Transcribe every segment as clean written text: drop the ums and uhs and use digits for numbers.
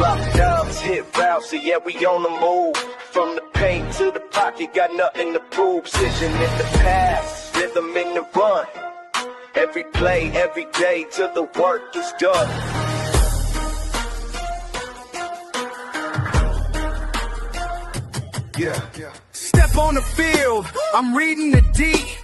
Drop dubs, hit routes, so yeah, we on the move. From the paint to the pocket, got nothing to prove. Precision in the pass, rhythm in the run. Every play, every day, till the work is done. Yeah. Step on the field, I'm reading the D.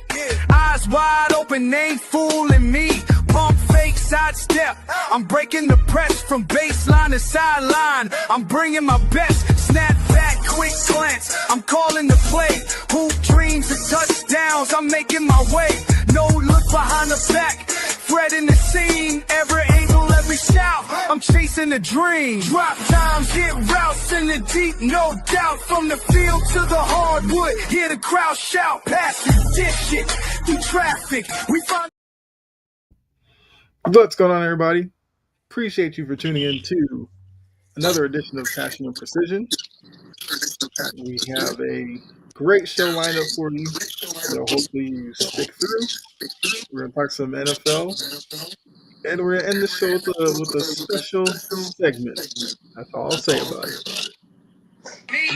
Eyes wide open, ain't fooling me. Bump fake, sidestep. I'm breaking the press from baseline to sideline. I'm bringing my best. Snap back, quick glance. I'm calling the play. Hoop dreams and touchdowns. I'm making my way. No look behind the back. Fred in the scene. Every angle, every shout. I'm chasing a dream. Drop times, hit routes in the deep, no doubt. From the field to the hardwood, hear the crowd shout. Pass it, dish it, through traffic. We find. What's going on, everybody? Appreciate you for tuning in to another edition of Passion and Precision. We have a great show lined up for you, so hopefully you stick through. We're going to talk some NFL, and we're going to end the show with a special segment. That's all I'll say about it.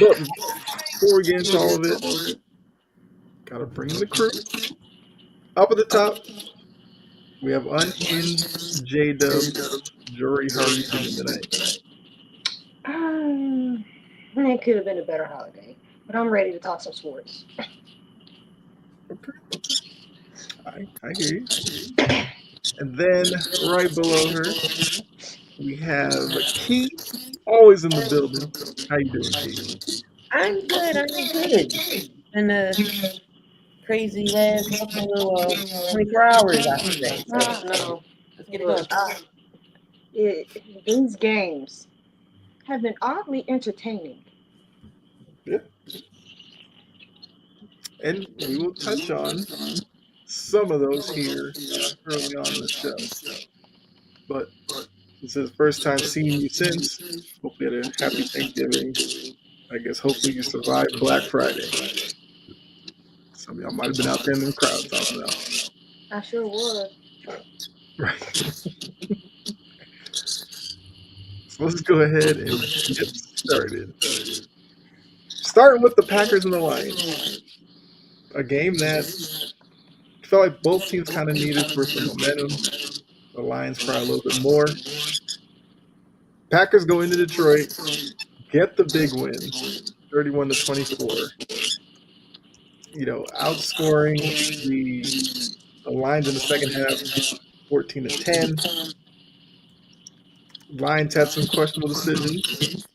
But before we get into all of it, gotta bring the crew. Up at the top, we have Unhinged J-Dub. Jory, how are you doing tonight? It could have been a better holiday, but I'm ready to talk some sports. Okay. I hear you. And then right below her, we have Key, always in the building. How you doing, Key? I'm good. Been a crazy last couple of 24 hours, I should say. So, No, let's get it going. These games have been oddly entertaining. Yeah. And we will touch on some of those here early on in the show. But this is the first time seeing you since. Hopefully you had a happy Thanksgiving. I guess hopefully you survived Black Friday. Some of y'all might have been out there in them crowds. I don't know. I sure was. Right. So let's go ahead and get started. Starting with the Packers and the Lions. A game that felt like both teams kind of needed for some momentum. The Lions probably a little bit more. Packers go into Detroit, get the big win, 31-24. You know, outscoring the Lions in the second half, 14-10. Lions had some questionable decisions,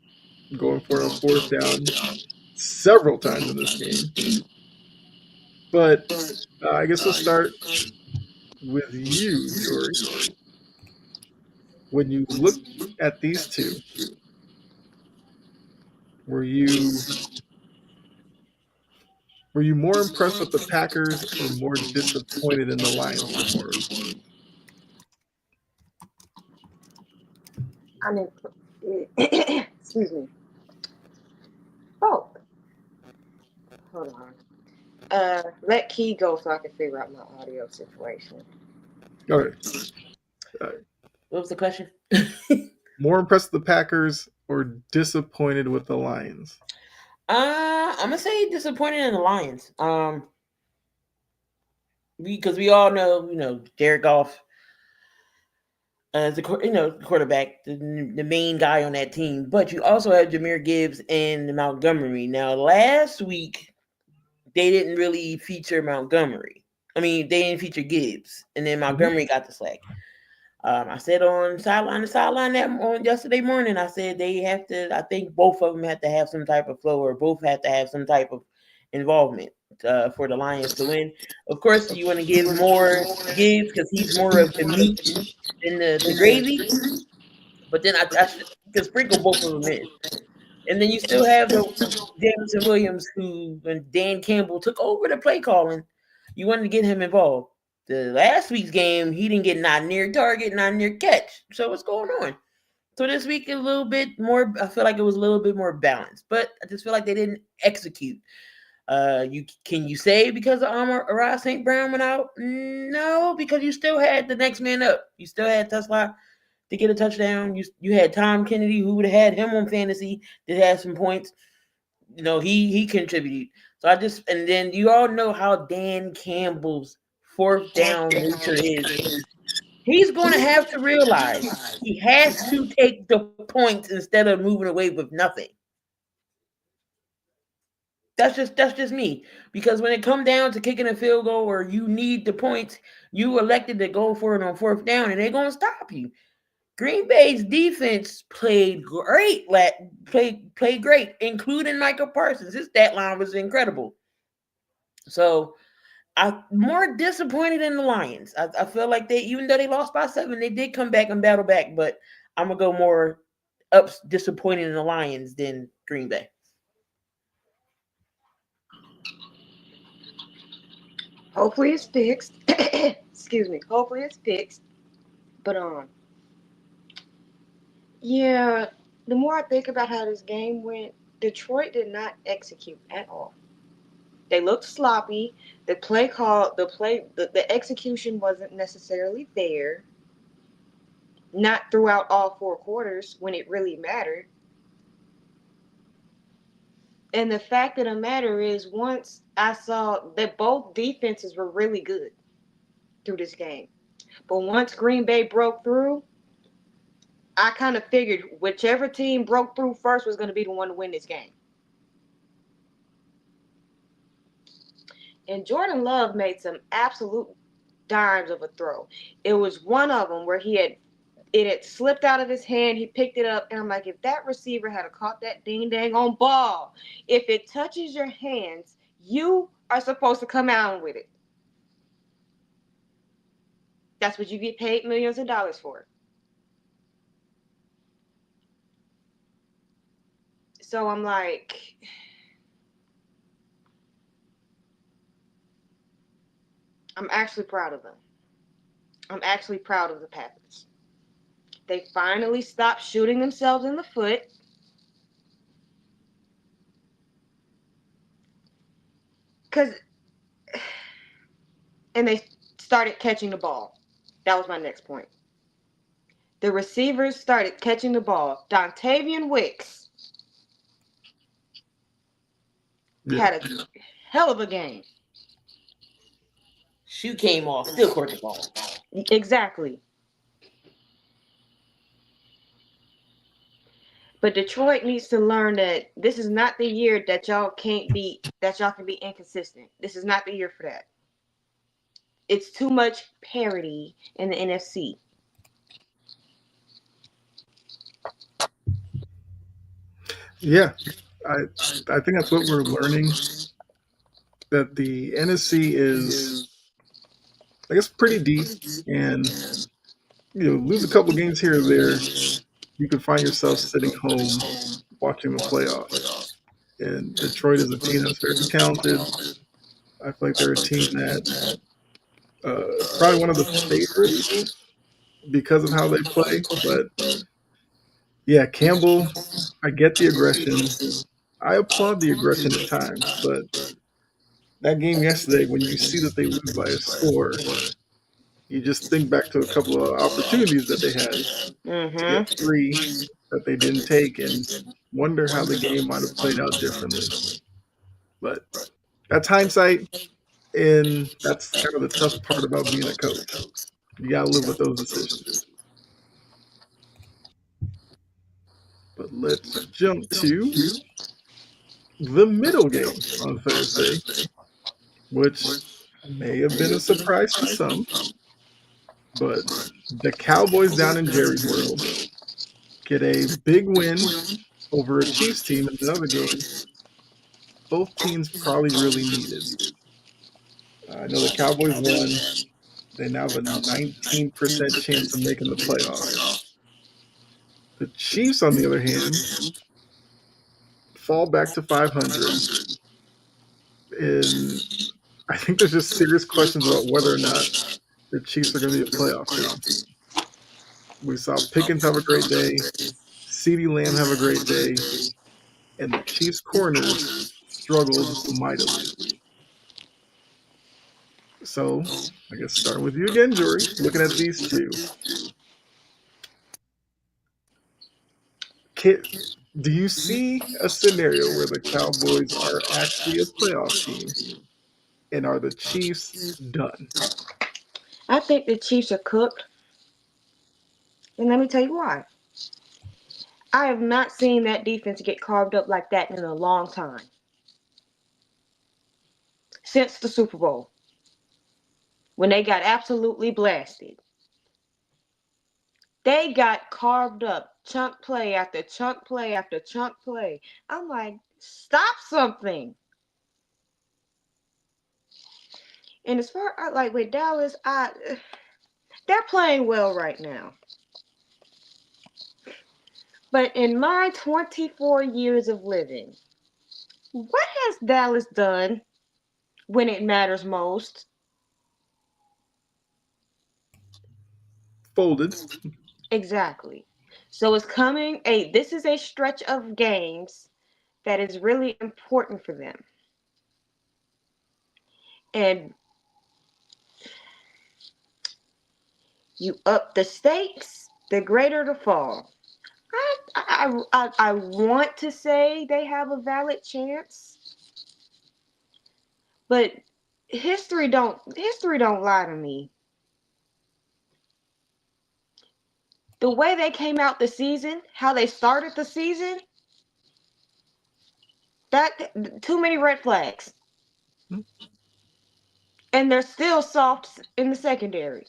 going for a fourth down several times in this game. But I guess we'll start with you, George. When you look at these two, were you more impressed with the Packers or more disappointed in the Lions' performance? I mean, excuse me. Oh, hold on. Let Key go so I can figure out my audio situation. Okay. What was the question? More impressed with the Packers or disappointed with the Lions? I'm gonna say disappointed in the Lions. Because we all know, Jared Goff as the quarterback, the main guy on that team. But you also have Jahmyr Gibbs and Montgomery. Now, last week they didn't really feature Montgomery. I mean, they didn't feature Gibbs, and then Montgomery got the slack. I said on the sideline that on yesterday morning, I said they have to. I think both of them have to have some type of flow, or both have to have some type of involvement for the Lions to win. Of course, you want to give more Gibbs because he's more of the meat than the gravy. But then I can sprinkle both of them in. And then you still have the Jameson Williams, who when Dan Campbell took over the play calling, you wanted to get him involved. The last week's game, he didn't get not near target, not near catch. So what's going on? So this week a little bit more. I feel like it was a little bit more balanced, but I just feel like they didn't execute. Can you say because of Amon-Ra St. Brown went out? No, because you still had the next man up. You still had Tesla to get a touchdown. You had Tom Kennedy, who would have had him on fantasy, that had some points. He contributed. So and then you all know how Dan Campbell's fourth down nature is. He's going to have to realize he has to take the points instead of moving away with nothing. That's just me. Because when it comes down to kicking a field goal or you need the points, you elected to go for it on fourth down, and they're going to stop you. Green Bay's defense played great, played great, including Michael Parsons. His stat line was incredible. So I'm more disappointed in the Lions. I feel like even though they lost by 7, they did come back and battle back. But I'm gonna go more disappointed in the Lions than Green Bay. Hopefully it's fixed. Excuse me. Hopefully it's fixed. But yeah, the more I think about how this game went, Detroit did not execute at all. They looked sloppy. The play call, the execution wasn't necessarily there. Not throughout all 4 quarters when it really mattered. And the fact of the matter is, once I saw that both defenses were really good through this game, but once Green Bay broke through, I kind of figured whichever team broke through first was going to be the one to win this game. And Jordan Love made some absolute dimes of a throw. It was one of them where it had slipped out of his hand. He picked it up, and I'm like, if that receiver had caught that ding-dang on ball, if it touches your hands, you are supposed to come out with it. That's what you get paid millions of dollars for. So I'm like, I'm actually proud of them. I'm actually proud of the Packers. They finally stopped shooting themselves in the foot. And they started catching the ball. That was my next point. The receivers started catching the ball. Dontavian Wicks had a hell of a game. Shoe came off, still caught the ball. Exactly. But Detroit needs to learn that this is not the year that y'all can be inconsistent. This is not the year for that. It's too much parity in the NFC. Yeah, I think that's what we're learning. That the NFC is, I guess, pretty deep, and lose a couple games here or there, you could find yourself sitting home watching the playoffs. And Detroit is a team that's very talented. I feel like they're a team that probably one of the favorites because of how they play. But yeah, Campbell, I get the aggression. I applaud the aggression at times, but that game yesterday, when you see that they lose by a score, you just think back to a couple of opportunities that they had to get 3 that they didn't take and wonder how the game might have played out differently. But that's hindsight, and that's kind of the tough part about being a coach. You got to live with those decisions. But let's jump to the middle game on Thursday, which may have been a surprise to some, but the Cowboys down in Jerry's World get a big win over a Chiefs team in another game both teams probably really needed. I know the Cowboys won. They now have a 19% chance of making the playoffs. The Chiefs, on the other hand, fall back to 500. And I think there's just serious questions about whether or not the Chiefs are going to be a playoff team. We saw Pickens have a great day, CeeDee Lamb have a great day, and the Chiefs' corners struggled mightily. So, I guess starting with you again, Jory, looking at these two. Do you see a scenario where the Cowboys are actually a playoff team, and are the Chiefs done? I think the Chiefs are cooked, and let me tell you why. I have not seen that defense get carved up like that in a long time. Since the Super Bowl, when they got absolutely blasted. They got carved up, chunk play after chunk play after chunk play. I'm like, stop something. And as far like with Dallas, they're playing well right now. But in my 24 years of living, what has Dallas done when it matters most? Folded. Exactly. So it's coming this is a stretch of games that is really important for them. And you up the stakes, the greater the fall. I want to say they have a valid chance, but history don't lie to me. The way they came out the season, how they started the season, that too many red flags, Hmm. and they're still soft in the secondary.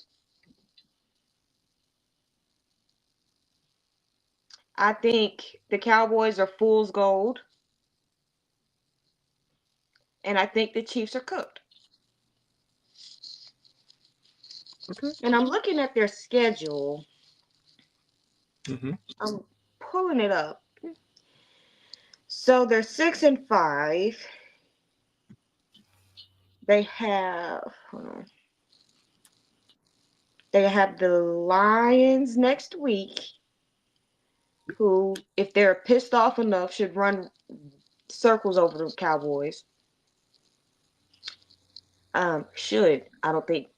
I think the Cowboys are fool's gold, and I think the Chiefs are cooked. Okay. And I'm looking at their schedule. Hmm. I'm pulling it up. So they're 6-5. They have hold on. They have the Lions next week, who, if they're pissed off enough, should run circles over the Cowboys. Should. I don't think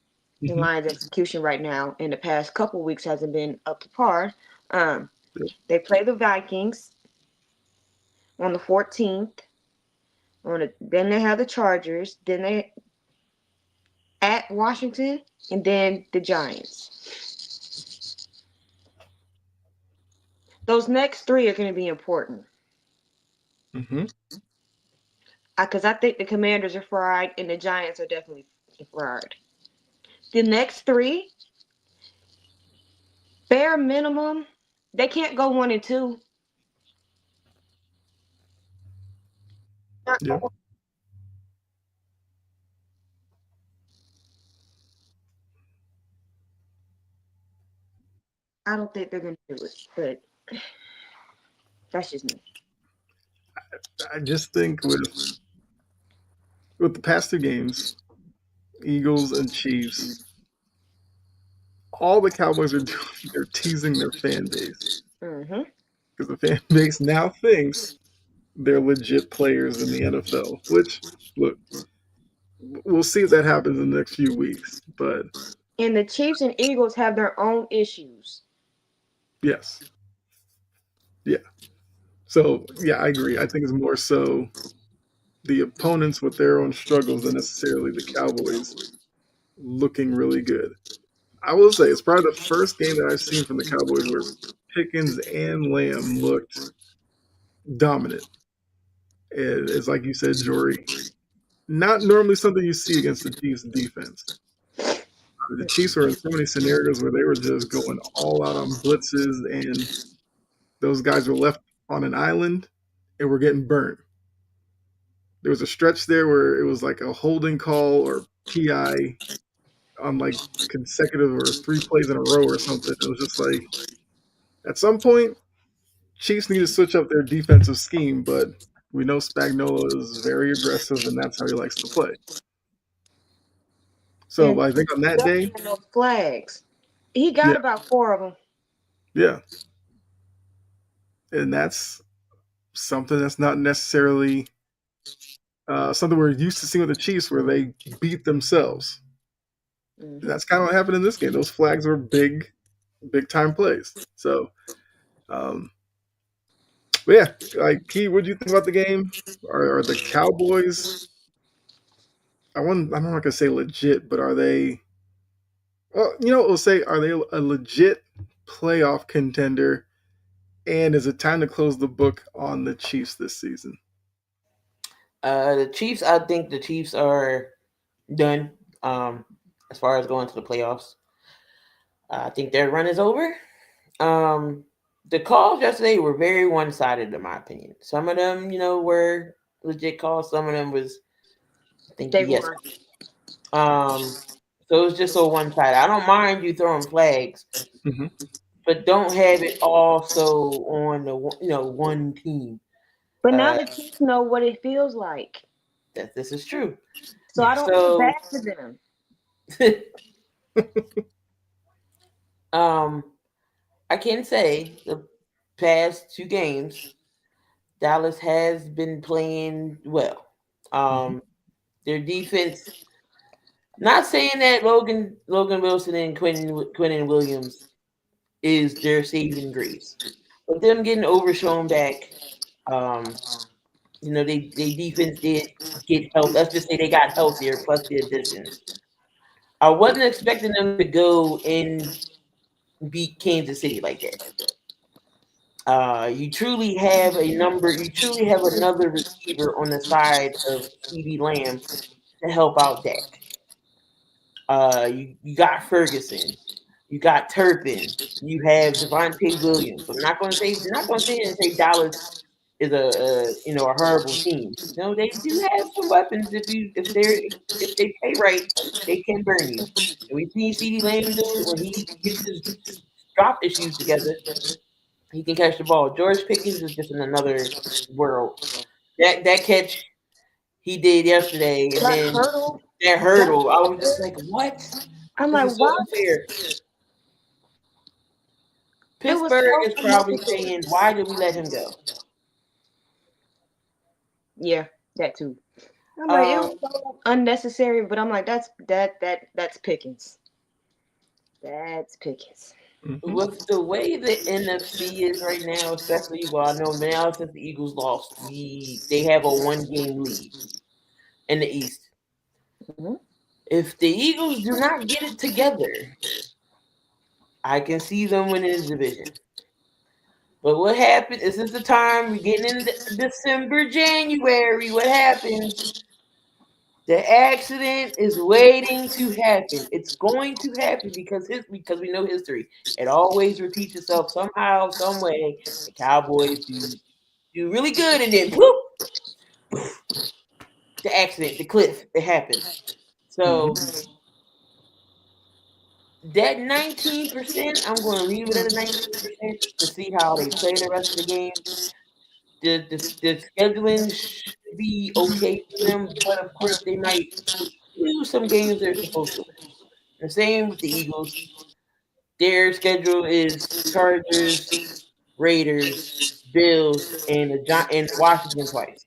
the Hmm. Lions' execution right now in the past couple weeks hasn't been up to par. Um, Yep. they play the Vikings on the 14th. Then they have the Chargers. Then they at Washington, and then the Giants. Those next three are going to be important Hmm. because I think the Commanders are fried and the Giants are definitely fried. The next three, bare minimum, they can't go 1-2. Yeah. I don't think they're going to do it, but that's just me. I just think with the past two games, Eagles and Chiefs, all the Cowboys are doing, they're teasing their fan base Mm-hmm. because the fan base now thinks they're legit players in the NFL. Which, look, we'll see if that happens in the next few weeks. But And the Chiefs and Eagles have their own issues. yes, yeah. So yeah, I agree. I think it's more so the opponents with their own struggles than necessarily the Cowboys looking really good. I will say it's probably the first game that I've seen from the Cowboys where Pickens and Lamb looked dominant. It's like you said, Jory, not normally something you see against the Chiefs defense. The Chiefs were in so many scenarios where they were just going all out on blitzes, and those guys were left on an island and were getting burnt. There was a stretch there where it was like a holding call or PI on like consecutive or 3 plays in a row or something. It was just like at some point, Chiefs need to switch up their defensive scheme, but we know Spagnuolo is very aggressive and that's how he likes to play. So And I think on that day, those flags. He got yeah, about 4 of them. yeah, and that's something that's not necessarily something we're used to seeing with the Chiefs, where they beat themselves. And Mm-hmm. that's kind of what happened in this game. Those flags were big, big time plays. So um, But yeah, like Key, what do you think about the game? Are the Cowboys? I'm not gonna say legit, but are they? Well, we'll say, are they a legit playoff contender? And is it time to close the book on the Chiefs this season? The Chiefs, I think the Chiefs are done. As far as going to the playoffs, I think their run is over. Um, the calls yesterday were very one sided, in my opinion. Some of them, were legit calls. Some of them was, I think, They BS. were. So it's just so one sided. I don't mind you throwing flags, Mm-hmm. but don't have it also on the one team. But now Uh, the Chiefs know what it feels like. that this is true. So I don't feel So bad for them. um, I can say the past two games, Dallas has been playing well. Mm-hmm. Their defense. Not saying that Logan Wilson and Quentin Williams is their saving grace, but them getting overshown back. Um, they defense did get help. Let's just say they got healthier plus the additions. I wasn't expecting them to go and beat Kansas City like that. You truly have a number. You truly have another receiver on the side of CD Lamb to help out Dak. You got Ferguson, you got Turpin, you have Devontae Williams. I'm not going to say and say Dallas is a horrible team. No, they do have some weapons. If they play right, they can burn you. And we've seen CD Lamb do it when he gets his drop issues together. He can catch the ball. George Pickens is just in another world. That catch he did yesterday, and That then hurdle. that That hurdle, I was just like, what? I'm This like, is so why? unfair. It was Pittsburgh so is probably unnecessary. saying, why did we let him go? Yeah, that too. I'm like, it was Um, so unnecessary, but I'm like, that's Pickens. That's Pickens. Mm-hmm. with the way the NFC is right now, especially, well, I know now since the Eagles lost, they have a 1 game lead in the East. Hmm. If the Eagles do not get it together, I can see them winning the division. But what happened? This is the time we're getting in December, January. What happens? The accident is waiting to happen. It's going to happen because we know history. It always repeats itself somehow, some way. The Cowboys do really good, and then poof, the accident, the cliff, it happens. So Mm-hmm. that 19%, I'm going to leave it at a 19% to see how they play the rest of the games. The scheduling should be okay for them, but of course they might lose some games they're supposed to win. The same with the Eagles. Their schedule is Chargers, Raiders, Bills, and Washington twice.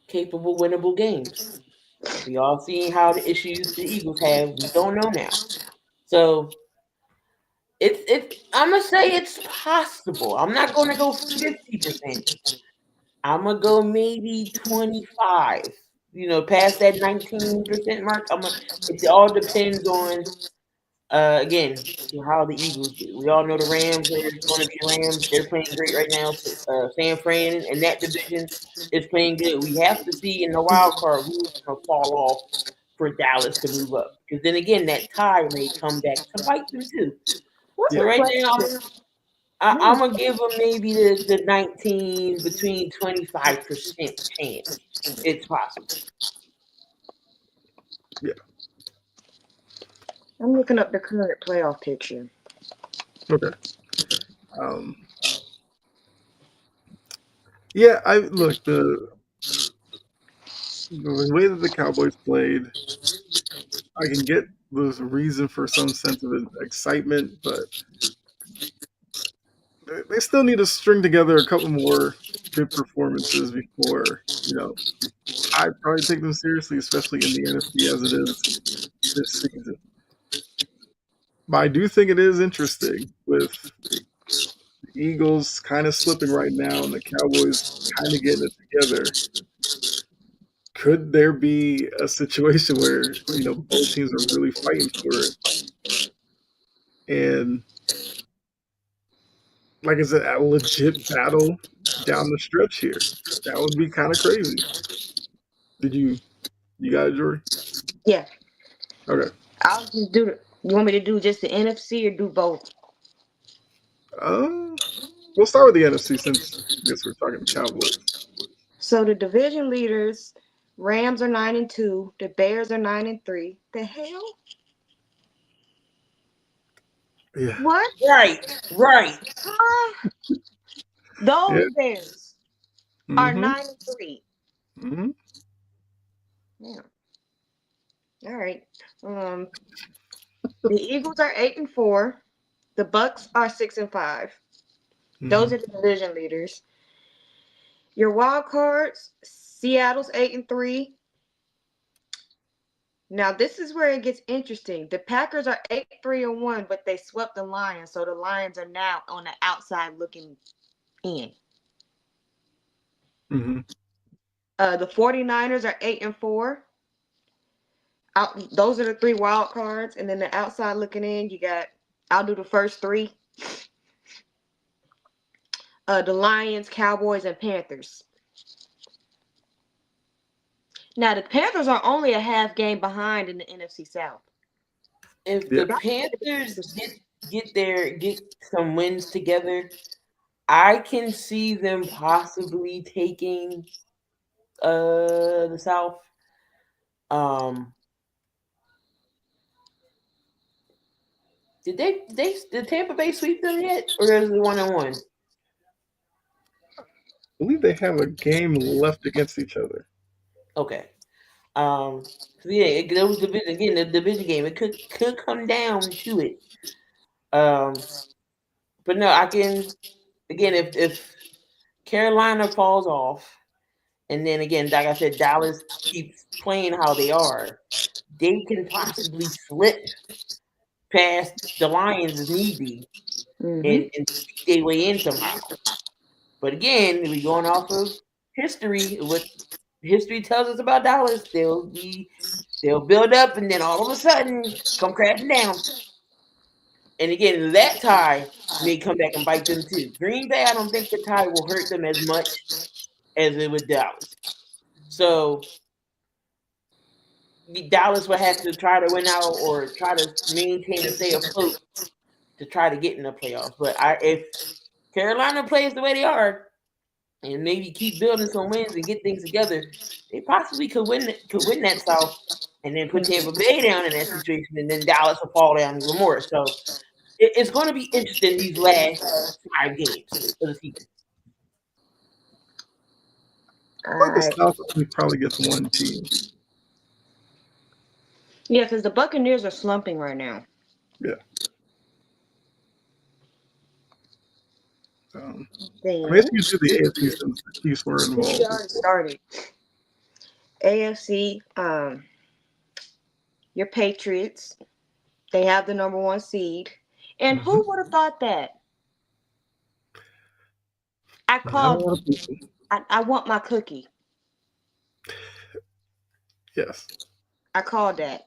Capable, winnable games. We all seen how the issues the Eagles have. We don't know now. So it's. I'm gonna say it's possible. I'm not gonna go 50%. I'm gonna go maybe 25. Past that 19% mark. It all depends on again, how the Eagles do. We all know the Rams are going to be the Rams. They're playing great right now. San Fran and that division is playing good. We have to see in the wild card who's going to fall off for Dallas to move up. Because then again, that tie may come back to bite them too. What's Yeah. So a right now, question? I'm gonna give them maybe the 19 between 25% chance. It's possible. Yeah. I'm looking up the current playoff picture. Okay. Um, yeah. I look the way that the Cowboys played. I can get the reason for some sense of excitement, but they still need to string together a couple more good performances before I'd probably take them seriously, especially in the NFC as it is this season. But I do think it is interesting with Eagles kind of slipping right now, and the Cowboys kind of getting it together. Could there be a situation where both teams are really fighting for it, and like I said, a legit battle down the stretch here? That would be kind of crazy. Did you got it, Jory? Yeah, Okay. I'll just do the. You want me to do just the NFC or do both? Um, we'll start with the NFC since I guess we're talking the Cowboys. So the division leaders, Rams are 9-2. The Bears are 9-3. The hell? Yeah. What? Right. Huh? Yeah. Those Bears are Mm-hmm. 9-3. Mm-hmm. Yeah. All right. Um, the Eagles are 8-4. The Bucks are 6-5. Mm-hmm. Those are the division leaders. Your wild cards, Seattle's 8-3. Now this is where it gets interesting. The Packers are 8-3-1, but they swept the Lions, so the Lions are now on the outside looking in. Mm-hmm. The 49ers are 8-4. Those are the three wild cards, and then the outside looking in, you got. I'll do the first three. The Lions, Cowboys, and Panthers. Now the Panthers are only a half game behind in the NFC South. If Yeah. the Panthers get some wins together, I can see them possibly taking the South. Um, did Tampa Bay sweep them yet, or is it 1-1? I believe they have a game left against each other. Okay. So yeah, that was the division game. It could come down to it. But no, I can again if Carolina falls off, and then again, like I said, Dallas keeps playing how they are, they can possibly slip past the Lions as need be Mm-hmm. and sneak their way in somehow. But again, we going off of history, what history tells us about Dallas, they'll build up and then all of a sudden come crashing down. And again, that tie may come back and bite them too. Green Bay, I don't think the tie will hurt them as much as it would Dallas. So Dallas will have to try to win out or try to maintain and stay afloat to try to get in the playoffs. But if Carolina plays the way they are and maybe keep building some wins and get things together, they possibly could win that South and then put Tampa Bay down in that situation, and then Dallas will fall down even more. So it's going to be interesting these last 5 games of the season. All I think the right. South only probably gets one team. Yeah, because the Buccaneers are slumping right now. Yeah. I guess Then you could do the AFC since the Chiefs were we involved. already started. AFC, your Patriots, they have the number one seed. And Mm-hmm. who would have thought that? I Not a called. lot of people. I want my cookie. Yes. I called that.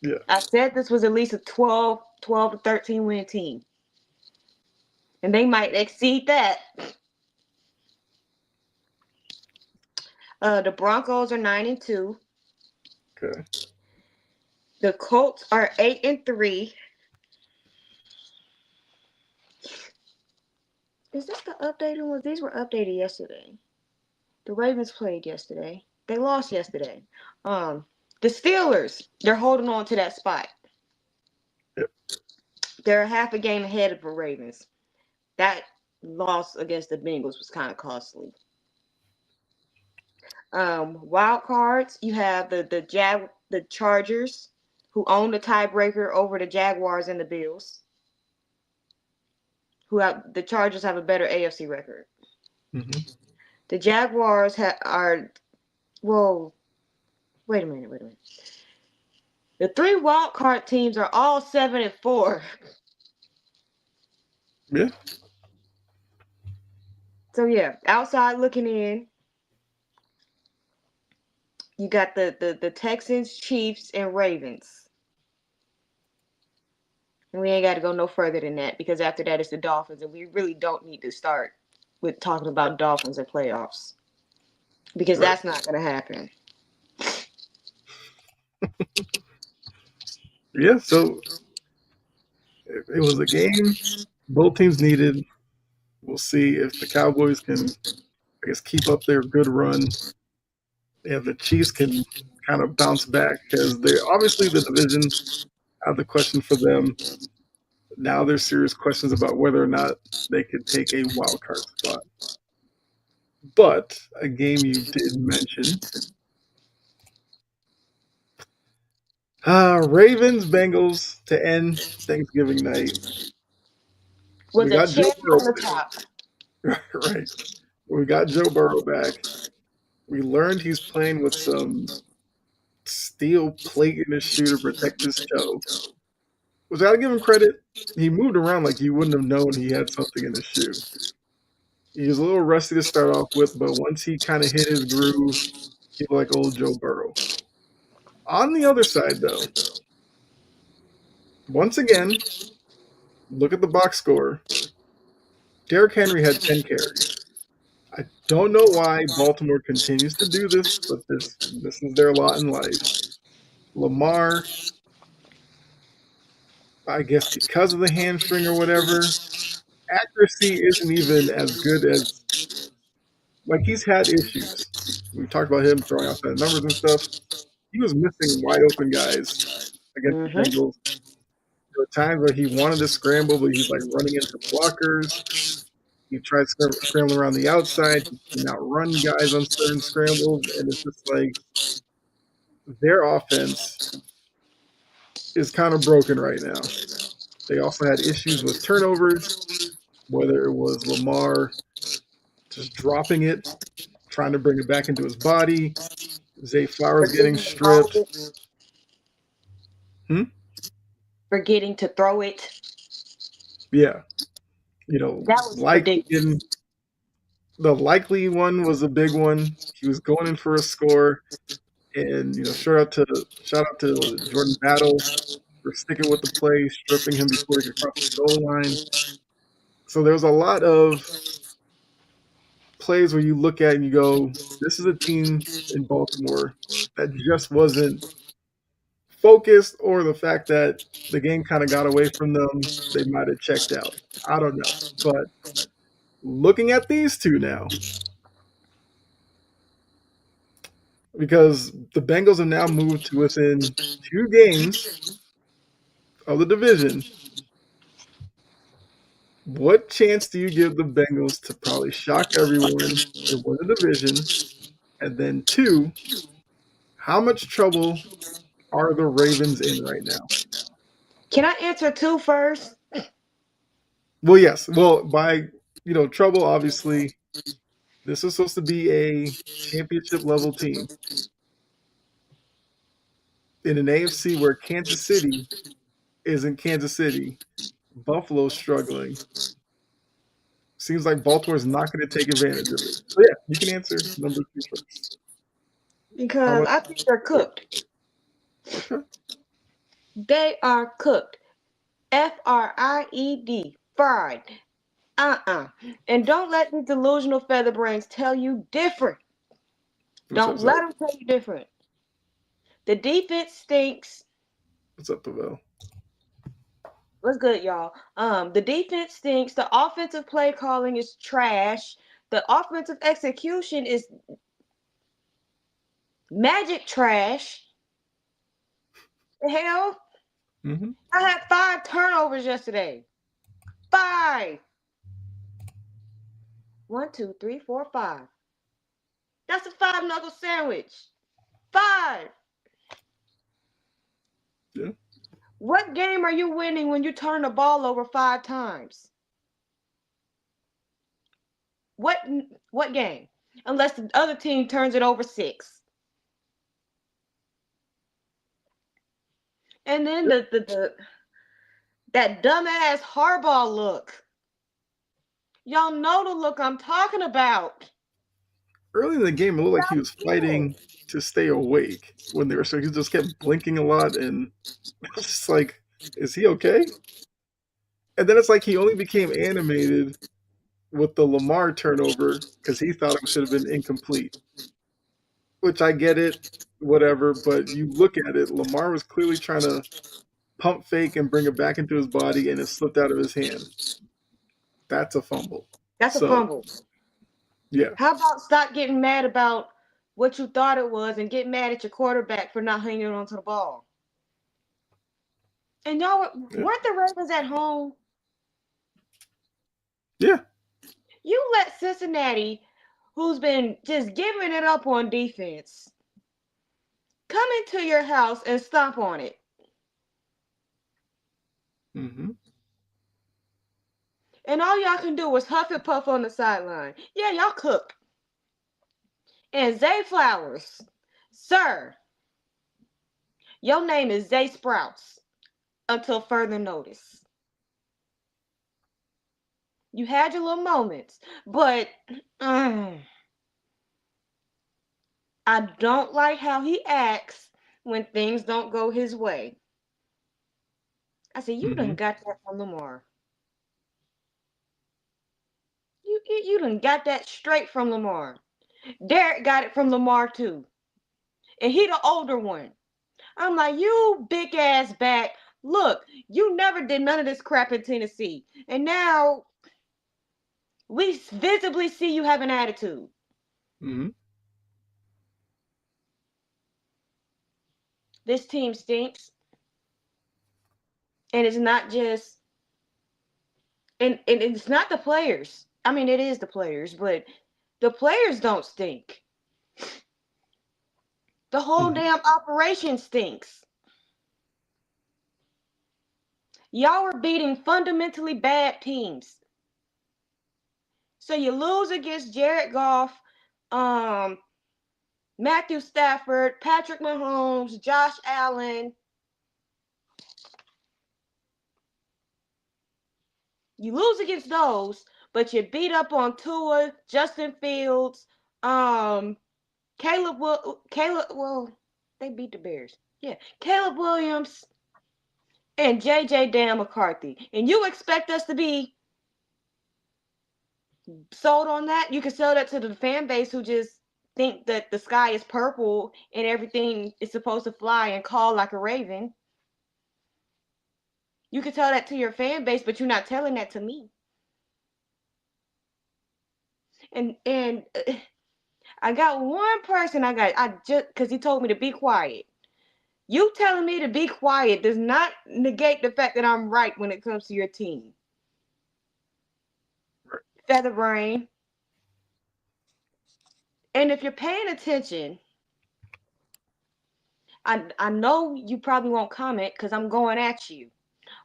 Yeah. I said this was at least a 12 to 13 win team. And they might exceed that. The Broncos are 9-2. Okay. The Colts are 8-3. Is this the updated ones? These were updated yesterday. The Ravens played yesterday. They lost yesterday. The Steelers, they're holding on to that spot. Yep. They're half a game ahead of the Ravens. That loss against the Bengals was kind of costly. Wild cards, you have the Chargers, who own the tiebreaker over the Jaguars and the Bills. The Chargers have a better AFC record. Mm-hmm. The Jaguars are well. Wait a minute. The three wild card teams are all 7-4. Yeah. So yeah, outside looking in, you got the Texans, Chiefs, and Ravens. And we ain't got to go no further than that because after that it's the Dolphins, and we really don't need to start with talking about Dolphins and playoffs because Right. that's not going to happen. Yeah. So it was a game both teams needed. We'll see if the Cowboys can, I guess, keep up their good run. If the Chiefs can kind of bounce back because they're obviously the division out of the question for them. Now there's serious questions about whether or not they could take a wild card spot. But a game you did mention, Ravens Bengals to end Thanksgiving night. With We a got Joe cherry Burrow on the top. back. Right. We got Joe Burrow back. We learned he's playing with some steel plate in his shoe to protect his toe. Which I gotta give him credit. He moved around like you wouldn't have known he had something in his shoe. He was a little rusty to start off with, but once he kind of hit his groove, he was like old Joe Burrow. On the other side, though, once again, look at the box score. Derrick Henry had 10 carries. I don't know why Baltimore continues to do this, but this is their lot in life. Lamar, I guess because of the hamstring or whatever, accuracy isn't even as good as like he's had issues. We talked about him throwing outside numbers and stuff. He was missing wide open guys against the Mm-hmm. Bengals. There were times where he wanted to scramble, but he's like running into blockers. He tried scrambling around the outside. He can outrun guys on certain scrambles, and it's just like their offense is kind of broken right now. They also had issues with turnovers, whether it was Lamar just dropping it, trying to bring it back into his body, Zay Flowers getting Forgetting to throw stripped. it. Hmm? Forgetting to throw it. Yeah, That was likely ridiculous. in the likely one was a big one. He was going in for a score, and shout out to was it Jordan Battle for sticking with the play, stripping him before he could cross the goal line. So there's a lot of plays where you look at and you go, this is a team in Baltimore that just wasn't focused, or the fact that the game kind of got away from them, they might have checked out. I don't know. But looking at these two now, because the Bengals have now moved to within 2 games of the division, what chance do you give the Bengals to probably shock everyone and win the division? And then two, how much trouble are the Ravens in right now? Can I answer two first? Well, yes. Well, by trouble, obviously, this is supposed to be a championship level team in an AFC where Kansas City isn't Kansas City. Buffalo's struggling. Seems like Baltimore's not going to take advantage of it. So yeah, you can answer number two first. How Because much? I think they're cooked. Okay. They are cooked. Fried. Fried. And don't let the delusional featherbrains tell you different. Who Don't says let that? them tell you different. The defense stinks. What's up, Pavel? What's good, y'all? The defense stinks. The offensive play calling is trash. The offensive execution is magic trash. The hell? Mm-hmm. I had 5 turnovers yesterday. 5. 1, 2, 3, 4, 5. That's a 5 knuckle sandwich. 5. Yeah. What game are you winning when you turn the ball over 5 times? What what game? Unless the other team turns it over 6. And then Yeah. the that dumbass Harbaugh look. Y'all know the look I'm talking about. Early in the game, it looked like he was Stop fighting to stay awake when they were so he just kept blinking a lot, and it's just like, is he okay? And then it's like he only became animated with the Lamar turnover because he thought it should have been incomplete. Which I get it, whatever, but you look at it, Lamar was clearly trying to pump fake and bring it back into his body, and it slipped out of his hand. That's a fumble. That's a So, fumble. yeah. How about stop getting mad about what you thought it was and get mad at your quarterback for not hanging onto the ball? And y'all Yeah. weren't the Ravens at home? Yeah. You let Cincinnati, who's been just giving it up on defense, come into your house and stomp on it. Mm-hmm. And all y'all can do is huff and puff on the sideline. Yeah, y'all cook. And Zay Flowers, sir, your name is Zay Sprouts until further notice. You had your little moments, but I don't like how he acts when things don't go his way. I said, you Mm-hmm. done got that from Lamar. You done got that straight from Lamar. Derek got it from Lamar too. And he the older one. I'm like, you big ass back. Look, you never did none of this crap in Tennessee. And now we visibly see you have an attitude. Mm-hmm. This team stinks. And it's not just and it's not the players. I mean, it is the players, but the players don't stink. The whole Mm-hmm. damn operation stinks. Y'all are beating fundamentally bad teams. So you lose against Jared Goff, um, Matthew Stafford, Patrick Mahomes, Josh Allen. You lose against those, but you beat up on Tua, Justin Fields, Caleb. Well, they beat the Bears. Yeah, Caleb Williams and JJ Dan McCarthy. And you expect us to be sold on that? You can sell that to the fan base who just think that the sky is purple and everything is supposed to fly and call like a raven. You can tell that to your fan base, but you're not telling that to me. And I got one person I just because he told me to be quiet. You telling me to be quiet does not negate the fact that I'm right when it comes to your team. Right. Featherbrain. And if you're paying attention, I know you probably won't comment because I'm going at you.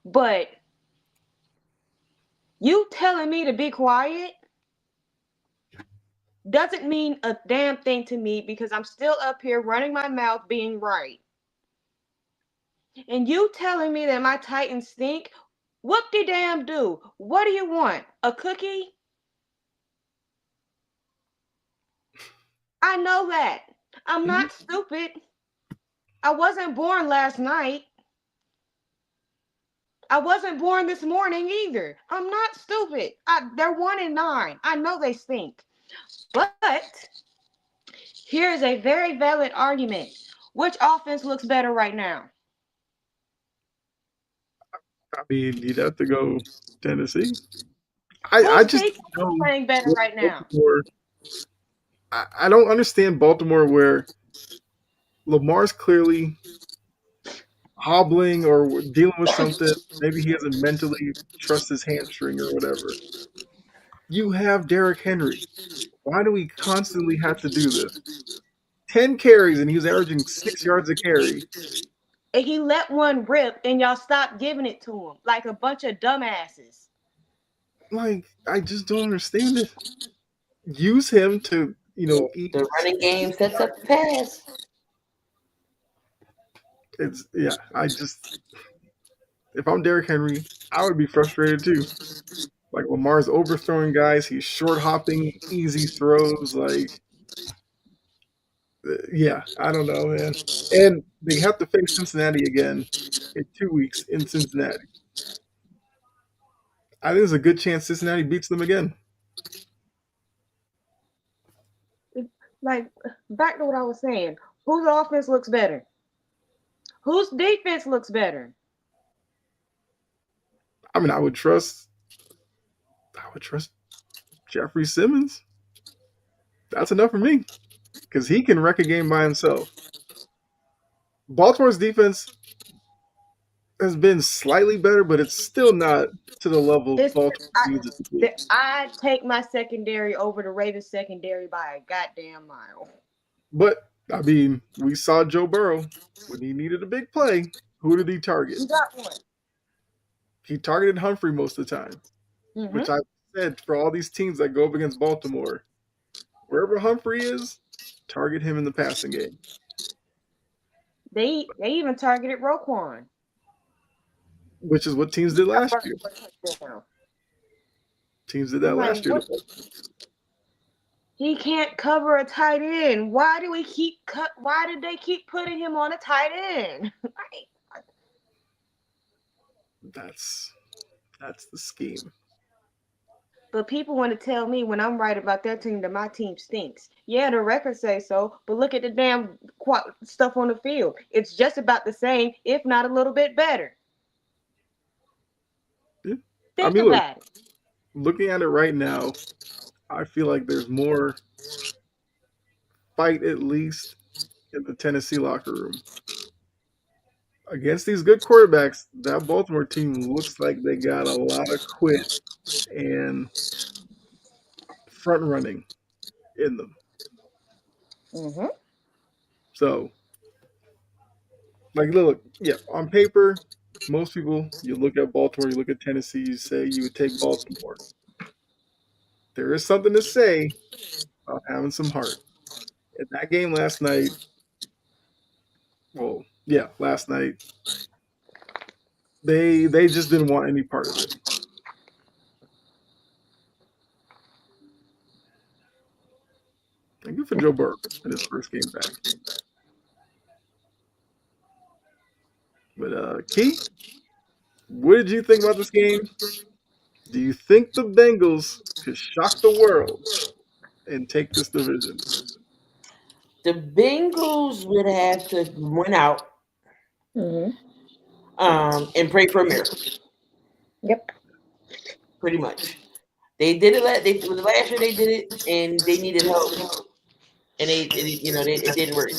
But you telling me to be quiet doesn't mean a damn thing to me because I'm still up here running my mouth being right. And you telling me that my Titans stink? Whoop de damn do. What do you want? A cookie? I know that. I'm Mm-hmm. not stupid. I wasn't born last night. I wasn't born this morning either. I'm not stupid. They're 1-9. I know they stink. But here's a very valid argument. Which offense looks better right now? I mean, you'd have to go Tennessee. I Whose just defense don't is know playing better what right now? Baltimore. I don't understand Baltimore where Lamar's clearly hobbling or dealing with something. Maybe he doesn't mentally trust his hamstring or whatever. You have Derrick Henry. Why do we constantly have to do this? 10 carries and he was averaging 6 yards a carry. And he let one rip and y'all stopped giving it to him like a bunch of dumbasses. Like, I just don't understand it. Use him to, eat. The running game sets up the pass. It's, yeah, if I'm Derrick Henry, I would be frustrated too. Like Lamar's overthrowing guys, he's short hopping, easy throws. Like, yeah, I don't know, man. And they have to face Cincinnati again in 2 weeks in Cincinnati. I think there's a good chance Cincinnati beats them again. Like, back to what I was saying. Whose offense looks better? Whose defense looks better? I mean, I would trust Jeffrey Simmons. That's enough for me because he can wreck a game by himself. Baltimore's defense has been slightly better, but it's still not to the level This Baltimore needs it to be. I take my secondary over the Ravens secondary by a goddamn mile. But I mean, we saw Joe Burrow when he needed a big play. Who did he target? You got one. He targeted Humphrey most of the time, Mm-hmm. which I said for all these teams that go up against Baltimore, wherever Humphrey is, target him in the passing game. They even targeted Roquan. Which is what teams did last year. Teams did that last year. He can't cover a tight end. Why did they keep putting him on a tight end? That's the scheme. But people want to tell me when I'm right about their team that my team stinks. Yeah, the records say so, but look at the damn stuff on the field. It's just about the same, if not a little bit better. Yeah. Think about it. Looking at it right now, I feel like there's more fight at least in the Tennessee locker room. Against these good quarterbacks, that Baltimore team looks like they got a lot of quit and front running in them. Mm-hmm. So, like, look, yeah, on paper, most people, you look at Baltimore, you look at Tennessee, you say you would take Baltimore. There is something to say about having some heart. In that game last night, last night, they just didn't want any part of it. And good for Joe Burrow in his first game back. But Key, what did you think about this game? Do you think the Bengals could shock the world and take this division? The Bengals would have to win out Mm-hmm. and pray for a miracle. Yep. Pretty much. They did it last year. They did it, and they needed help, and it didn't work.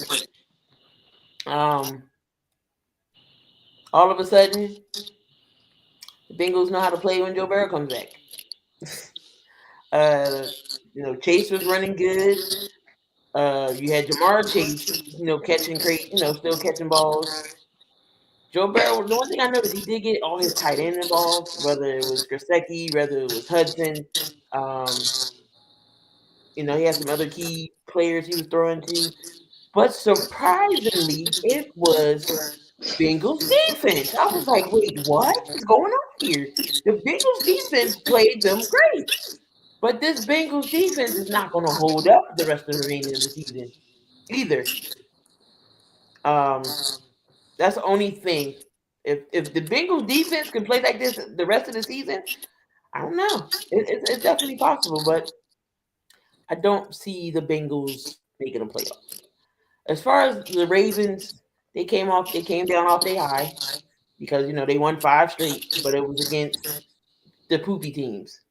All of a sudden, the Bengals know how to play when Joe Burrow comes back. Chase was running good. You had Jamar Chase, catching still catching balls. Joe Burrow, the one thing I noticed, he did get all his tight end involved, whether it was Grosecki, whether it was Hudson. He had some other key players he was throwing to. But surprisingly, it was Bengals defense. I was like, wait, what is going on here? The Bengals defense played them great. But this Bengals defense is not going to hold up the rest of the remaining of the season either. That's the only thing. If the Bengals defense can play like this the rest of the season, I don't know. It's definitely possible, but I don't see the Bengals making a playoff. As far as the Ravens, they came down off their high because they won 5 straight, but it was against the poopy teams.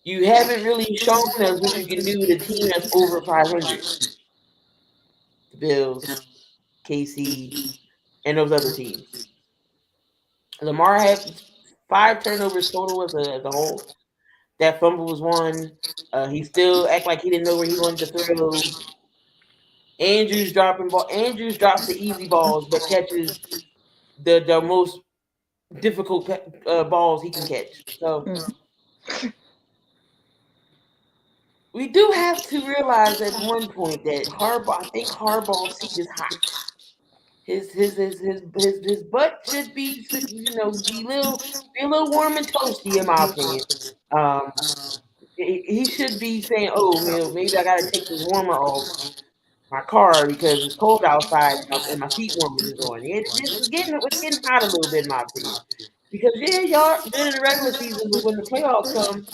You haven't really shown us what you can do with a team that's over 500. The Bills, KC, and those other teams. Lamar had 5 turnovers total as a whole. That fumble was one. He still act like he didn't know where he wanted to throw. Andrews drops the easy balls, but catches the most difficult balls he can catch. So we do have to realize at one point that Harbaugh's seat is hot. His butt should be, be a little warm and toasty in my opinion. Um, he should be saying, "Oh, maybe I got to take this warmer off my car because it's cold outside and my seat warmers is on." It's getting hot a little bit in my opinion. Because yeah, y'all good in the regular season, but when the playoffs come,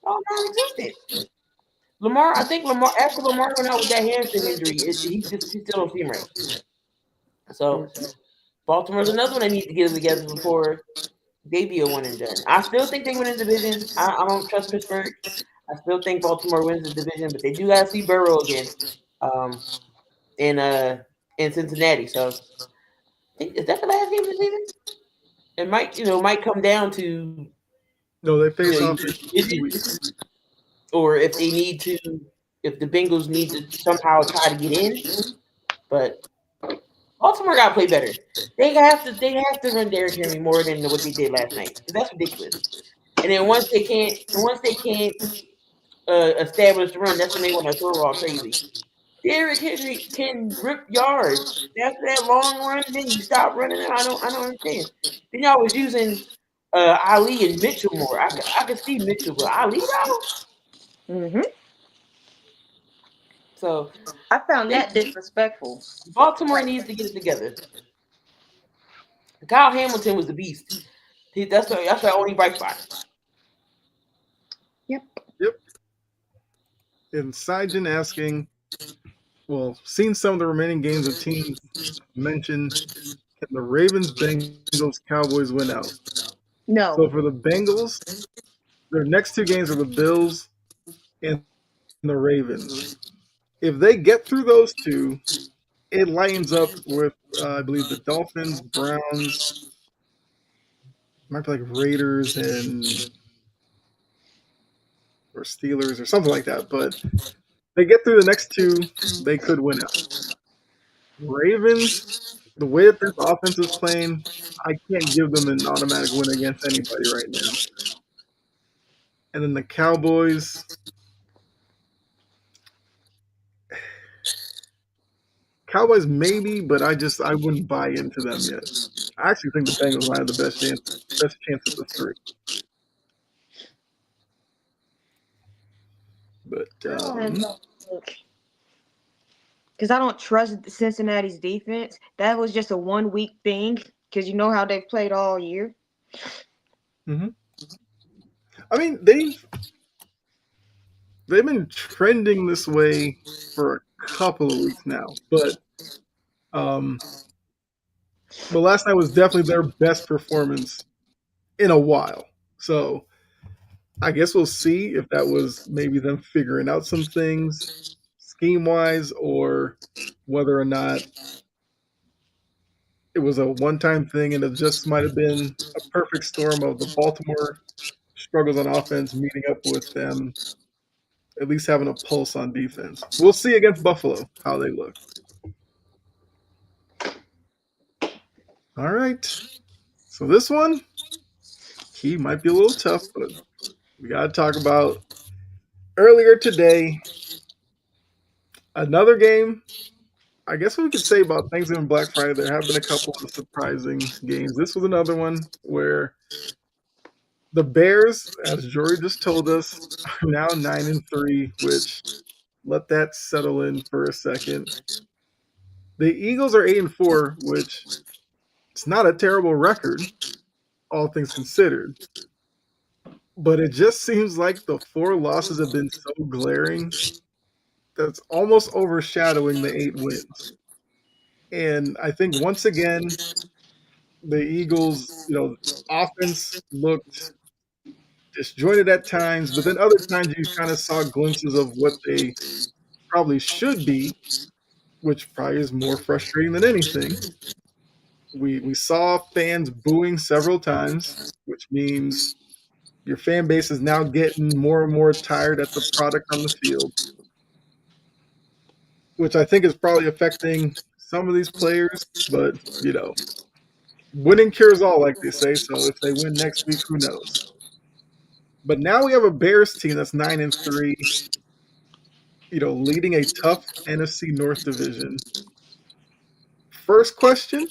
y'all non-existent. I think Lamar after Lamar went out with that hamstring injury, he still don't seem right. So Baltimore's another one they need to get it together before they be a one and done. I still think they win the division. I don't trust Pittsburgh. I still think Baltimore wins the division, but they do gotta see Burrow again, um, in in Cincinnati. So is that the last game of the season? It might come down to No, they face either off in 2 weeks. division or if the Bengals need to somehow try to get in. But Baltimore got to play better. They have to run Derrick Henry more than what they did last night. That's ridiculous. And then once they can't establish the run, that's when they want to throw all crazy. Derrick Henry can rip yards. That's that long run, and then you stop running. I don't understand. Then y'all was using Ali and Mitchell more. I could see Mitchell, but Ali though. Mm-hmm. So I found they that disrespectful. Baltimore needs to get it together. Kyle Hamilton was the beast. That's our only bright spot. Yep. Yep. And Sijin asking, well, seeing some of the remaining games of teams mentioned, can the Ravens, Bengals, Cowboys win out? So No. for the Bengals, their next 2 games are the Bills and the Ravens. If they get through those two, it lightens up with, I believe, the Dolphins, Browns, might be like Raiders and or Steelers or something like that. But they get through the next two, they could win out. Ravens, the way that this offense is playing, I can't give them an automatic win against anybody right now. And then the Cowboys, maybe, but I wouldn't buy into them yet. I actually think the Bengals might have the best chance of the three. But Because I don't trust Cincinnati's defense. That was just a 1 week thing. Because you know how they've played all year. mm-hmm. I mean, they've been trending this way for a couple of weeks now, but last night was definitely their best performance in a while. So I guess we'll see if that was maybe them figuring out some things scheme wise, or whether or not it was a one-time thing and it just might have been a perfect storm of the Baltimore struggles on offense meeting up with them at least having a pulse on defense. We'll see against Buffalo how they look. All right. So this one, he might be a little tough, but we got to talk about earlier today. Another game. I guess we could say about Thanksgiving Black Friday, there have been a couple of surprising games. This was another one where the Bears, as Jory just told us, are now 9-3, which let that settle in for a second. The Eagles are 8-4, which it's not a terrible record, all things considered. But it just seems like the 4 losses have been so glaring that's almost overshadowing the 8 wins. And I think once again, the Eagles, offense looked disjointed at times, but then other times you kind of saw glimpses of what they probably should be, which probably is more frustrating than anything. We saw fans booing several times, which means your fan base is now getting more and more tired at the product on the field, which I think is probably affecting some of these players. But, winning cures all, like they say. So if they win next week, who knows? But now we have a Bears team that's 9-3, leading a tough NFC North division, First question: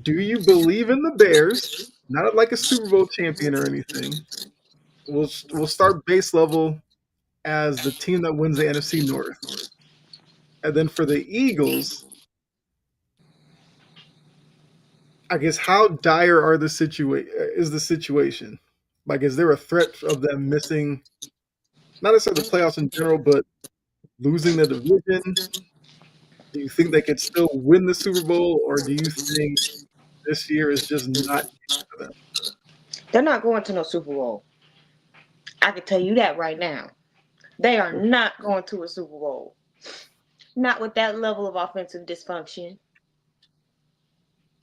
do you believe in the Bears? Not like a Super Bowl champion or anything. We'll start base level as the team that wins the NFC North, and then for the Eagles, I guess how dire are is the situation? Like, is there a threat of them missing not necessarily the playoffs in general, but losing the division? Do you think they could still win the Super Bowl, or do you think this year is just not for them? They're not going to no Super Bowl. I can tell you that right now. They are not going to a Super Bowl. Not with that level of offensive dysfunction.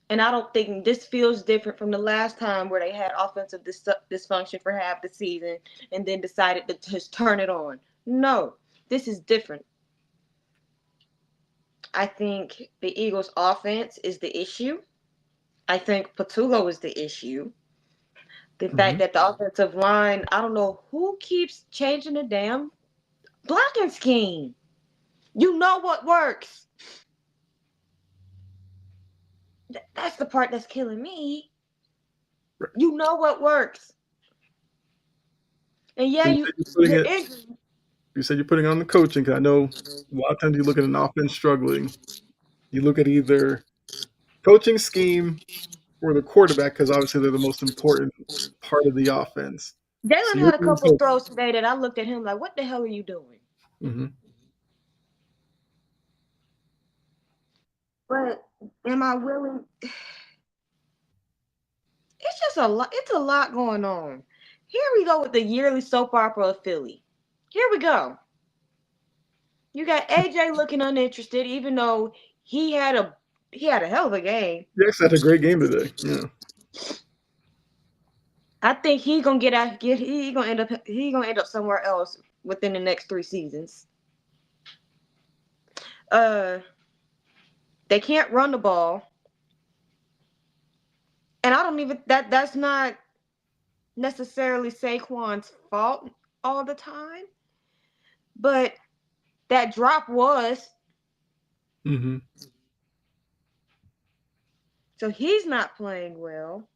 And I don't think this feels different from the last time where they had offensive dysfunction for half the season and then decided to just turn it on. No, this is different. I think the Eagles' offense is the issue. I think Patullo is the issue. The fact that the offensive line, I don't know who keeps changing the damn blocking scheme. You know what works. That's the part that's killing me. Right. You know what works. And yeah, You said you're putting on the coaching, because I know a lot of times you look at an offense struggling, you look at either coaching scheme or the quarterback, because obviously they're the most important part of the offense. So Jalen you're had a doing couple of throws today that I looked at him like, what the hell are you doing? mm-hmm. But am I willing? It's just a lot. It's a lot going on. Here we go with the yearly soap opera of Philly. Here we go. You got AJ looking uninterested, even though he had a hell of a game. Yes, had a great game today. Yeah. I think he gonna he gonna end up somewhere else within the next 3 seasons. They can't run the ball. And I don't even that's not necessarily Saquon's fault all the time. But that drop was. Mm-hmm. So he's not playing well.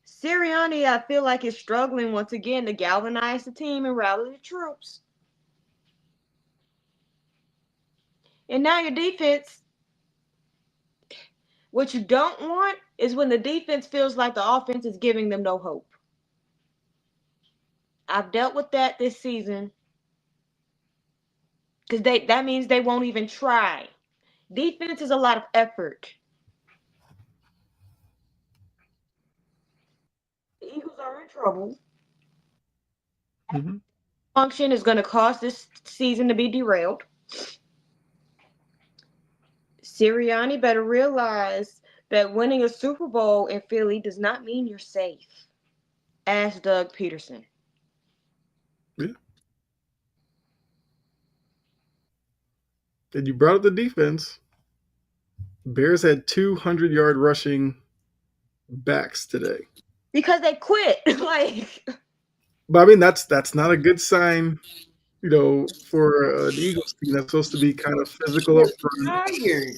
Sirianni, I feel like, is struggling once again to galvanize the team and rally the troops. And now your defense, what you don't want is when the defense feels like the offense is giving them no hope. I've dealt with that this season because that means they won't even try. Defense is a lot of effort. The Eagles are in trouble. Mm-hmm. Function is going to cause this season to be derailed. Sirianni better realize that winning a Super Bowl in Philly does not mean you're safe. Ask Doug Peterson. Yeah. And you brought up the defense. Bears had 200-yard rushing backs today. Because they quit. Like, but I mean, that's not a good sign, for an Eagles team that's supposed to be kind of physical up front. Tired.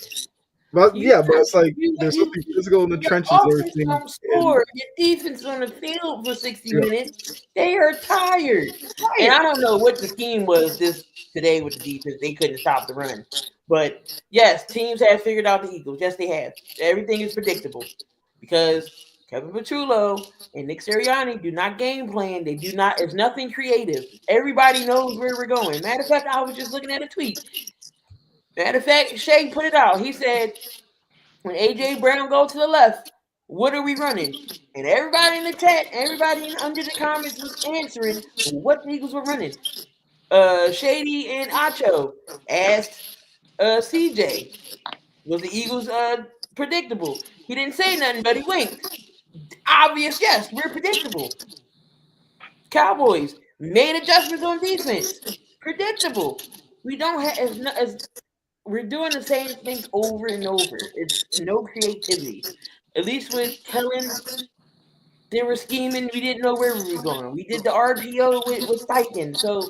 But it's like they're supposed to be physical in the trenches and everything. Don't score. Your defense on the field for 60 minutes. They are tired. And I don't know what the scheme was today with the defense. They couldn't stop the run. But yes, teams have figured out the Eagles. Yes, they have. Everything is predictable because Kevin Patullo and Nick Sirianni do not game plan. They do not. It's nothing creative. Everybody knows where we're going. Matter of fact, I was just looking at a tweet. Matter of fact, Shay put it out. He said, when A.J. Brown go to the left, what are we running? And everybody in the chat, everybody under the comments was answering what the Eagles were running. Shady and Acho asked CJ, was the Eagles predictable? He didn't say nothing, but he winked. Obvious, yes, we're predictable. Cowboys made adjustments on defense. Predictable. We don't have we're doing the same things over and over. It's no creativity. At least with Kellen, they were scheming. We didn't know where we were going. We did the RPO with Steichen. So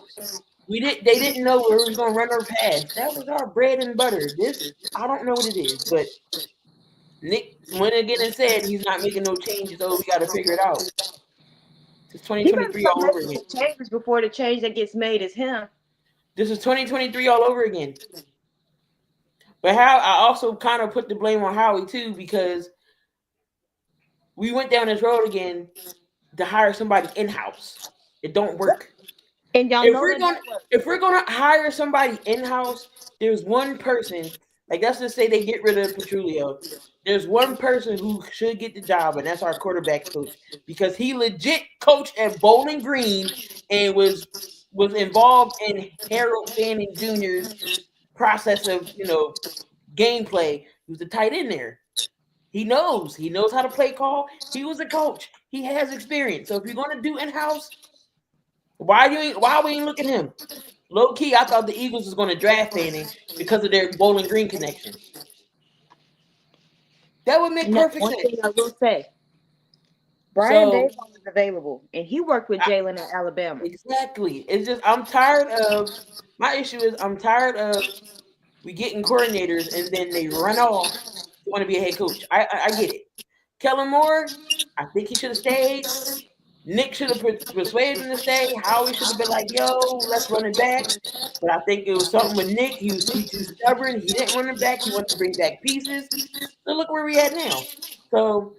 They didn't know where we was gonna run or pass. That was our bread and butter. This I don't know what it is, but Nick went again and said he's not making no changes. Oh, we got to figure it out. It's He better 2023 start all over making again. some changes before the change that gets made is him. This is 2023 all over again. But how I also kind of put the blame on Howie too, because we went down this road again to hire somebody in house. It don't work. And y'all know that. If we're gonna hire somebody in house, there's one person. Like let's just say they get rid of Petrulio. There's one person who should get the job, and that's our quarterbacks coach, because he legit coached at Bowling Green and was involved in Harold Fanning Jr.'s process of gameplay. He was the tight end there. He knows how to play call. He was a coach. He has experience. So if you're gonna do in house, why we ain't look at him? Low key, I thought the Eagles was gonna draft Fanning because of their Bowling Green connection. That would make perfect one sense. thing I will say, Brian Daboll is available, and he worked with Jalen at Alabama. Exactly. It's just I'm tired of. My issue is I'm tired of we getting coordinators and then they run off to want to be a head coach. I get it. Kellen Moore, I think he should have stayed. Nick should have persuaded him to stay. Howie should have been like, "Yo, let's run it back." But I think it was something with Nick. He was too stubborn. He didn't run it back. He wanted to bring back pieces. So look where we at now. So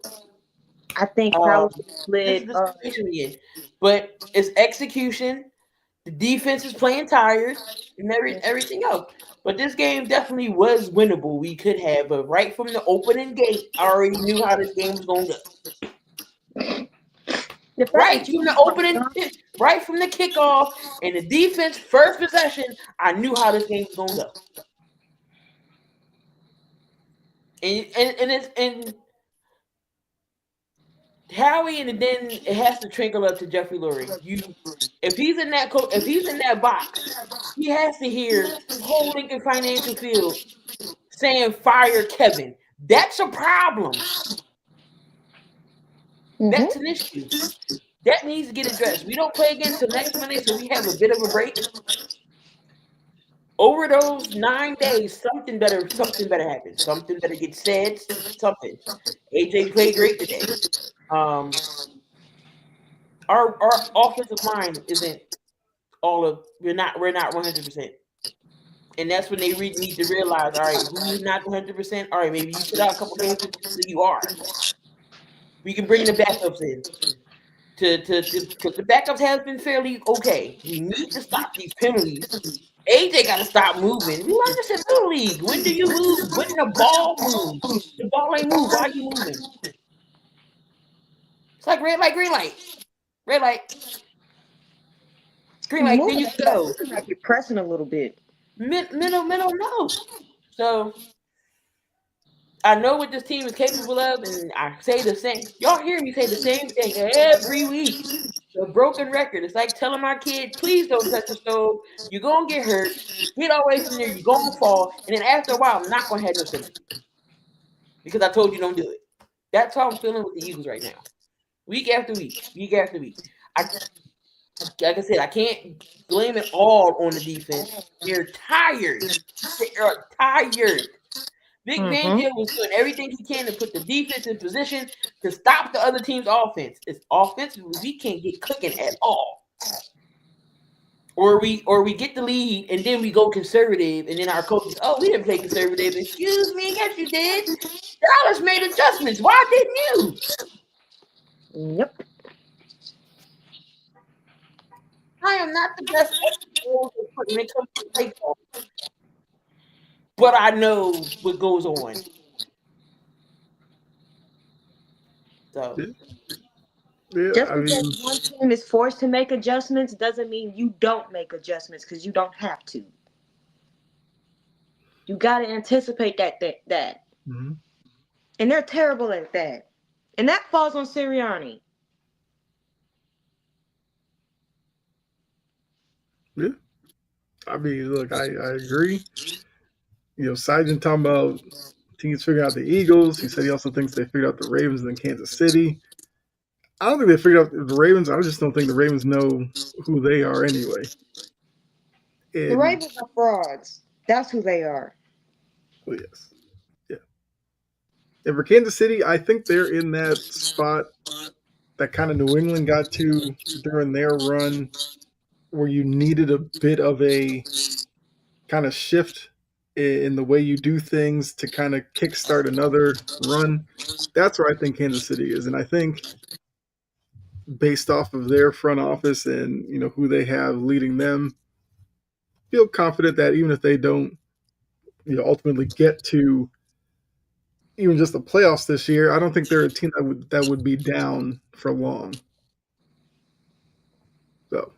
I think Howie this is the situation we in. But it's execution. The defense is playing tired and everything else. But this game definitely was winnable. We could have, but right from the opening gate, I already knew how this game was going to go. Right from the kickoff and the defense first possession, I knew how this game was going to go. And Howie, and then it has to trickle up to Jeffrey Lurie. If he's in that box, he has to hear the whole Lincoln Financial Field saying "Fire Kevin." That's a problem. Mm-hmm. That's an issue. That needs to get addressed. We don't play again until next Monday, so we have a bit of a break. Over those 9 days, something better happen. Something better get said. Something. AJ played great today. Our offensive line isn't all of. We're not 100%. And that's when they need to realize, all right, who's not 100%? All right, maybe you sit out a couple games so you are. We can bring the backups in. Because the backups has been fairly okay. We need to stop these penalties. AJ got to stop moving. We learned this in Little League. When do you move? When the ball moves? The ball ain't move. Why are you moving? It's like red light, green light. Red light. Green light, then you go. Like you're pressing a little bit. Middle, no. So I know what this team is capable of, and I say the same. Y'all hear me say the same thing every week. The broken record. It's like telling my kid, please don't touch the stove. You're going to get hurt. Get away from there. You're going to fall. And then after a while, I'm not going to have no sympathy. Because I told you don't do it. That's how I'm feeling with the Eagles right now. Week after week. Like I said, I can't blame it all on the defense. They're tired. They are tired. Vic Fangio was doing everything he can to put the defense in position to stop the other team's offense. It's offensively we can't get cooking at all. Or we get the lead and then we go conservative and then our coaches, we didn't play conservative. Excuse me, yes you did. Dallas made adjustments. Why didn't you? Yep. I am not the best when it comes to play call. But I know what goes on. So just because one team is forced to make adjustments doesn't mean you don't make adjustments, because you don't have to. You got to anticipate that. Mm-hmm. And they're terrible at that. And that falls on Sirianni. Yeah. I mean, look, I agree. Seidman talking about teams figuring out the Eagles. He said he also thinks they figured out the Ravens and Kansas City. I don't think they figured out the Ravens. I just don't think the Ravens know who they are anyway. The And Ravens are frauds. That's who they are. well, yes, yeah. And for Kansas City, I think they're in that spot that kind of New England got to during their run, where you needed a bit of a kind of shift in the way you do things to kind of kickstart another run. That's where I think Kansas City is, and I think based off of their front office and who they have leading them, feel confident that even if they don't ultimately get to even just the playoffs this year, I don't think they're a team that would be down for long. So,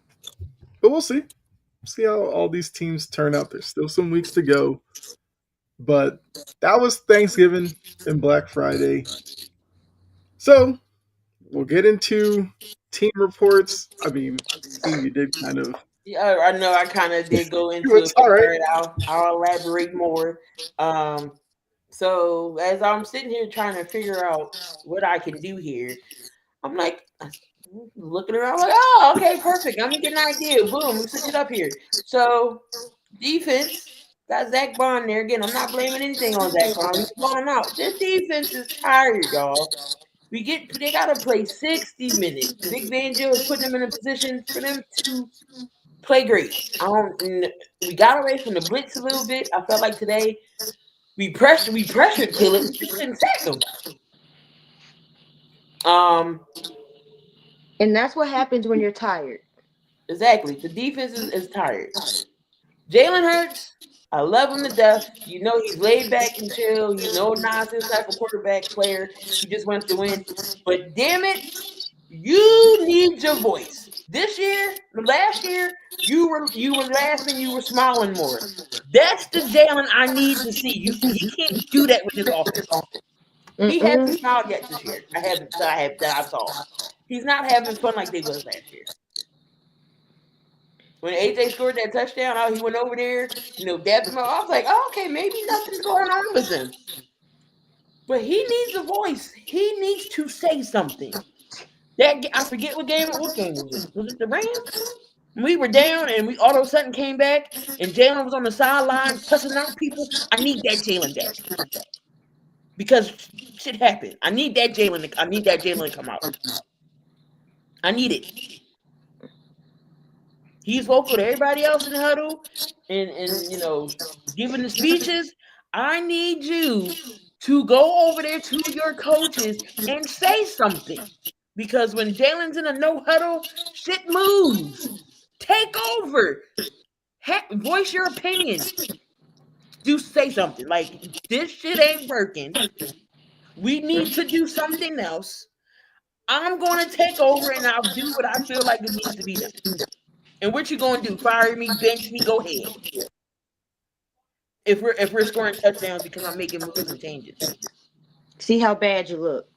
but we'll see. See how all these teams turn out. There's still some weeks to go, but that was Thanksgiving and Black Friday. So we'll get into team reports. I mean, Steve, you did kind of. Yeah, I know I kind of did go into It's it, but all all right. right, I'll elaborate more. So as I'm sitting here trying to figure out what I can do here, I'm like looking around like, oh, okay, perfect. I'm gonna get an idea. Boom, we switch it up here. So defense got Zach Bond there again. I'm not blaming anything on Zach Bond. He's balling out. This defense is tired, y'all. They gotta play 60 minutes. Vic Fangio is putting them in a position for them to play great. We got away from the blitz a little bit. I felt like today we pressured Killer. We just couldn't sack him. And that's what happens when you're tired. Exactly. The defense is tired. Jalen Hurts, I love him to death. You know he's laid back and chill. You know nonsense type of quarterback player. He just wants to win. But damn it, you need your voice. Last year, you were laughing, you were smiling more. That's the Jalen I need to see. He can't do that with his offense. He hasn't smiled yet this year. I saw. He's not having fun like they was last year. When AJ scored that touchdown, he went over there, dapped him up. I was like, oh, okay, maybe nothing's going on with him. But he needs a voice. He needs to say something. I forget what game was it? Was it the Rams? We were down and we all of a sudden came back and Jalen was on the sideline cussing out people. I need that Jalen back. Because shit happened. I need that Jalen to come out. I need it. He's vocal to everybody else in the huddle and giving the speeches. I need you to go over there to your coaches and say something. Because when Jalen's in a no huddle, shit moves. Take over. Voice your opinion. Do say something. Like, this shit ain't working. We need to do something else. I'm going to take over and I'll do what I feel like it needs to be done. And what you going to do? Fire me, bench me, go ahead. If we're scoring touchdowns because I'm making moves and changes. See how bad you look.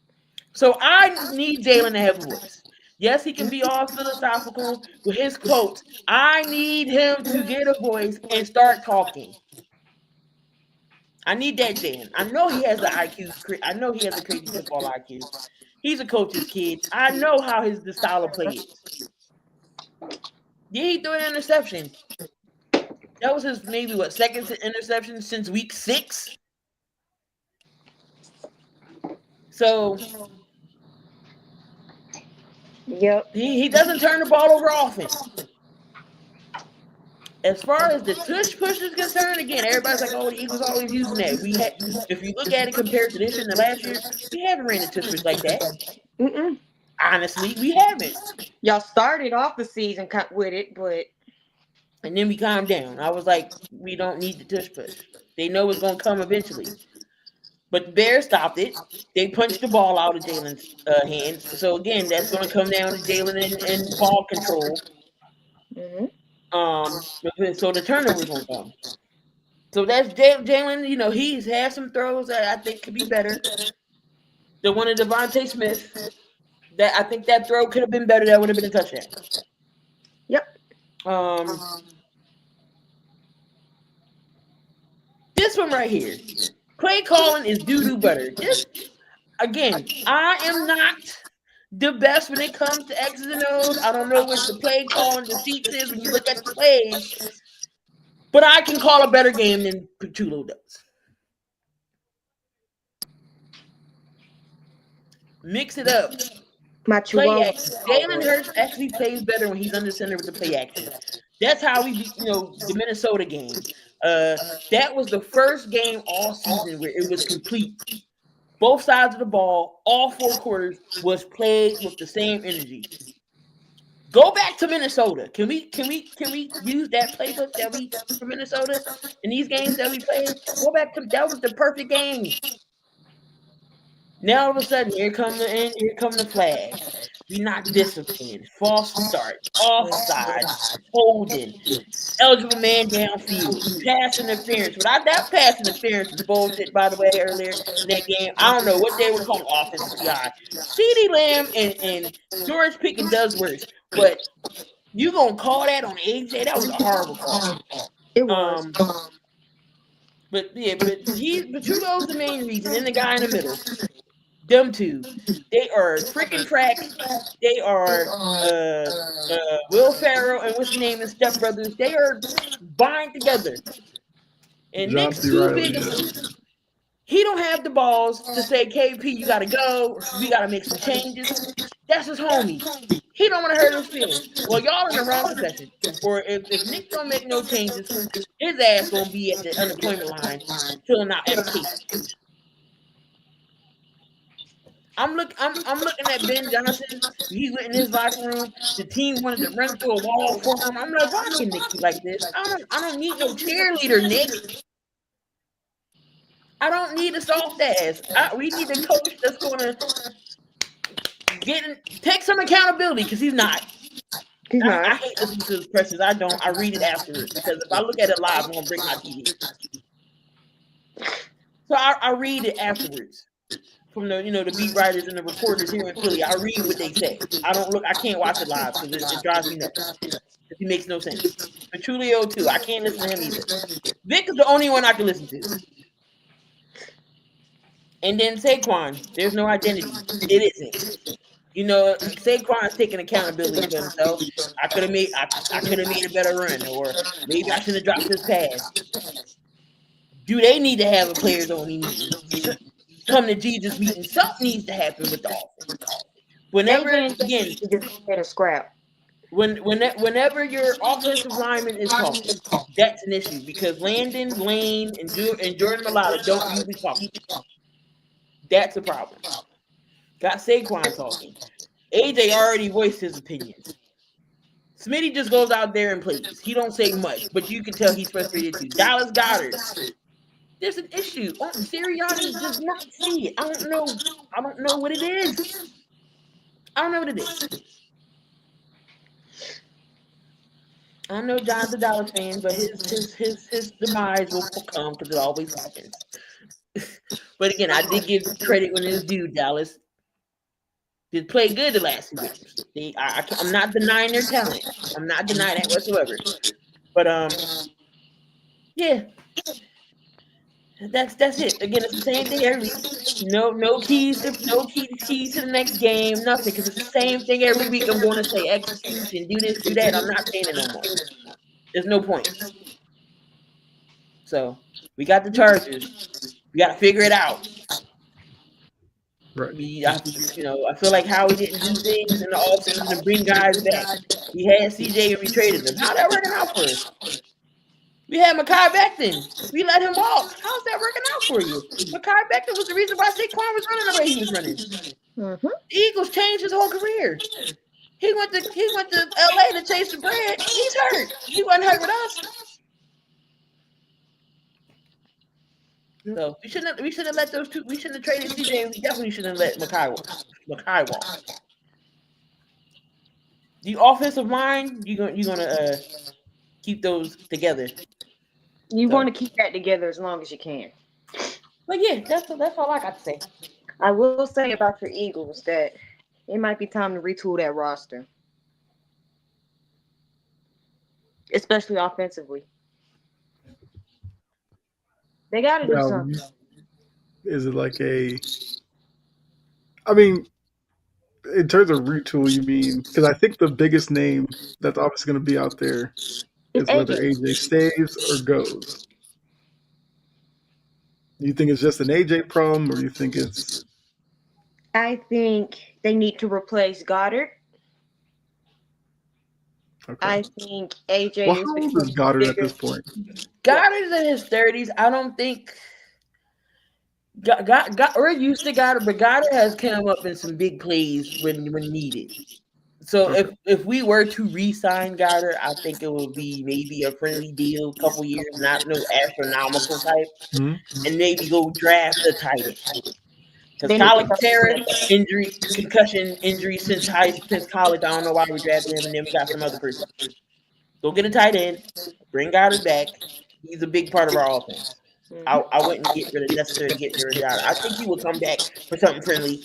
So I need Jalen to have a voice. Yes, he can be all philosophical with his quotes. I need him to get a voice and start talking. I need that Jalen. I know he has the IQ. I know he has a crazy football IQ. He's a coach's kid. I know how the style of play is. Yeah, he threw an interception. That was his second interception since week 6. So yep, he doesn't turn the ball over often. As far as the tush push is concerned, again, everybody's like, "Oh, the Eagles always using that." If you look at it compared to this year and the last year, we haven't ran a tush push like that. Honestly, we haven't. Y'all started off the season with it, but and then we calmed down. I was like, we don't need the tush push. They know it's going to come eventually. But the Bears stopped it. They punched the ball out of Jalen's hands. So again, that's going to come down to Jalen and ball control. So the turnovers won't come. So that's Jalen. He's had some throws that I think could be better. The one of Devontae Smith, that I think that throw could have been better. That would have been a touchdown. Yep. This one right here, play calling is doo-doo butter. Again, I am not the best when it comes to X's and O's. I don't know what the play calling the seats is when you look at the plays. But I can call a better game than Pachulo does. Mix it up. My Play Chihuahua. action. Jalen Hurts actually plays better when he's under center with the play action. That's how we beat, the Minnesota game. That was the first game all season where it was complete. Both sides of the ball, all 4 quarters was played with the same energy. Go back to Minnesota. Can we use that playbook that we from Minnesota in these games that we played? Go back to that was the perfect game. Now all of a sudden, here come the flags. We not disciplined. False start, offsides, holding, eligible man downfield, pass interference. Without that pass interference was bullshit, by the way, earlier in that game. I don't know what they were calling offensive PI. CeeDee Lamb and George Pickens does worse, but you gonna call that on AJ? That was a horrible call. It was. But Pachulo's the main reason, and the guy in the middle. Them two, they are freaking track. They are Will Ferrell and what's his name, and Step Brothers. They are bind together. And John Nick's C. too Riley. big. He don't have the balls to say, KP, you gotta go. We gotta make some changes. That's his homie. He don't want to hurt his feelings. Well, y'all in the wrong profession. Or if Nick don't make no changes, his ass gonna be at the unemployment line filling out applications. I'm looking at Ben Johnson. He went in his locker room. The team wanted to run through a wall for him. I'm like, why can Nick be like this? I don't need no cheerleader, Nick. I don't need a soft ass. We need a coach that's gonna take some accountability because he's not. I hate listening to his presses. I don't. I read it afterwards because if I look at it live, I'm gonna break my TV. So I read it afterwards. From the the beat writers and the reporters here in Philly, I read what they say. I can't watch it live because it drives me nuts. It makes no sense. Petulio too. I can't listen to him either. Vic is the only one I can listen to. And then Saquon, there's no identity. It isn't. Saquon's taking accountability for himself. I could have made a better run, or maybe I should have dropped this pass. Do they need to have a players only meeting? Come to Jesus meeting. Something needs to happen with the offense. Whenever your offensive lineman is talking, that's an issue because Landon, Lane, and Jordan Mailata don't usually talk. That's a problem. Got Saquon talking. AJ already voiced his opinions. Smitty just goes out there and plays. He don't say much, but you can tell he's frustrated too. Dallas Goedert. There's an issue. Sirianni does not see it. I don't know what it is. I don't know what it is. I know John's a Dallas fan, but his demise will come because it always happens. But again, I did give credit when it was due. Dallas did play good the last 2 games. I'm not denying their talent. I'm not denying that whatsoever. But yeah. That's it. Again, it's the same thing every week. No keys to the next game, nothing, because it's the same thing every week. I'm going to say execution, do this, do that. I'm not saying it no more. There's no point. So we got the Chargers. We got to figure it out. Right. I feel like Howie didn't do things in the offseason to bring guys back. We had CJ and we traded him. How's that working out for us? We had Mekhi Becton. We let him walk. How's that working out for you? Mekhi Becton was the reason why Saquon was running the way he was running. Mm-hmm. The Eagles changed his whole career. He went to LA to chase the bread. He's hurt. He wasn't hurt with us. So we shouldn't have let those two. We shouldn't have traded CJ. And we definitely shouldn't have let Mekhi walk. The offensive line, you're gonna keep those together. You want to keep that together as long as you can. But yeah, that's all I got to say. I will say about your Eagles that it might be time to retool that roster, especially offensively. They got to do something. Is it like I mean, in terms of retool, you mean? Because I think the biggest name that's obviously going to be out there It's is whether AJ. AJ stays or goes. Do you think it's just an AJ problem, or you think it's I think they need to replace Goddard. okay? I think Well, AJ is how old is becoming Goddard at bigger. this point? What? Goddard's in his 30s. I don't think we're used to Goddard, but Goddard has come up in some big plays when needed. So Okay. if we were to re-sign Goddard, I think it would be maybe a friendly deal, couple years, not no astronomical type, Hmm. and maybe go draft a tight end. Because They need to Colin start looking Katerra at that. injury, concussion injury since college. I don't know why we drafted him, and then we got some other person. Go get a tight end, bring Goddard back. He's a big part of our offense. Mhm. I wouldn't necessarily get rid of Goddard. I think he would come back for something friendly.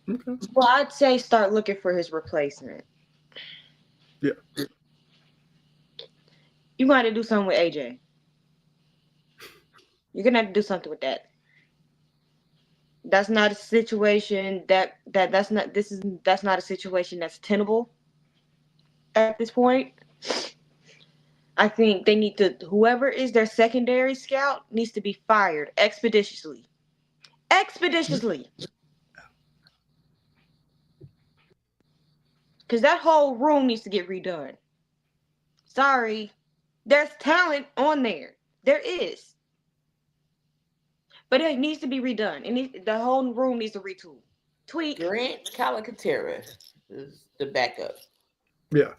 Okay. Well, I'd say start looking for his replacement. Yeah. You got to do something with AJ. You're gonna have to do something with that. That's not a situation that's not this is that's not a situation that's tenable at this point. I think they need to whoever is their secondary scout needs to be fired expeditiously. Expeditiously. Because that whole room needs to get redone. Sorry. There's talent on there. There is. But it needs to be redone. The whole room needs to retool. Tweak. Grant Calcaterra is the backup. Yeah.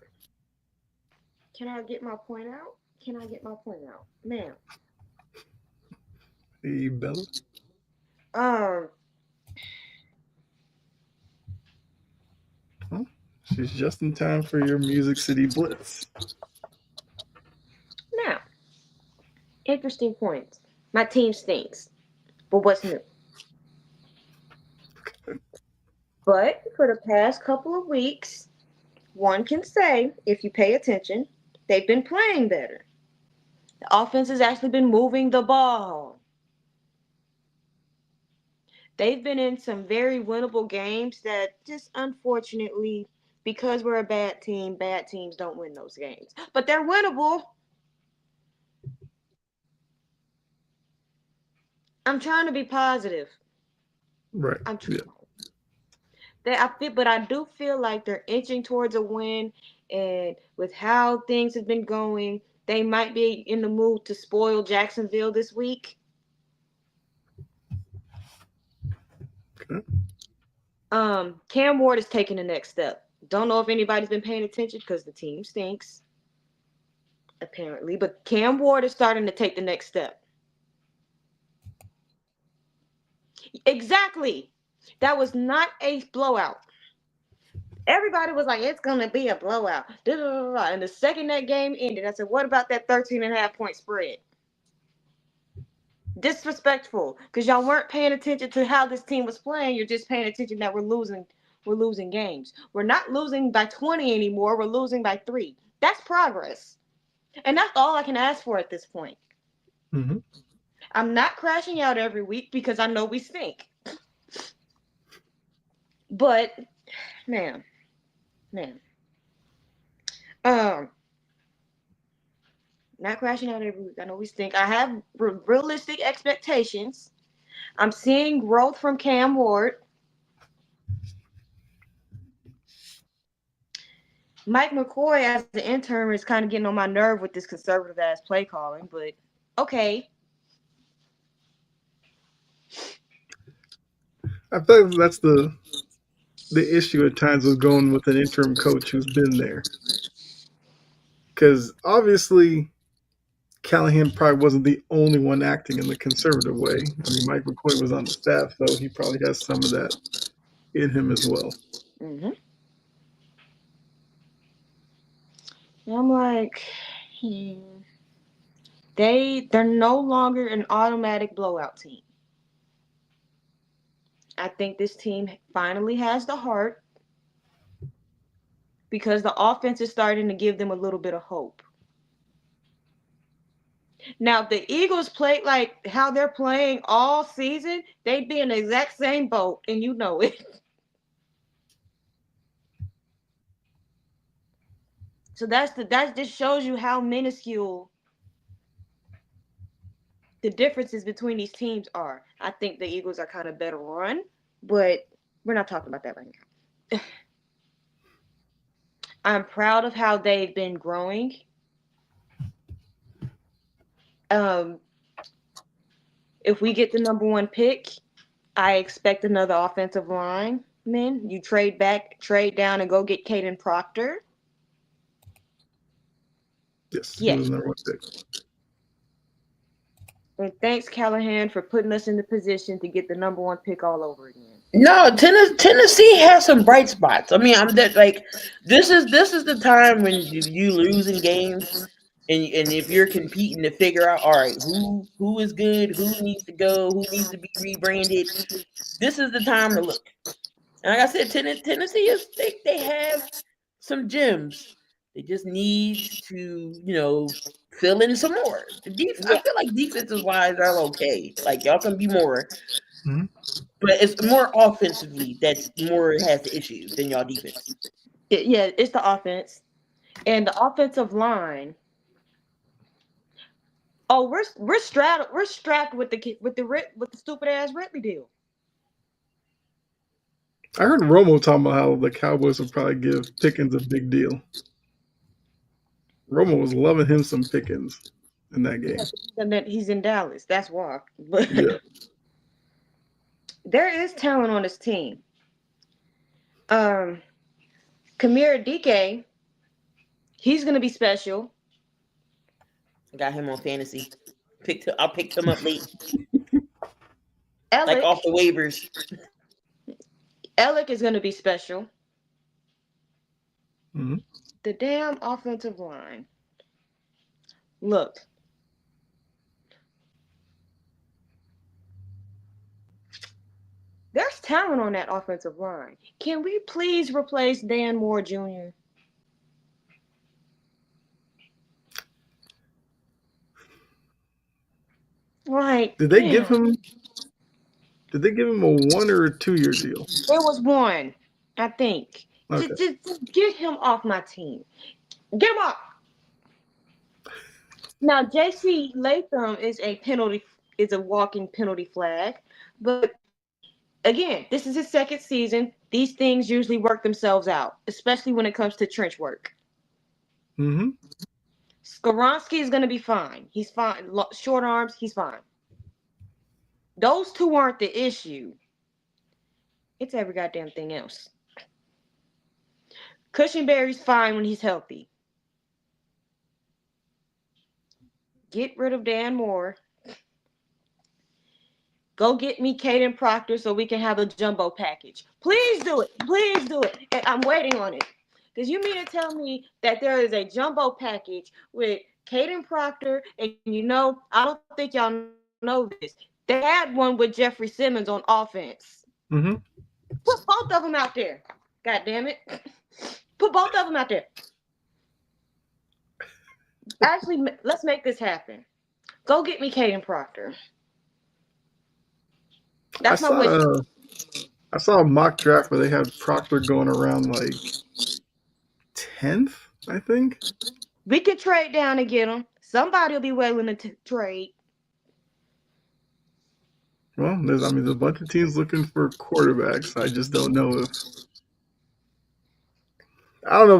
Can I get my point out? Can I get my point out? Ma'am. Hey, Bella. Um, Huh? She's just in time for your Music City Blitz. Now, interesting points. My team stinks. But what's new? But for the past couple of weeks, one can say, if you pay attention, they've been playing better. The offense has actually been moving the ball. They've been in some very winnable games that just unfortunately, because we're a bad teams don't win those games. But they're winnable. I'm trying to be positive. Right. I'm Yeah. trying. But I do feel like they're inching towards a win, and with how things have been going, they might be in the mood to spoil Jacksonville this week. Okay. Cam Ward is taking the next step. Don't know if anybody's been paying attention because the team stinks, apparently. But Cam Ward is starting to take the next step. Exactly. That was not a blowout. Everybody was like, it's going to be a blowout. And the second that game ended, I said, what about that 13.5 point spread? Disrespectful, because y'all weren't paying attention to how this team was playing. You're just paying attention that we're losing. We're losing games. We're not losing by 20 anymore. We're losing by 3. That's progress. And that's all I can ask for at this point. Mm-hmm. I'm not crashing out every week because I know we stink. But, man, um, not crashing out every week. I know we stink. I have realistic expectations. I'm seeing growth from Cam Ward. Mike McCoy as the intern is kind of getting on my nerve with this conservative ass play calling, but okay. I feel like that's the issue at times with going with an interim coach who's been there, because obviously Callahan probably wasn't the only one acting in the conservative way. I mean, Mike McCoy was on the staff, so he probably has some of that in him as well. Mm-hmm. And I'm like, they're no longer an automatic blowout team. I think this team finally has the heart because the offense is starting to give them a little bit of hope. Now, if the Eagles played like how they're playing all season, they'd be in the exact same boat, and you know it. So that just shows you how minuscule the differences between these teams are. I think the Eagles are kind of better run, but we're not talking about that right now. I'm proud of how they've been growing. Um, if we get the number one pick, I expect another offensive lineman. You trade back, trade down, and go get Caden Proctor. Yes, he was Yes. the number one pick. And thanks, Callahan, for putting us in the position to get the number one pick all over again. No, Tennessee has some bright spots. I mean, I'm that like this is the time when you losing games, and if you're competing to figure out, all right, who is good, who needs to go, who needs to be rebranded. This is the time to look. And like I said, Tennessee is they have some gems. They just need to fill in some more. I Yeah, feel like defensive wise are okay. Like y'all can be more. Mhm. But it's more offensively that's more has the issue than y'all defense. yeah, it's the offense and the offensive line. Oh, we're strapped with the stupid ass Ridley deal. I heard Romo talking about how the Cowboys would probably give Pickens a big deal. Romo was loving him some Pickens in that Yeah, game. and then he's in Dallas. That's why. But Yeah. there is talent on this team. Um, Kamir DK, he's gonna be special. I got him on fantasy. I picked him up late, like off Alec, the waivers. Alec is gonna be special. Hmm. The damn offensive line. Look, there's talent on that offensive line. Can we please replace Dan Moore Jr.? Like, Did they give damn, him? Did they give him a 1 or 2 year deal? there was one, I think. Okay. Just get him off my team. Get him off. Now, JC Latham is a walking penalty flag, but again, this is his second season. These things usually work themselves out, especially when it comes to trench work. Mm-hmm. Skoronski is going to be fine. He's fine. Short arms, he's fine. Those two aren't the issue. It's every goddamn thing else. Cushionberry's fine when he's healthy. Get rid of Dan Moore. Go get me Caden Proctor so we can have a jumbo package. Please do it. Please do it. And I'm waiting on it. Because you mean to tell me that there is a jumbo package with Caden Proctor, and I don't think y'all know this. They had one with Jeffrey Simmons on offense. Mm-hmm. Put both of them out there. God damn it. Put both of them out there. Actually, let's make this happen. Go get me Caden Proctor. I That's my saw wish. I saw a mock draft where they had Proctor going around like 10th, I think. We could trade down and get him. Somebody will be willing to trade. Well, there's a bunch of teams looking for quarterbacks. I just don't know if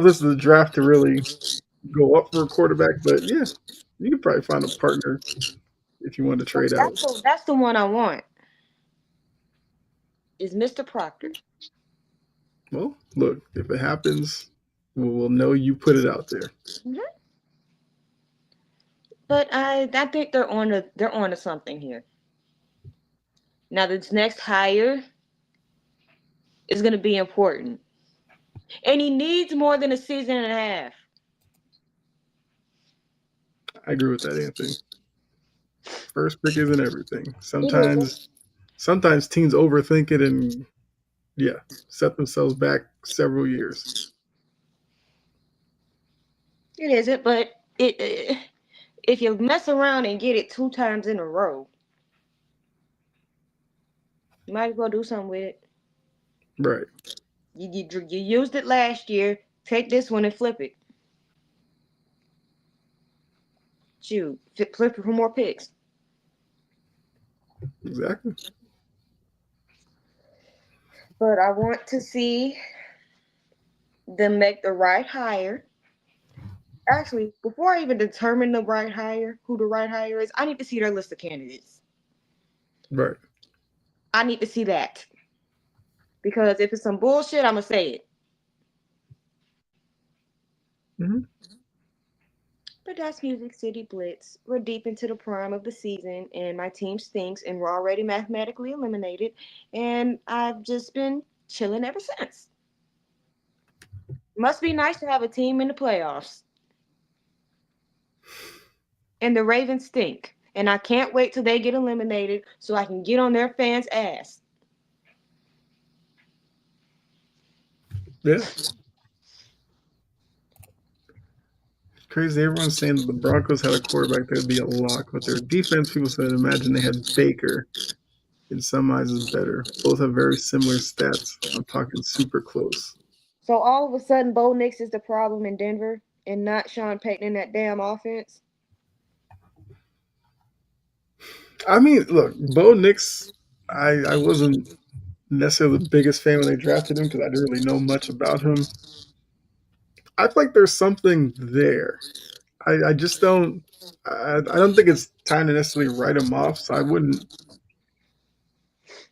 this is a draft to really go up for a quarterback, but yeah, you could probably find a partner if you want to trade out. That's the one I want. Is Mr. Proctor. Well, look, if it happens, we'll know you put it out there. Mm-hmm. But I think they're on to something here. Now this next hire is going to be important, and he needs more than a season and a half. I agree with that, Anthony. First pick isn't everything. It isn't. Sometimes teams overthink it and yeah, set themselves back several years. It isn't. But if you mess around and get it 2 times in a row, you might as well do something with it. Right. You used it last year. Take this one and flip it. Shoot, flip for more picks. Exactly. But I want to see them make the right hire. Actually, before I even determine the right hire, who the right hire is, I need to see their list of candidates. Right. I need to see that. Because if it's some bullshit, I'm going to say it. Hmm. But that's Music City Blitz. We're deep into the prime of the season, and my team stinks, and we're already mathematically eliminated. And I've just been chilling ever since. Must be nice to have a team in the playoffs. And the Ravens stink. And I can't wait till they get eliminated so I can get on their fans' ass. Yeah. Crazy. Everyone's saying that the Broncos had a quarterback that would be a lock, but their defense, people said, imagine they had Baker. In some eyes, is better. Both have very similar stats. I'm talking super close. So all of a sudden, Bo Nix is the problem in Denver and not Sean Payton in that damn offense. I mean, look, Bo Nix, I wasn't necessarily the biggest fan when they drafted him because I didn't really know much about him. I feel like there's something there. I just don't. I don't think it's time to necessarily write him off. So I wouldn't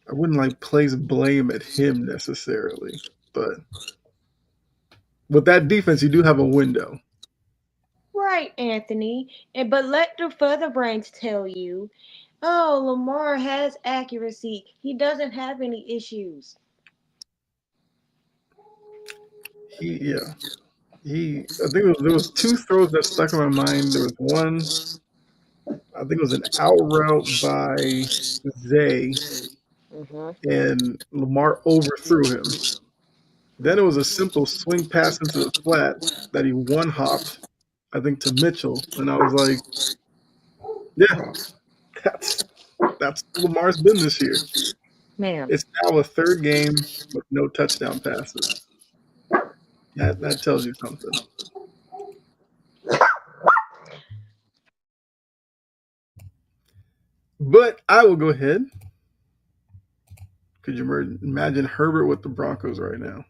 like place blame at him necessarily. But with that defense, you do have a window. Right, Anthony. But let the further brains tell you, oh, Lamar has accuracy. He doesn't have any issues. Yeah. I think there was two throws that stuck in my mind. There was one, I think it was an out route by Zay, Mm-hmm. and Lamar overthrew him. Then it was a simple swing pass into the flat that he one hopped, I think, to Mitchell, and I was like, yeah, that's that's Lamar's been this year. Man, It's now a third game with no touchdown passes. That tells you something. But I will go ahead. Could you imagine Herbert with the Broncos right now?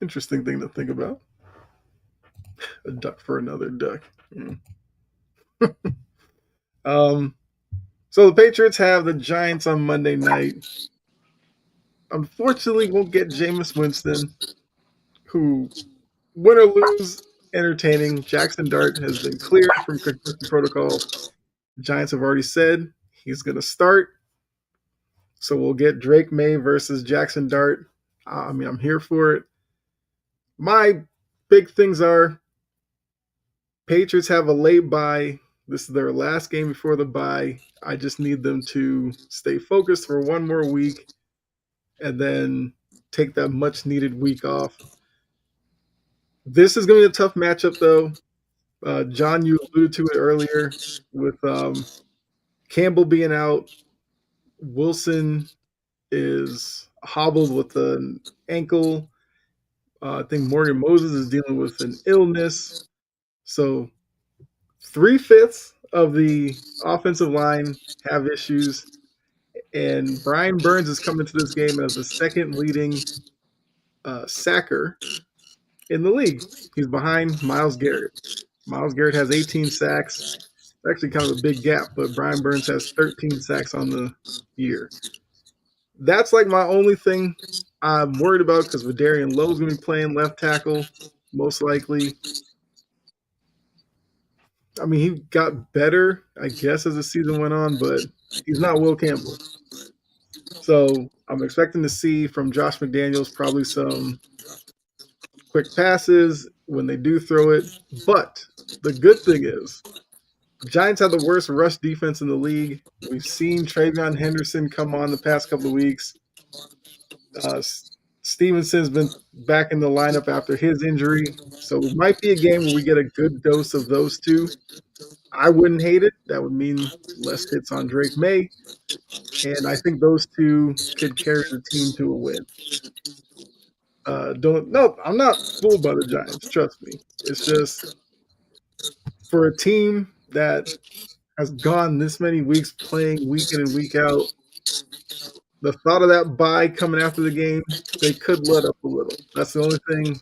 Interesting thing to think about. A duck for another duck. Mm. Um, so the Patriots have the Giants on Monday night. Unfortunately, won't get Jameis Winston, who, win or lose, entertaining. Jackson Dart has been cleared from concussion protocol. The Giants have already said he's going to start. So we'll get Drake May versus Jackson Dart. I mean, I'm here for it. My big things are Patriots have a late bye. This is their last game before the bye. I just need them to stay focused for one more week and then take that much needed week off. This is going to be a tough matchup, though. John, you alluded to it earlier with Campbell being out. Wilson is hobbled with an ankle. I think Morgan Moses is dealing with an illness. So 3/5 of the offensive line have issues. And Brian Burns is coming to this game as the second leading sacker in the league. He's behind Myles Garrett. Myles Garrett has 18 sacks. It's actually kind of a big gap, but Brian Burns has 13 sacks on the year. That's like my only thing I'm worried about because Vidarian Lowe's going to be playing left tackle, most likely. I mean, he got better, I guess, as the season went on, but he's not Will Campbell. So I'm expecting to see from Josh McDaniels probably some quick passes when they do throw it. But the good thing is, Giants have the worst rush defense in the league. We've seen Travion Henderson come on the past couple of weeks. Stevenson's been back in the lineup after his injury. So it might be a game where we get a good dose of those two. I wouldn't hate it. That would mean less hits on Drake May. And I think those two could carry the team to a win. Don't no, I'm not fooled by the Giants. Trust me. It's just for a team that has gone this many weeks playing week in and week out. The thought of that bye coming after the game, they could let up a little. That's the only thing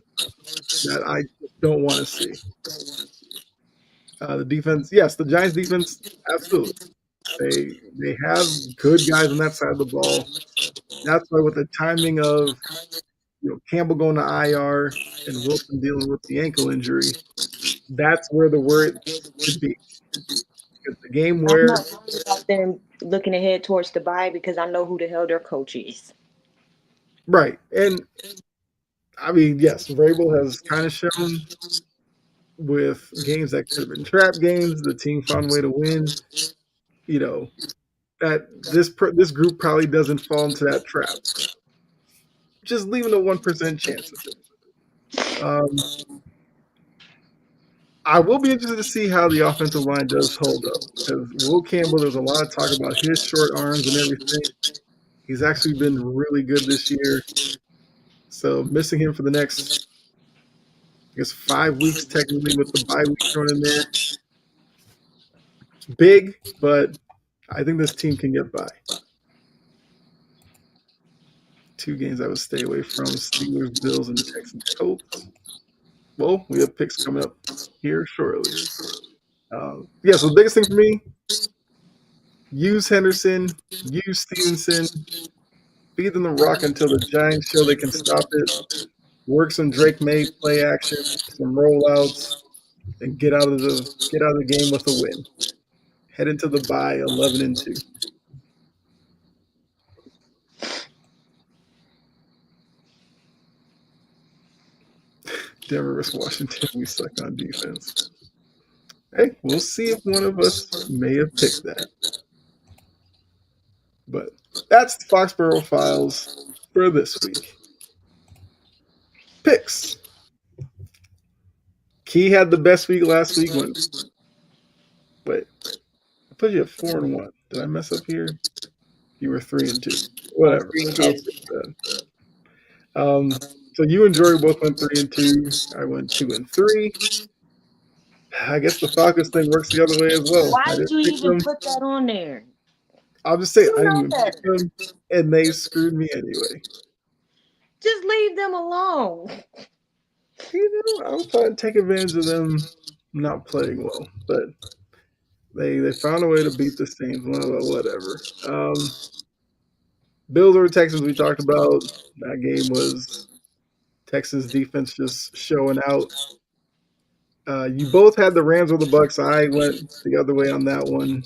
that I don't want to see. The defense, yes, the Giants defense, absolutely. They have good guys on that side of the ball. That's why with the timing of Campbell going to IR and Wilson dealing with the ankle injury, that's where the word should be. Because the game I'm where not worried about them looking ahead towards the bye because I know who the hell their coach is. right, and I mean, yes, Vrabel has kind of shown with games that could have been trap games, the team found a way to win. You know that this group probably doesn't fall into that trap. Just leaving a 1% chance of it. I will be interested to see how the offensive line does hold up because Will Campbell. There's a lot of talk about his short arms and everything. He's actually been really good this year. So missing him for the next, I guess, 5 weeks technically with the bye week thrown in there. It's big, but I think this team can get by. 2 games I would stay away from: Steelers, Bills, and Texans, Colts. Well, we have picks coming up here shortly. Yeah, so the biggest thing for me: use Henderson, use Stevenson, feed them the rock until the Giants show they can stop it. Work some Drake May play action, some rollouts, and get out of the game with a win. Head into the bye 11-2. Denver vs. Washington. We suck on defense. Hey, we'll see if one of us may have picked that. But that's the Foxborough Files for this week. Picks. Key had the best week last week. Wait, I put you at 4-1. Did I mess up here? You were 3-2. Whatever. 3-2. So you and Jory both went 3-2. I went 2-3. I guess the Falcons thing works the other way as well. Why I did didn't you pick even them. put that on there? I'll just say You I didn't know even pick better. them, and they screwed me anyway. Just leave them alone. I was trying to take advantage of them not playing well, but they found a way to beat the Saints. Whatever. Bills over Texans, we talked about. That game was Texas defense just showing out. You both had the Rams or the Bucks. I went the other way on that one.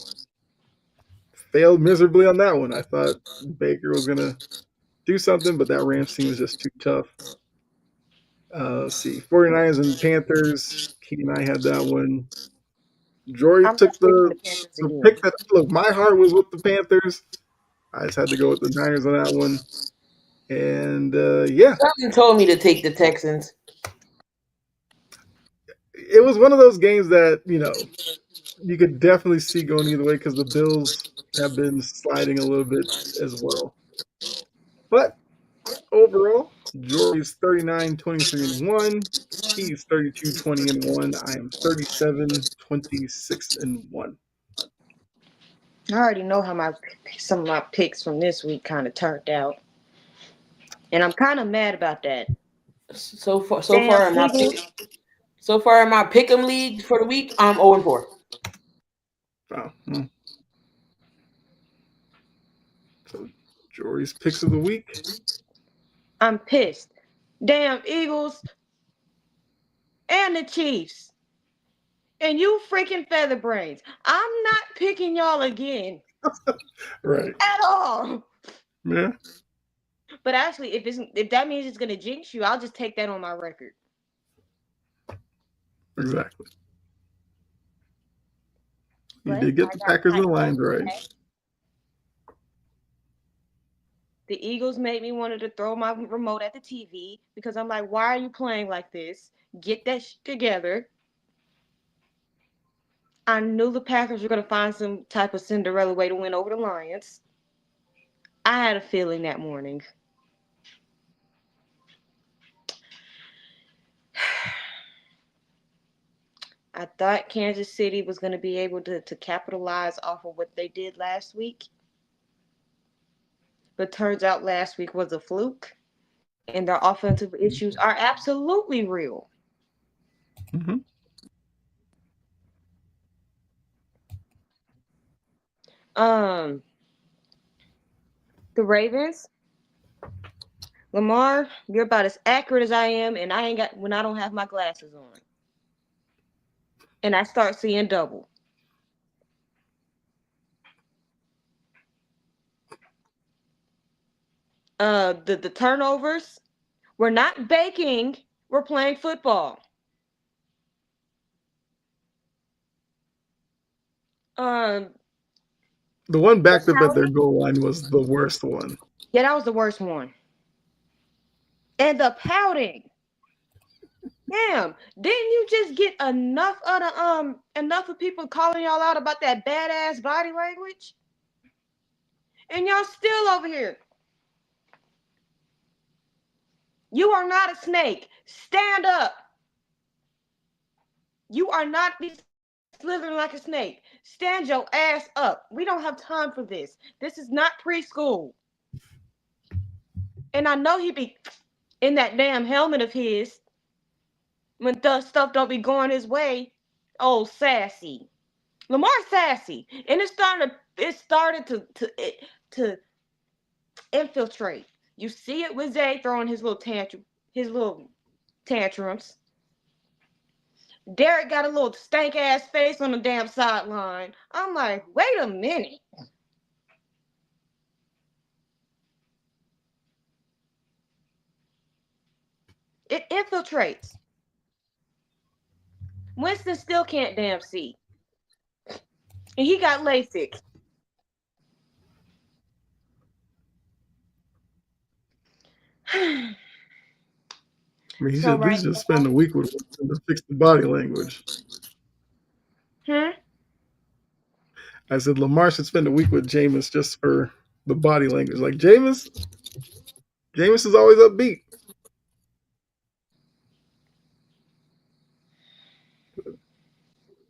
Failed miserably on that one. I thought Baker was gonna do something, but that Rams team was just too tough. Let's see, 49ers and Panthers. Key and I had that one. Jory I'm took not picking the Panthers the again. pick that. Look, my heart was with the Panthers. I just had to go with the Niners on that one. And yeah, Something told me to take the Texans. it was one of those games that you could definitely see going either way because the Bills have been sliding a little bit as well. But overall, Jory's 39-23-1. He's 32-20-1. I am 37-26-1. I already know how some of my picks from this week kind of turned out, and I'm kind of mad about that. So far, Damn Eagles. so far in my pick'em league for the week, I'm 0-4. Wow. So Jory's picks of the week. I'm pissed. Damn Eagles and the Chiefs. And you freaking featherbrains. I'm not picking y'all again. Right. At all. Yeah. But actually, if that means it's gonna jinx you, I'll just take that on my record. Exactly. You But did get the Packers and the Lions right. The Eagles made me wanted to throw my remote at the TV because I'm like, why are you playing like this? Get that together. I knew the Packers were going to find some type of Cinderella way to win over the Lions. I had a feeling that morning. I thought Kansas City was going to be able to capitalize off of what they did last week. But turns out last week was a fluke. And their offensive issues are absolutely real. Mm-hmm. Um, the Ravens, Lamar, you're about as accurate as I am, and I ain't got when I don't have my glasses on. And I start seeing double. The turnovers, we're not baking, we're playing football. Um, The one the backed up at their pouting, goal line was the worst one. yeah, that was the worst one. And the pouting. Damn, didn't you just get enough of people calling y'all out about that badass body language? And y'all still over here. You are not a snake. Stand up. You are not slithering like a snake. Stand your ass up. We don't have time for this. This is not preschool. And I know he be in that damn helmet of his when the stuff don't be going his way. Oh, sassy. Lamar sassy. And it started to infiltrate. You see it with Zay throwing his little tantrums. Derek got a little stank ass face on the damn sideline. I'm like, wait a minute. It infiltrates. Winston still can't damn see. And he got LASIK. I mean, he So should at right least just now, spend a week with him to fix the body language. hmm? I said Lamar should spend a week with Jameis just for the body language. Like Jameis is always upbeat.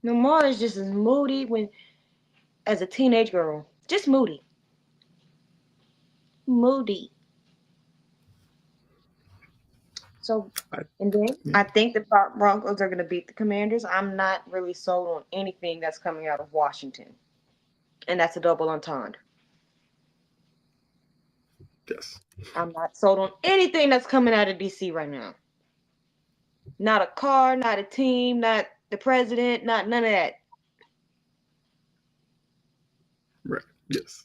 Lamar is just as moody as a teenage girl. Just moody. Moody. So I, and then yeah, I think the Broncos are gonna beat the Commanders. I'm not really sold on anything that's coming out of Washington. And that's a double entendre. yes. I'm not sold on anything that's coming out of DC right now. Not a car, not a team, not the president, not none of that. Right. Yes.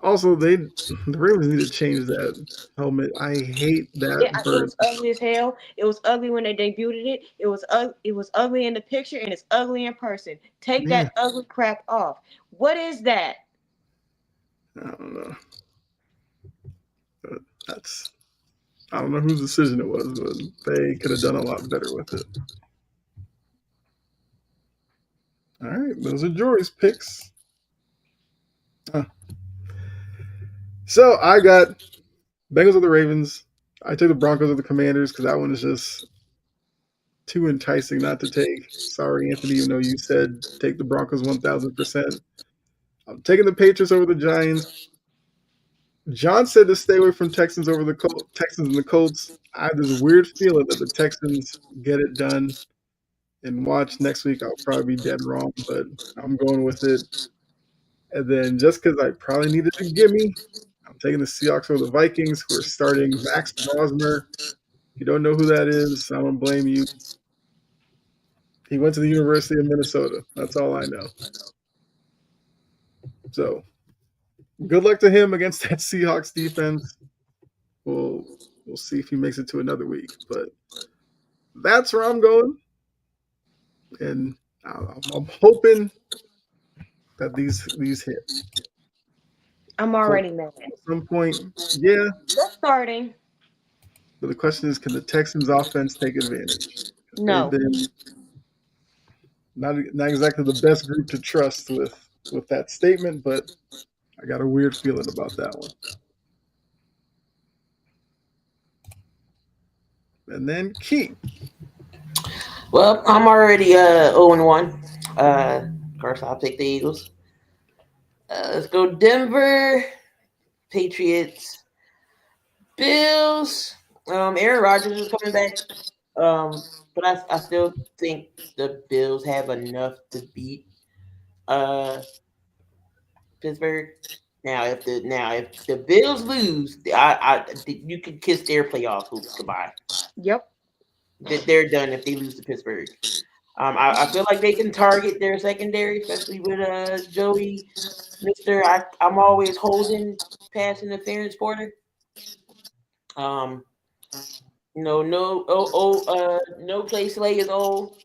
Also, the Ravens need to change that helmet. I hate that It bird. was ugly as hell. It was ugly when they debuted it. It was ugly in the picture and it's ugly in person. Take Yeah, that ugly crap off. What is that? I don't know. But that's I don't know whose decision it was, but they could have done a lot better with it. All right, those are Jory's picks. Uh, so I got Bengals or the Ravens. I took the Broncos or the Commanders because that one is just too enticing not to take. Sorry, Anthony, even though you said take the Broncos 1,000%. I'm taking the Patriots over the Giants. John said to stay away from Texans over the Texans and the Colts. I have this weird feeling that the Texans get it done. And watch next week, I'll probably be dead wrong, but I'm going with it. And then just because I probably needed a gimme, I'm taking the Seahawks over the Vikings, who are starting Max Bosmer. If you don't know who that is, I don't blame you. He went to the University of Minnesota. That's all I know. So good luck to him against that Seahawks defense. We'll we'll see if he makes it to another week. But that's where I'm going, and I'm hoping that these hit. I'm Hope already mad. at some point, yeah. Just starting. But the question is, can the Texans offense take advantage? They've No. been not exactly the best group to trust with that statement, but I got a weird feeling about that one. And then Key. Well, I'm already 0-1. Of course, I'll take the Eagles. Let's go Denver, Patriots, Bills. Aaron Rodgers is coming back. But I still think the Bills have enough to beat uh Pittsburgh. Now if the Bills lose, you can kiss their playoff hopes goodbye. Yep. That they're done if they lose to Pittsburgh. I feel like they can target their secondary, especially with Joey, Mister. I'm always holding pass interference Porter. Um, no play Slay is old.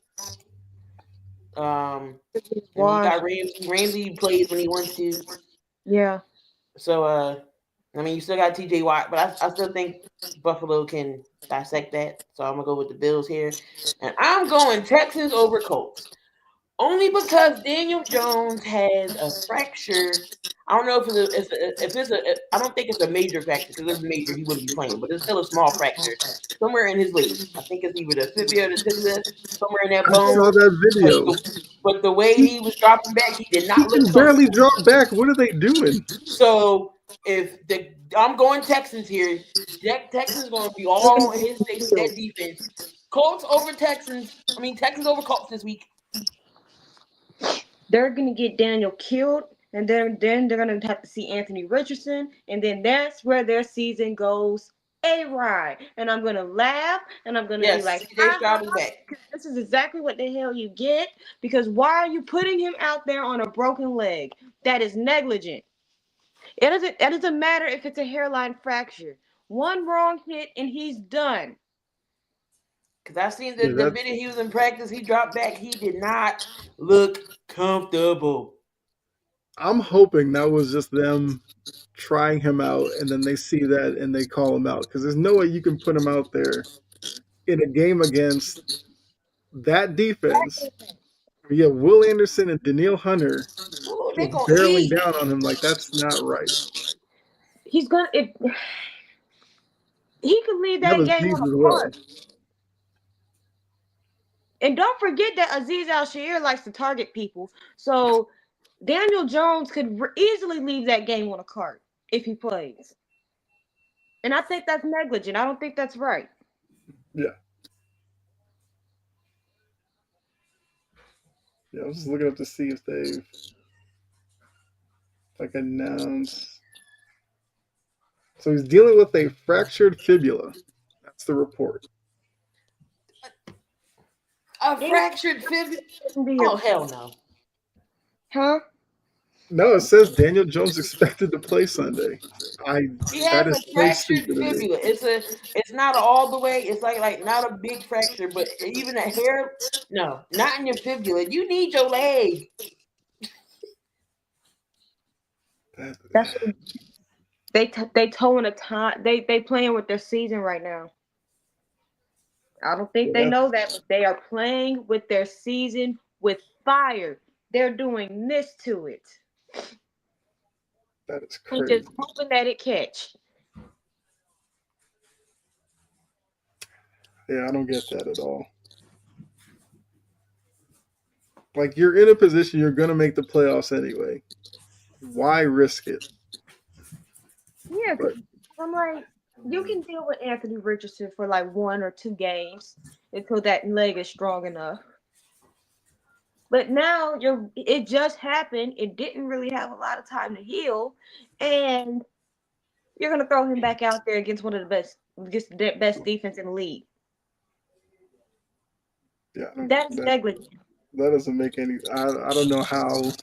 Um, and you got Wash. Ramsey. Ramsey plays when he wants to. Yeah. So I mean, you still got T.J. Watt, but I still think Buffalo can dissect that. So I'm gonna go with the Bills here, and I'm going Texans over Colts. Only because Daniel Jones has a fracture. I don't know if I don't think it's a major fracture because if it's major he wouldn't be playing, but it's still a small fracture somewhere in his leg. I think it's either the fibula or the tibia, somewhere in that I bone. saw that But video. but the way he was dropping back, he did He not look can barely comfortable. drop back. What are they doing? So if the I'm going Texans here, Texans going to be all on his face with that defense. Colts over Texans. I mean Texans over Colts this week. They're gonna get Daniel killed, and then they're gonna have to see Anthony Richardson, and then that's where their season goes awry. And I'm gonna laugh, and I'm gonna be Yes, like, C.J. ha Stroud is ha. back. This is exactly what the hell you get. Because why are you putting him out there on a broken leg? That is negligent. It doesn't matter if it's a hairline fracture. One wrong hit and he's done. Because I seen Yeah, the minute he was in practice, he dropped back. He did not look comfortable. I'm hoping that was just them trying him out, and then they see that and they call him out because there's no way you can put him out there in a game against that defense. Yeah, Will Anderson and Daniil Hunter Ooh, they just gonna barreling eat. down on him like that's not right. He's gonna. He could leave You have that game Aziz on a as cart. well. And don't forget that Aziz Al Shir likes to target people. So Daniel Jones could easily leave that game on a cart if he plays. And I think that's negligent. I don't think that's right. Yeah. Yeah, I was just looking up to see if they've like announced. So he's dealing with a fractured fibula. That's the report. A Yeah, fractured fibula. listen to Oh your hell no. huh? No, it says Daniel Jones expected to play Sunday. I He that has is a so fractured stupid of me. fibula. It's not all the way. It's like not a big fracture, but even a hair. No, not in your fibula. You need your leg. That's what they towing a time. They playing with their season right now. I don't think they Yeah, know that, but they are playing with their season with fire. They're doing this to it that is and crazy. just hoping that it catch. Yeah, I don't get that at all. Like you're in a position you're gonna make the playoffs anyway. Why risk it? Yeah, But because I'm like, you can deal with Anthony Richardson for like 1 or 2 games until that leg is strong enough. But now it just happened. It didn't really have a lot of time to heal, and you're gonna throw him back out there against one of the best, against the best defense in the league. yeah, That's that negligent. that doesn't make any. I don't know how.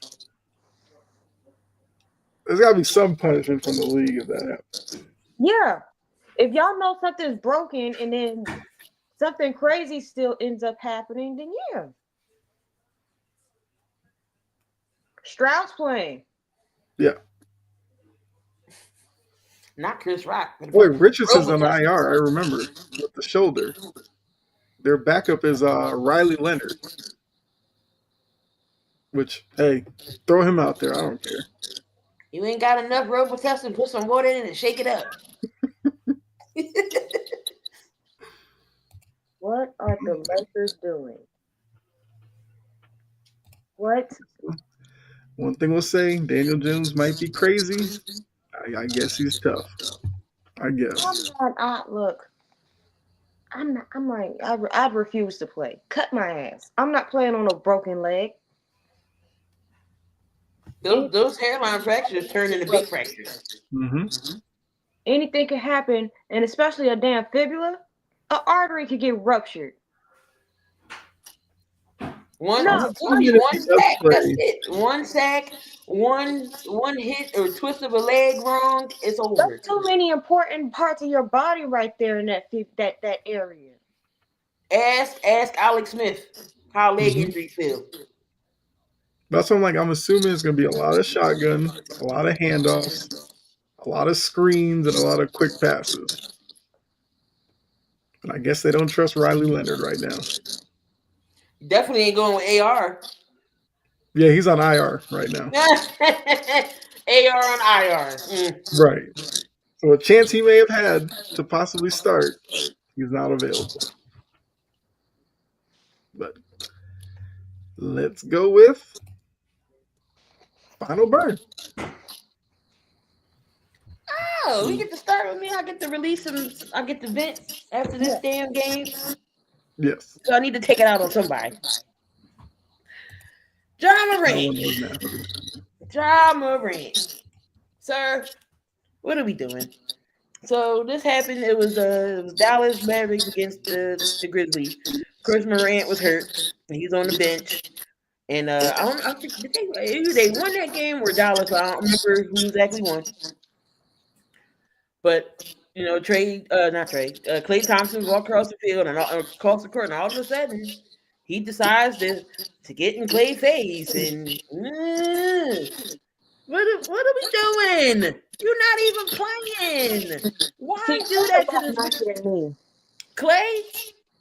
There's got to be some punishment from the league if that happens. Yeah. If y'all know something's broken and then something crazy still ends up happening, then yeah. Stroud's playing. Yeah. Not Chris Rock. But Wait, Richardson's on Robitussin. IR. I remember with the shoulder. Their backup is Riley Leonard. Which, hey, throw him out there. I don't care. You ain't got enough Robitussin. Put some water in it and shake it up. What are the Lakers doing? What? One thing we'll say, Daniel Jones might be crazy. I guess he's tough. I guess. Look. I'm not. I'm like. I refuse to play. Cut my ass. I'm not playing on a broken leg. Those hairline fractures turn into big fractures. Mm-hmm. Anything could happen, and especially a damn fibula, a artery could get ruptured. One No, Even if he one does sack, that's play, it. One sack, one hit or twist of a leg wrong, it's that's over. too many important parts of your body right there in that area. Ask Alex Smith how leg mm-hmm. injuries feel. That's what I'm like. I'm assuming it's going to be a lot of shotgun, a lot of handoffs, a lot of screens, and a lot of quick passes. But I guess they don't trust Riley Leonard right now. Definitely ain't going with AR. Yeah, he's on IR right now. AR on IR. Right. So a chance he may have had to possibly start, he's not available. But let's go with Final Burn. Oh, we get to start with me. I get to release some. I get to vent after this damn game. Yes. So I need to take it out on somebody. John That Morant. one was nasty. John Morant. Sir, what are we doing? So this happened. It was Dallas Mavericks against the Grizzlies. Chris Morant was hurt. He's on the bench. And I don't. I think did they won that game or Dallas. I don't remember who exactly won. But you know, Klay Thompson walked across the field and across the court, and all of a sudden, he decides to get in Klay face. And what are we doing? You're not even playing. Why do that to this? Klay,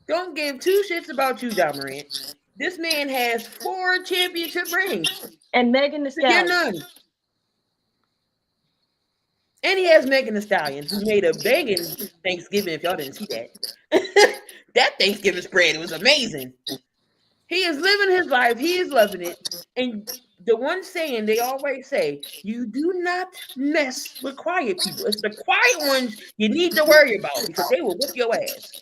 don't give two shits about you, John Morant. This man has 4 championship rings. And Megan Thee Get Stallion. none. And he has Megan Thee Stallion, who made a banging Thanksgiving, if y'all didn't see that. That Thanksgiving spread, it was amazing. He is living his life. He is loving it. And the one saying they always say, you do not mess with quiet people. It's the quiet ones you need to worry about because they will whip your ass.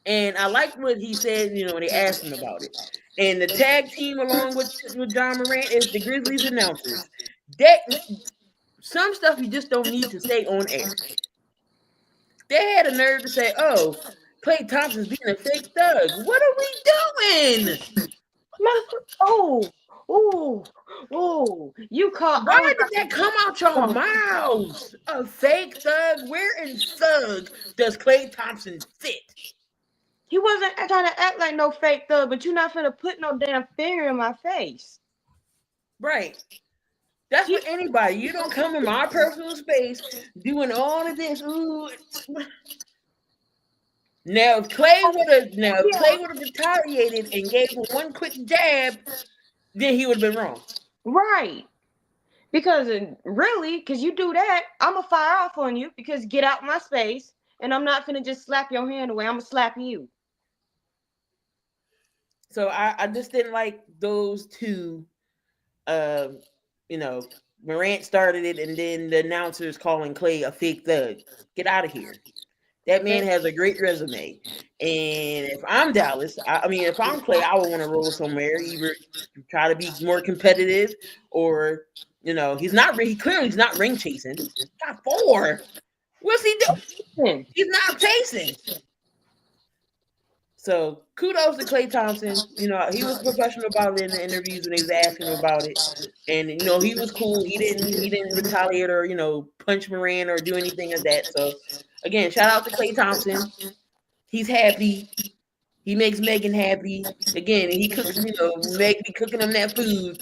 And I like what he said, you know, when they asked him about it. And the tag team along with John Morant is the Grizzlies announcers. Some stuff you just don't need to say on air. They had a nerve to say, oh, Klay Thompson's being a fake thug. What are we doing? You call. Why did that come out your mouths? A fake thug? Where in thug does Klay Thompson fit? He wasn't trying to act like no fake thug, but you're not finna put no damn finger in my face. Right. That's with anybody. You don't come in my personal space doing all of this. Ooh. Now, if Klay would have retaliated and gave him one quick jab, then he would have been wrong. Right. Because you do that, I'm going to fire off on you because get out my space and I'm not finna just slap your hand away. I'm going to slap you. So I just didn't like those two. You know, Morant started it, and then the announcers calling Klay a fake thug. Get out of here. That man has a great resume. And if I'm Dallas, if I'm Klay, I would want to roll somewhere, either try to be more competitive or, you know, he clearly is not ring chasing. He's got 4. What's he doing? He's not chasing. So kudos to Klay Thompson. You know, he was professional about it in the interviews when they was asking him about it. And, you know, he was cool. He didn't retaliate or, you know, punch Moran or do anything of that. So, again, shout out to Klay Thompson. He's happy. He makes Megan happy. Again, and he cooks, you know, Meg be cooking him that food.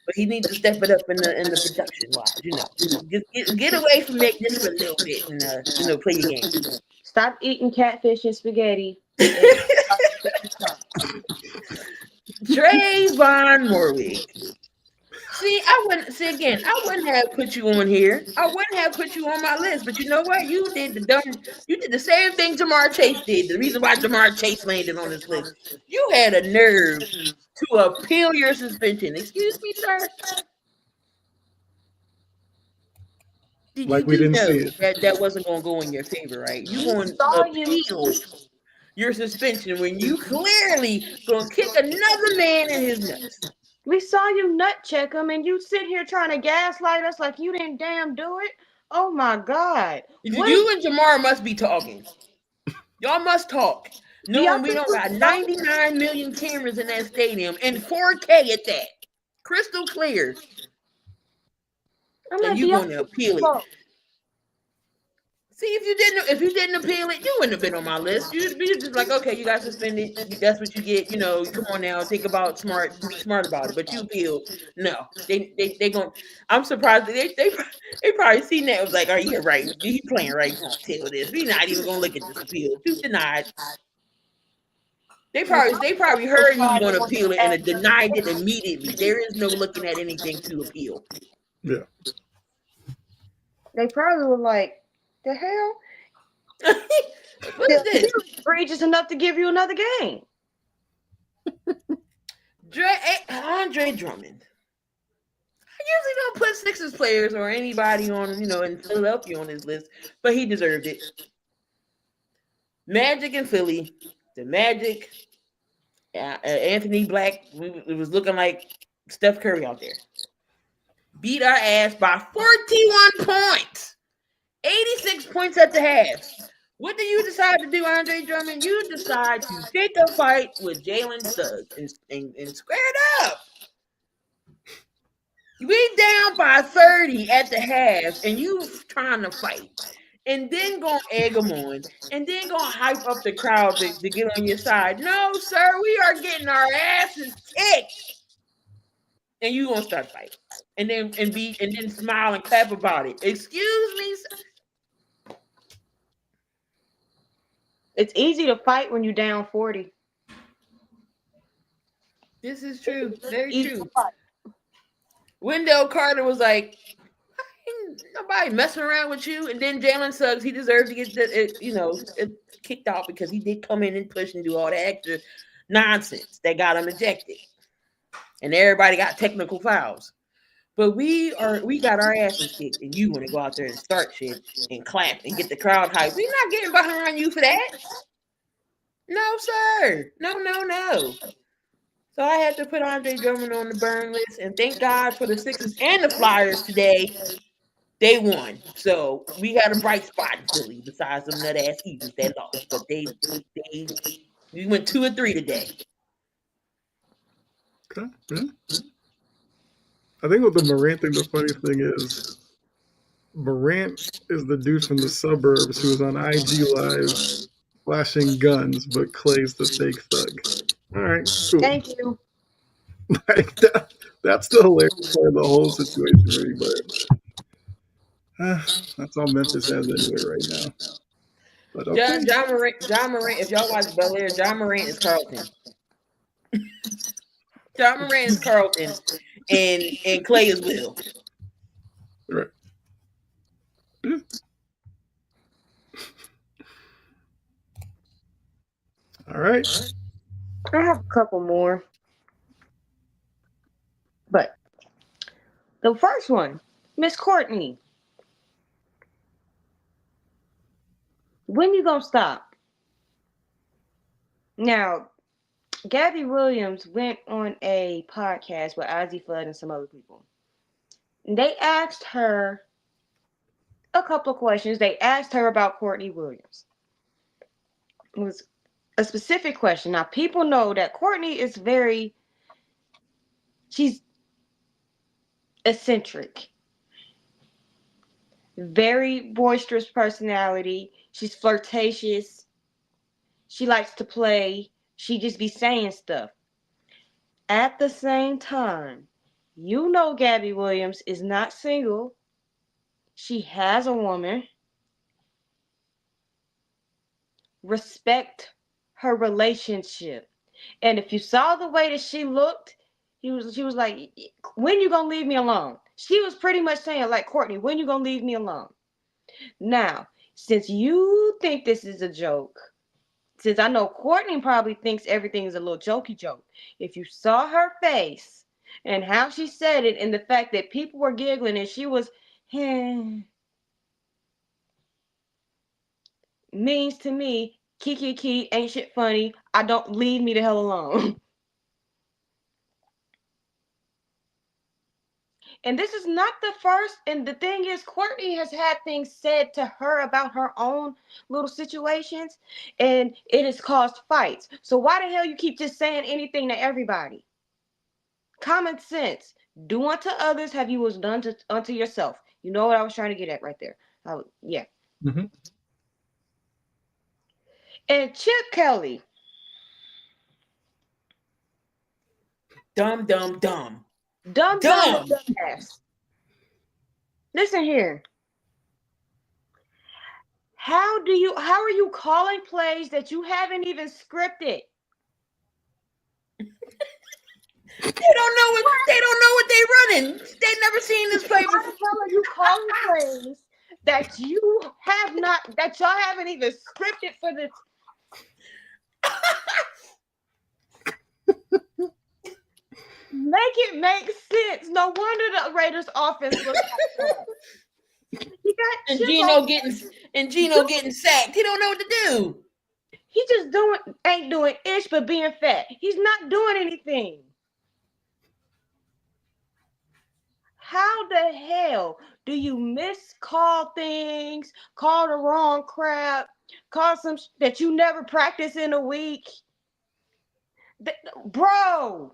But he needs to step it up in the production wise, you know. Just get away from Meg just for a little bit and, you know, play your game. Stop eating catfish and spaghetti. Trayvon Morwick. See, I wouldn't see again. I wouldn't have put you on here. I wouldn't have put you on my list. But you know what? You did the dumb. You did the same thing Jamar Chase did. The reason why Jamar Chase landed on this list. You had a nerve to appeal your suspension. Excuse me, sir. Like we You didn't see know it. that wasn't going to go in your favor, right? You We going saw to you. appeal your suspension when you clearly going to kick another man in his nuts. We saw you nut check him, and you sit here trying to gaslight us like you didn't damn do it. Oh my God! What You and Jamar must be talking. Y'all must talk. do y'all Knowing we think don't we got saw? 99 million cameras in that stadium and 4K at that. Crystal clear. I'm And like, do you y'all going to think we appeal it. saw? See, if you didn't appeal it, you wouldn't have been on my list. You'd be just like, okay, you got suspended. That's what you get. You know, come on now, think about be smart about it. But you appealed. No, they going. I'm surprised they probably seen that. It was like, are you right? He playing right? He's gonna tell this. We're not even gonna look at this appeal. You denied. They probably heard he was going to appeal it and denied it immediately. There is no looking at anything to appeal. Yeah. They probably were like, the hell? What is this? Egregious enough to give you another game. Andre Drummond. I usually don't put Sixers players or anybody on, in Philadelphia on his list, but he deserved it. Magic in Philly, the Magic, Anthony Black, it was looking like Steph Curry out there. Beat our ass by 41 points. 86 points at the half. What do you decide to do, Andre Drummond? You decide to take a fight with Jalen Suggs and square it up. We down by 30 at the half, and you trying to fight. And then gonna egg them on, and then gonna hype up the crowd to get on your side. No, sir, we are getting our asses kicked. And you gonna start fighting. And then smile and clap about it. Excuse me, sir. It's easy to fight when you're down 40. This is true. Very Easy true. to fight. Wendell Carter was like, ain't nobody messing around with you. And then Jalen Suggs, he deserved to get kicked out because he did come in and push and do all the extra nonsense that got him ejected. And everybody got technical fouls. But we got our asses kicked, and you want to go out there and start shit and clap and get the crowd hyped. We're not getting behind you for that. No, sir. No. So I had to put Andre Drummond on the burn list, and thank God for the Sixers and the Flyers today. They won. So we had a bright spot in Philly besides them nut ass Eagles that lost. But we went 2-3 today. Okay. Yeah. I think with the Morant thing, the funny thing is Morant is the dude from the suburbs who was on IG Live flashing guns, but Clay's the fake thug. All right, cool. Thank you. Like that's the hilarious part of the whole situation for me, but that's all Memphis has anyway right now. But okay. John Morant, if y'all watch Bel Air, John Morant is Carlton. John Morant is Carlton, and Clay is Will. Right. Yeah. All right. I have a couple more. But the first one, Miss Courtney. When you gonna stop? Now, Gabby Williams went on a podcast with Ozzy Flood and some other people. They asked her a couple of questions. They asked her about Courtney Williams. It was a specific question. Now, people know that Courtney is she's eccentric. Very boisterous personality. She's flirtatious. She likes to play. She just be saying stuff. At the same time, you know Gabby Williams is not single. She has a woman. Respect her relationship. And if you saw the way that she looked She was like, when you gonna leave me alone? She was pretty much saying like, Courtney, when you gonna leave me alone? Now, since you think this is a joke, since I know Courtney probably thinks everything is a little jokey joke, if you saw her face and how she said it and the fact that people were giggling and she was, means to me, kiki, ain't shit funny. I don't leave me the hell alone. And this is not the first. And the thing is, Courtney has had things said to her about her own little situations, and it has caused fights. So why the hell you keep just saying anything to everybody? Common sense. Do unto others have you was done to unto yourself. You know what I was trying to get at right there. Yeah. Mm-hmm. And Chip Kelly. Dumb. Dumb ass. Listen here. How are you calling plays that you haven't even scripted? They don't know what they running. They never seen this play before. How the hell are you calling plays that you have not, that y'all haven't even scripted for this? Make it make sense. No wonder the Raiders offense looks like that. He got Gino getting sacked. He don't know what to do. He just ain't doing ish but being fat. He's not doing anything. How the hell do you miscall things, call the wrong crap, call some that you never practice in a week? Bro,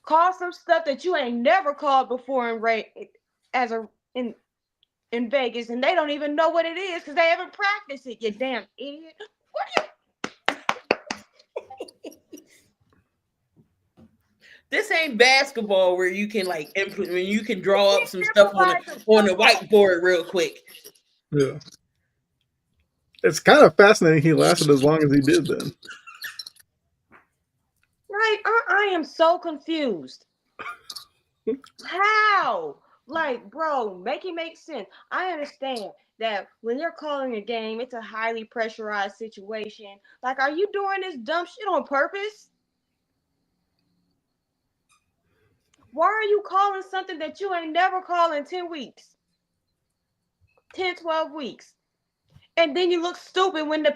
call some stuff that you ain't never called before in Vegas, and they don't even know what it is because they haven't practiced it, you damn idiot. What are you? This ain't basketball where you can like implement, when you can draw up some stuff on the whiteboard real quick. Yeah. It's kind of fascinating he lasted as long as he did then. Right? I am so confused. How? Like, bro, make it make sense. I understand that when you're calling a game, it's a highly pressurized situation. Like, are you doing this dumb shit on purpose? Why are you calling something that you ain't never called in 10 weeks? 10, 12 weeks. And then you look stupid when the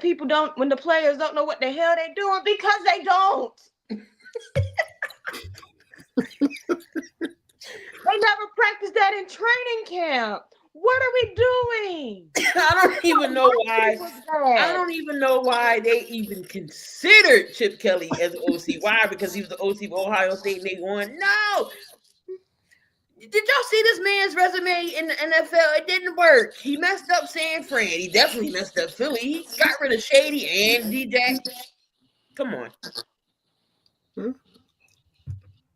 players don't know what the hell they're doing because they don't. They never practiced that in training camp. What are we doing? I don't even know why. I don't even know why they even considered Chip Kelly as OC. Why? Because he was the OC of Ohio State and they won? No. Did y'all see this man's resume in the NFL? It didn't work. He messed up San Fran. He definitely messed up Philly. He got rid of Shady and DJ. Come on.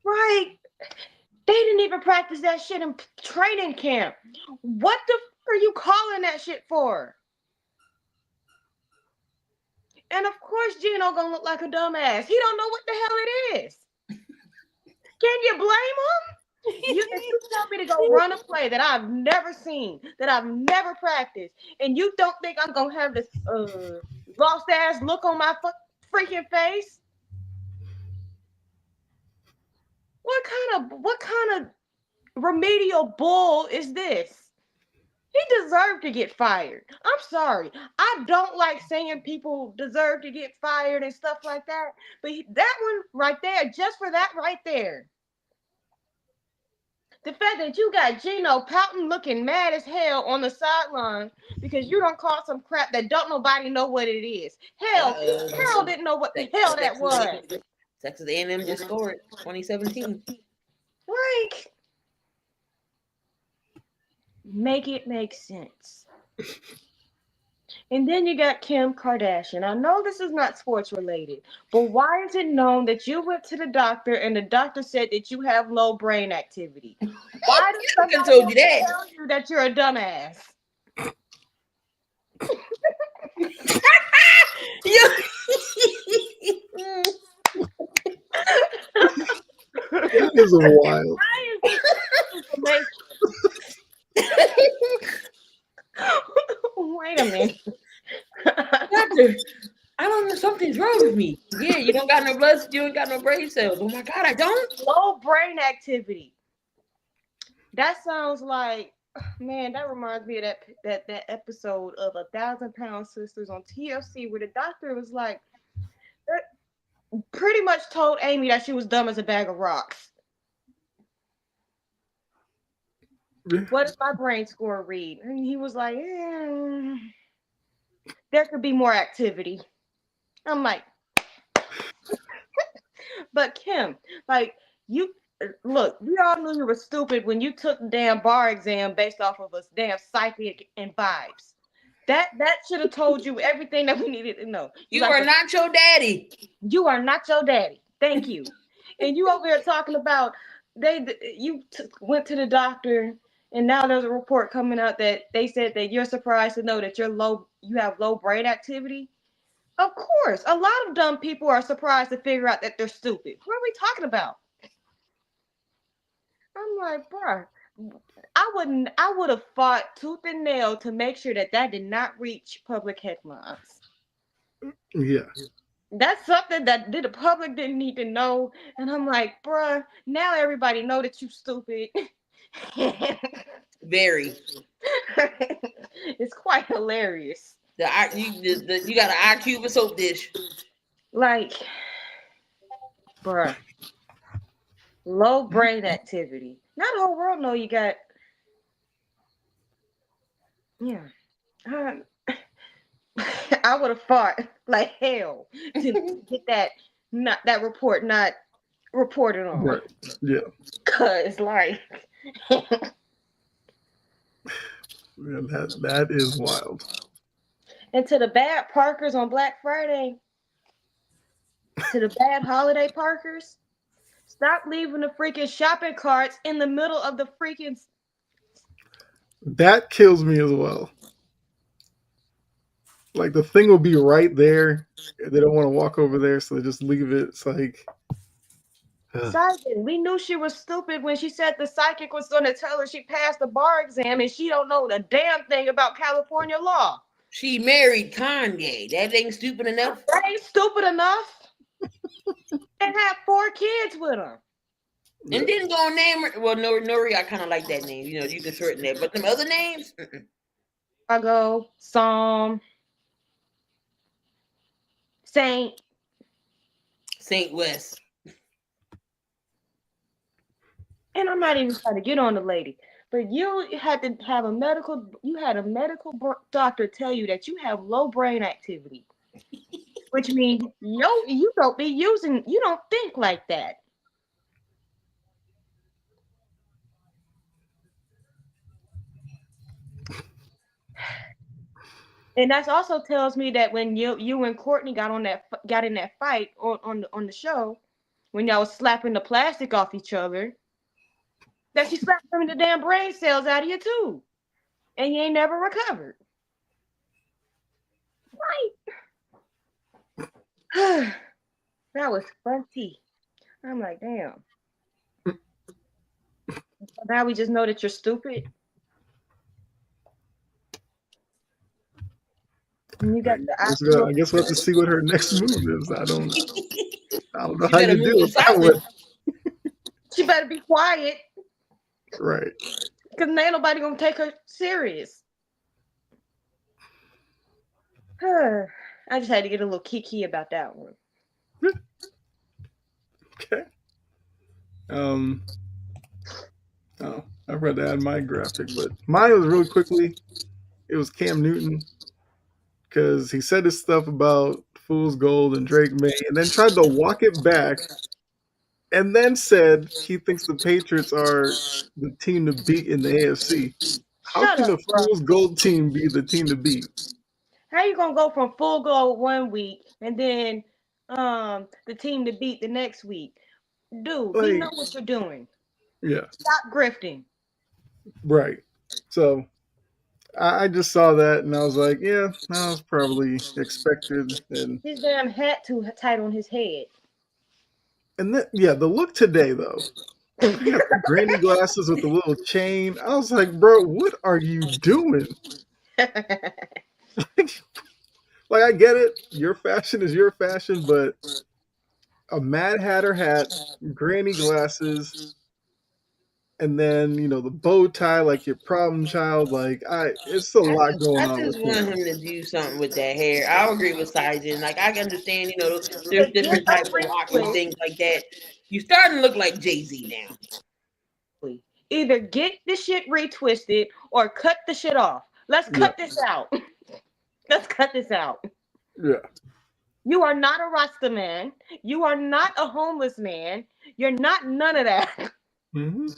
Right. They didn't even practice that shit in training camp. What the f are you calling that shit for? And of course Gino gonna look like a dumbass. He don't know what the hell it is. Can you blame him? If you tell me to go run a play that I've never seen, that I've never practiced, and you don't think I'm gonna have this lost ass look on my freaking face? What kind of remedial bull is this? He deserved to get fired. I'm sorry. I don't like saying people deserve to get fired and stuff like that. But that one right there, just for that right there. The fact that you got Gino pouting looking mad as hell on the sideline because you don't call some crap that don't nobody know what it is. Hell, Carol didn't know what the hell that was. Texas A&M just scored 2017. Like, make it make sense. And then you got Kim Kardashian. I know this is not sports related, but why is it known that you went to the doctor and the doctor said that you have low brain activity? Why does somebody told you that? tell you that you're a dumbass? That is wild. Why is this information? Wait a minute. Doctor, I don't know. Something's wrong with me. Yeah, you don't got no blood. You don't got no brain cells. Oh my God, I don't. Low brain activity. That sounds like, man, that reminds me of that episode of 1,000 Pound Sisters on TLC where the doctor was like, pretty much told Amy that she was dumb as a bag of rocks. Yeah. What does my brain score read? And he was like, there could be more activity. I'm like, but Kim, like, you look, we all knew you were stupid when you took the damn bar exam based off of a damn psychic and vibes. That should have told you everything that we needed to know. You are not your daddy. You are not your daddy. Thank you. And you over here talking about went to the doctor, and now there's a report coming out that they said that you're surprised to know that you have low brain activity. Of course, a lot of dumb people are surprised to figure out that they're stupid. What are we talking about? I'm like, bruh, I would have fought tooth and nail to make sure that did not reach public headlines. Yeah. That's something that the public didn't need to know. And I'm like, bruh, now everybody know that you stupid. Very. It's quite hilarious. You got an IQ of a soap dish. Like, bruh, low brain activity. Not the whole world know you got. Yeah. I would have fought like hell to get that report not reported on. Right. Yeah. Cause like Yeah, that is wild. and to the bad Parkers on Black Friday, to the bad holiday Parkers, stop leaving the freaking shopping carts in the middle of the freaking. That kills me as well. Like the thing will be right there. They don't want to walk over there, so they just leave it. It's like Simon, we knew she was stupid when she said the psychic was going to tell her she passed the bar exam and she don't know the damn thing about California law. She married Kanye. That ain't stupid enough. That ain't stupid enough. And had 4 kids with her. And didn't go on name. Well, Nori, I kind of like that name. You know, you can shorten that. But them other names, Chicago, Psalm, Saint West. And I'm not even trying to get on the lady, but you had to have a medical doctor tell you that you have low brain activity, which means you don't think like that. And that also tells me that when you and Courtney got in that fight on the show, when y'all was slapping the plastic off each other, that she slapped some of the damn brain cells out of you too, and you ain't never recovered. Right? That was funny. I'm like, damn. Now we just know that you're stupid. And you got I guess we'll have to see what her next move is. I don't know how better you move deal with that silent. one. She better be quiet, Right. because ain't nobody gonna take her serious. I just had to get a little kiki about that one. Okay. Oh, I've got to add my graphic, but mine was really quickly. It was Cam Newton because he said his stuff about Fool's Gold and Drake May, and then tried to walk it back, and then said he thinks the Patriots are the team to beat in the AFC. How Shut can up, the bro. Fool's Gold team be the team to beat? How you gonna go from full goal one week and then the team to beat the next week? Dude, we know what you're doing. Yeah. Stop grifting. Right. So I just saw that and I was like, yeah, that was probably expected. And His damn hat too tight on his head. And then, yeah, the look today though. He got the granny glasses with the little chain. I was like, bro, what are you doing? Like, I get it. Your fashion is your fashion, but a Mad Hatter hat, granny glasses, and then the bow tie like your problem child. Like, it's a lot going I on with just want him. him to do something with that hair. I agree with Saijan. Like I can understand, there's Get different a types of locks and retwist. things like that. You starting to look like Jay-Z now. Either get the shit retwisted or cut the shit off. Let's Yeah, cut this out. Let's cut this out. yeah. You are not a Rasta man. You are not a homeless man. You're not none of that. Hmm.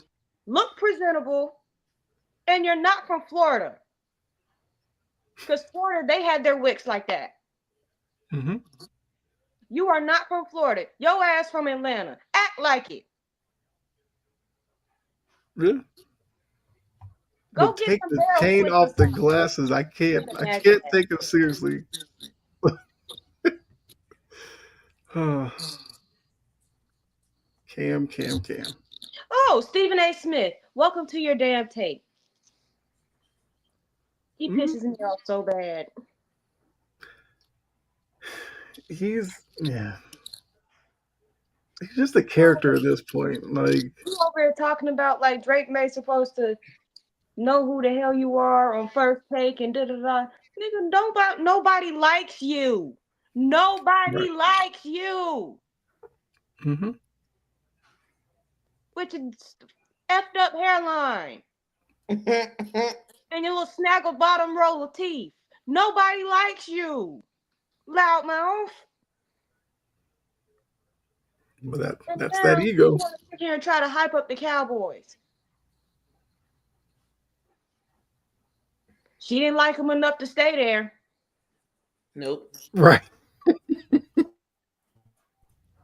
Look presentable, and you're not from Florida. Because Florida, they had their wicks like that. Hmm. You are not from Florida. Your ass from Atlanta. Act like it. Yeah. Go But get take some the barrel chain twist or off the something. glasses. I can't. Can't I imagine can't that. take him seriously. Cam. Oh, Stephen A. Smith, welcome to your damn tape. He Mhm. pisses me off so bad. Yeah. He's just a character at this point. Like, You over here talking about like Drake May supposed to know who the hell you are on first take and da da da. Nigga, nobody likes you. Nobody right. likes you. Hmm. With your effed up hairline and your little snaggle bottom roll of teeth. Nobody likes you. Loudmouth. But And that's that now you ego. want to sit here and try to hype up the Cowboys. She didn't like him enough to stay there. Nope. Right.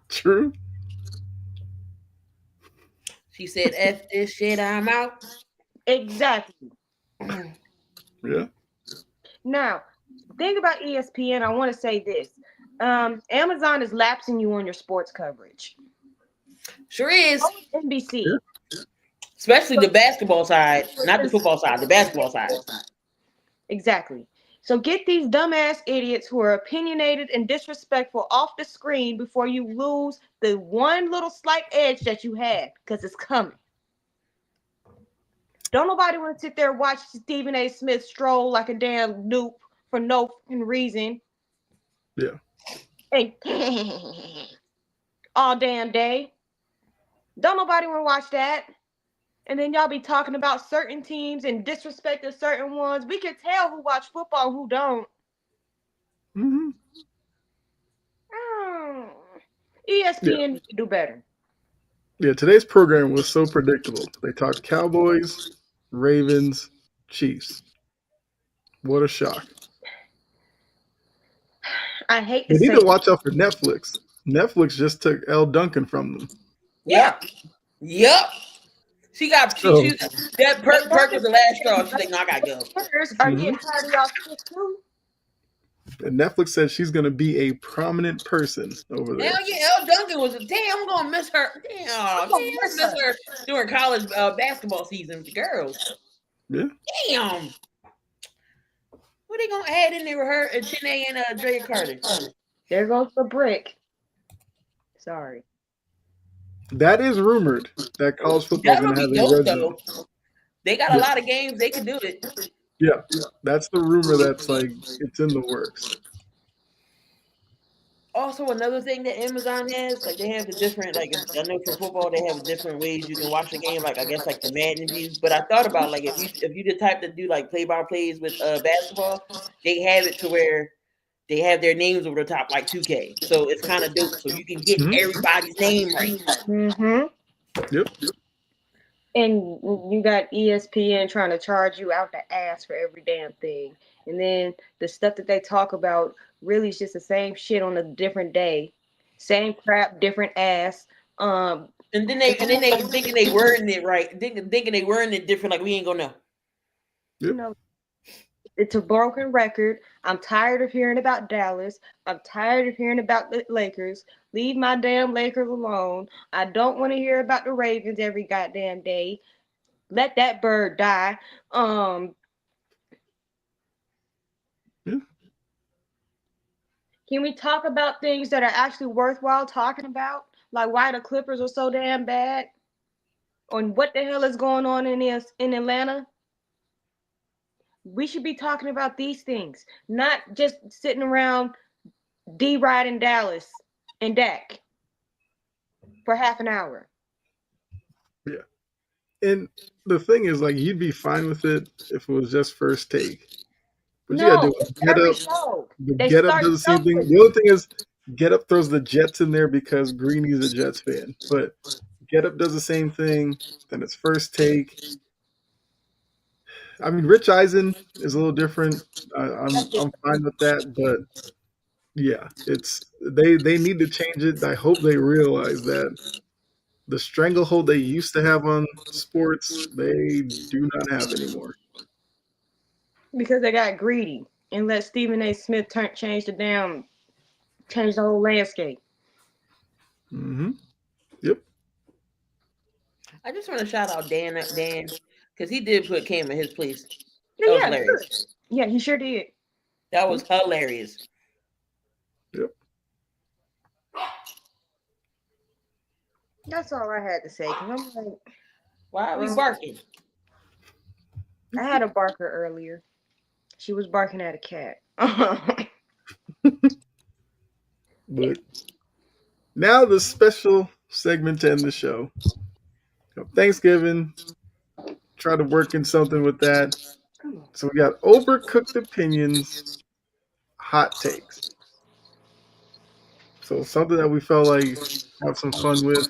True. She said, "F this shit, I'm out." Exactly. Yeah. Now, think about ESPN. I want to say this. Amazon is lapsing you on your sports coverage. Sure is. NBC. Especially the basketball side, not the football side, the basketball side. Exactly. So get these dumbass idiots who are opinionated and disrespectful off the screen before you lose the one little slight edge that you had, because it's coming. Don't nobody want to sit there and watch Stephen A. Smith stroll like a damn noob for no reason. Yeah. And all damn day. Don't nobody want to watch that. And then y'all be talking about certain teams and disrespecting certain ones. We can tell who watch football and who don't. Hmm. Yeah. ESPN needs to do better. Yeah. Today's program was so predictable. They talked Cowboys, Ravens, Chiefs. What a shock. I hate to They need say to watch out for Netflix. Netflix just took L. Duncan from them. Yep. She got So, that perk was the last straw. She's like, "No, I gotta go." are getting tired of y'all shit too. and Netflix said she's going to be a prominent person over there. Hell yeah, El Duncan was damn. I'm gonna miss her. Damn, I miss her during college basketball season with the girls. Yeah. Damn. What they gonna add in there with her and Chiney and Drea Carter? There goes the brick. Sorry. That is rumored that college football is That going would to be have a dope red zone. though. They got a lot of games. They could do it. Yeah. That's the rumor that's like, it's in the works. Also, another thing that Amazon has, like they have the different, like I know for football they have different ways you can watch the game. Like I guess like the Madden views. But I thought about like if you the type to do like play by plays with basketball, they have it to where they have their names over the top like 2K. So it's kind of dope. So you can get everybody's name right. Mm-hmm. Yep. And you got ESPN trying to charge you out the ass for every damn thing. And then the stuff that they talk about really is just the same shit on a different day. Same crap, different ass. And then they thinking they wording it right. Thinking they wording it different, like we ain't gonna know. Yep. You know, It's a broken record. I'm tired of hearing about Dallas. I'm tired of hearing about the Lakers. Leave my damn Lakers alone. I don't want to hear about the Ravens every goddamn day. Let that bird die. Um, Yeah. can we talk about things that are actually worthwhile talking about? Like why the Clippers are so damn bad? On what the hell is going on in Atlanta? We should be talking about these things, not just sitting around riding Dallas and Dak for half an hour. Yeah. And the thing is, like, you'd be fine with it if it was just first take. But you gotta No, do it's it. Get every up. show. The They Get Up start does the same thing. somewhere. The other thing is, Get Up throws the Jets in there because Greeny's a Jets fan. But Get Up does the same thing. Then it's first take. I mean, Rich Eisen is a little different. I'm fine with that, but yeah, it's they need to change it. I hope they realize that the stranglehold they used to have on sports, they do not have anymore. Because they got greedy and let Stephen A. Smith change the whole landscape. Hmm. Yep. I just want to shout out Dan, because he did put Cam in his place. Yeah, That was yeah, good. hilarious. Yeah, he sure did. That was hilarious. Yep. That's all I had to say. Cause I'm like, Why are we well, barking? I had a barker earlier. She was barking at a cat. But now the special segment to end the show. Thanksgiving. Try to work in something with that. Come on. So we got overcooked opinions, hot takes. So something that we felt like have some fun with,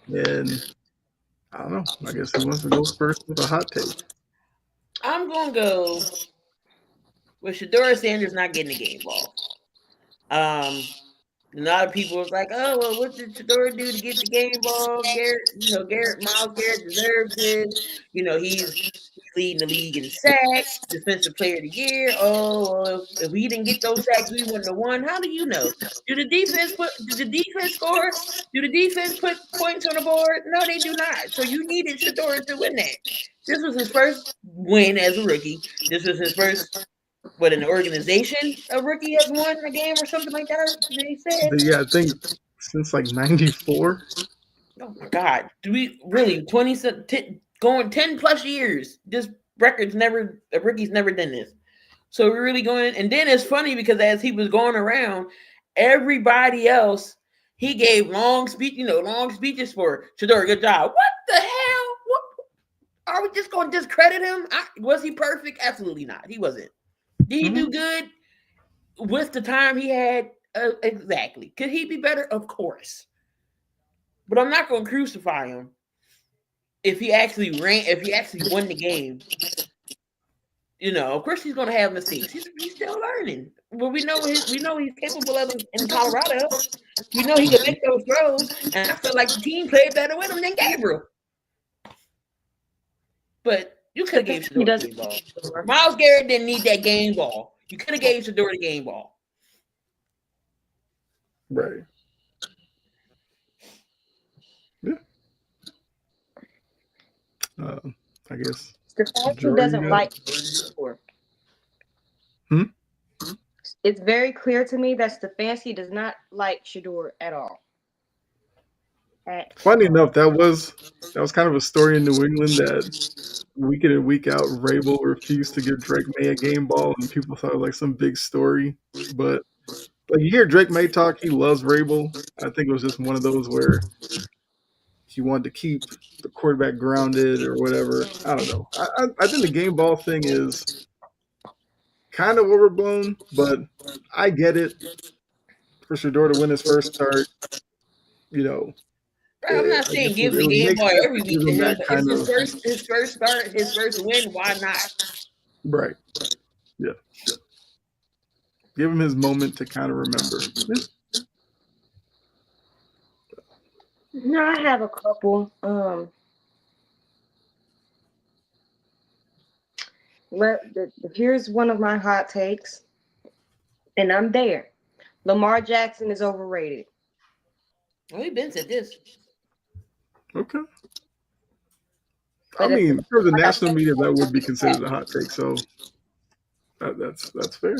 and I don't know. I guess who wants to go first with a hot take? I'm gonna go with Shadora Sanders not getting the game ball. Um, a lot of people was like, "Oh well, what did Shador do to get the game ball?" Miles Garrett deserves this. He's leading the league in sacks, defensive player of the year. Oh, well, if we didn't get those sacks, we wouldn't have won. How do you know? Did the defense score? Do the defense put points on the board? No, they do not. So you needed Shador to win that. This was his first win as a rookie. This was his first an organization a rookie has won a game or something like that. They said, Yeah, I think since like '94. "Oh my God, do we really going 10 plus years? This record's never a rookie's never done this." So we're really going, and then it's funny because as he was going around, everybody else he gave long speeches for Shador. Good job. What the hell? What are we just going to discredit him? Was he perfect? Absolutely not. He wasn't. Did he do good? With the time he had, exactly. Could he be better? Of course. But I'm not going to crucify him if he actually won the game. Of course he's going to have mistakes. He's still learning. But we know he's capable of them in Colorado. We know he can make those throws, and I feel like the team played better with him than Gabriel. But you could have gave Shador the game ball. Miles Garrett didn't need that game ball. You could have gave Shador the game ball. Right. Yeah. I guess. Stefanski Jordan doesn't got like Shador. Hmm? It's very clear to me that Stefanski does not like Shador at all. Funny enough, that was kind of a story in New England that week in and week out, Rabel refused to give Drake May a game ball, and people thought it was like some big story. But like you hear Drake May talk, he loves Rabel. I think it was just one of those where he wanted to keep the quarterback grounded or whatever. I don't know. I think the game ball thing is kind of overblown, but I get it. For Shador to win his first start, you know, I'm not I saying guess give it the would game make ball sense every to give week to him him, that but it's kind of his first start, his first win. Why not? right. Yeah, give him his moment to kind of remember. Yeah. No, I have a couple. Here's one of my hot takes, and I'm there. Lamar Jackson is overrated. We've been said this. Okay. I But mean, for the like I national said, media, that would be considered a hot take. So that's fair.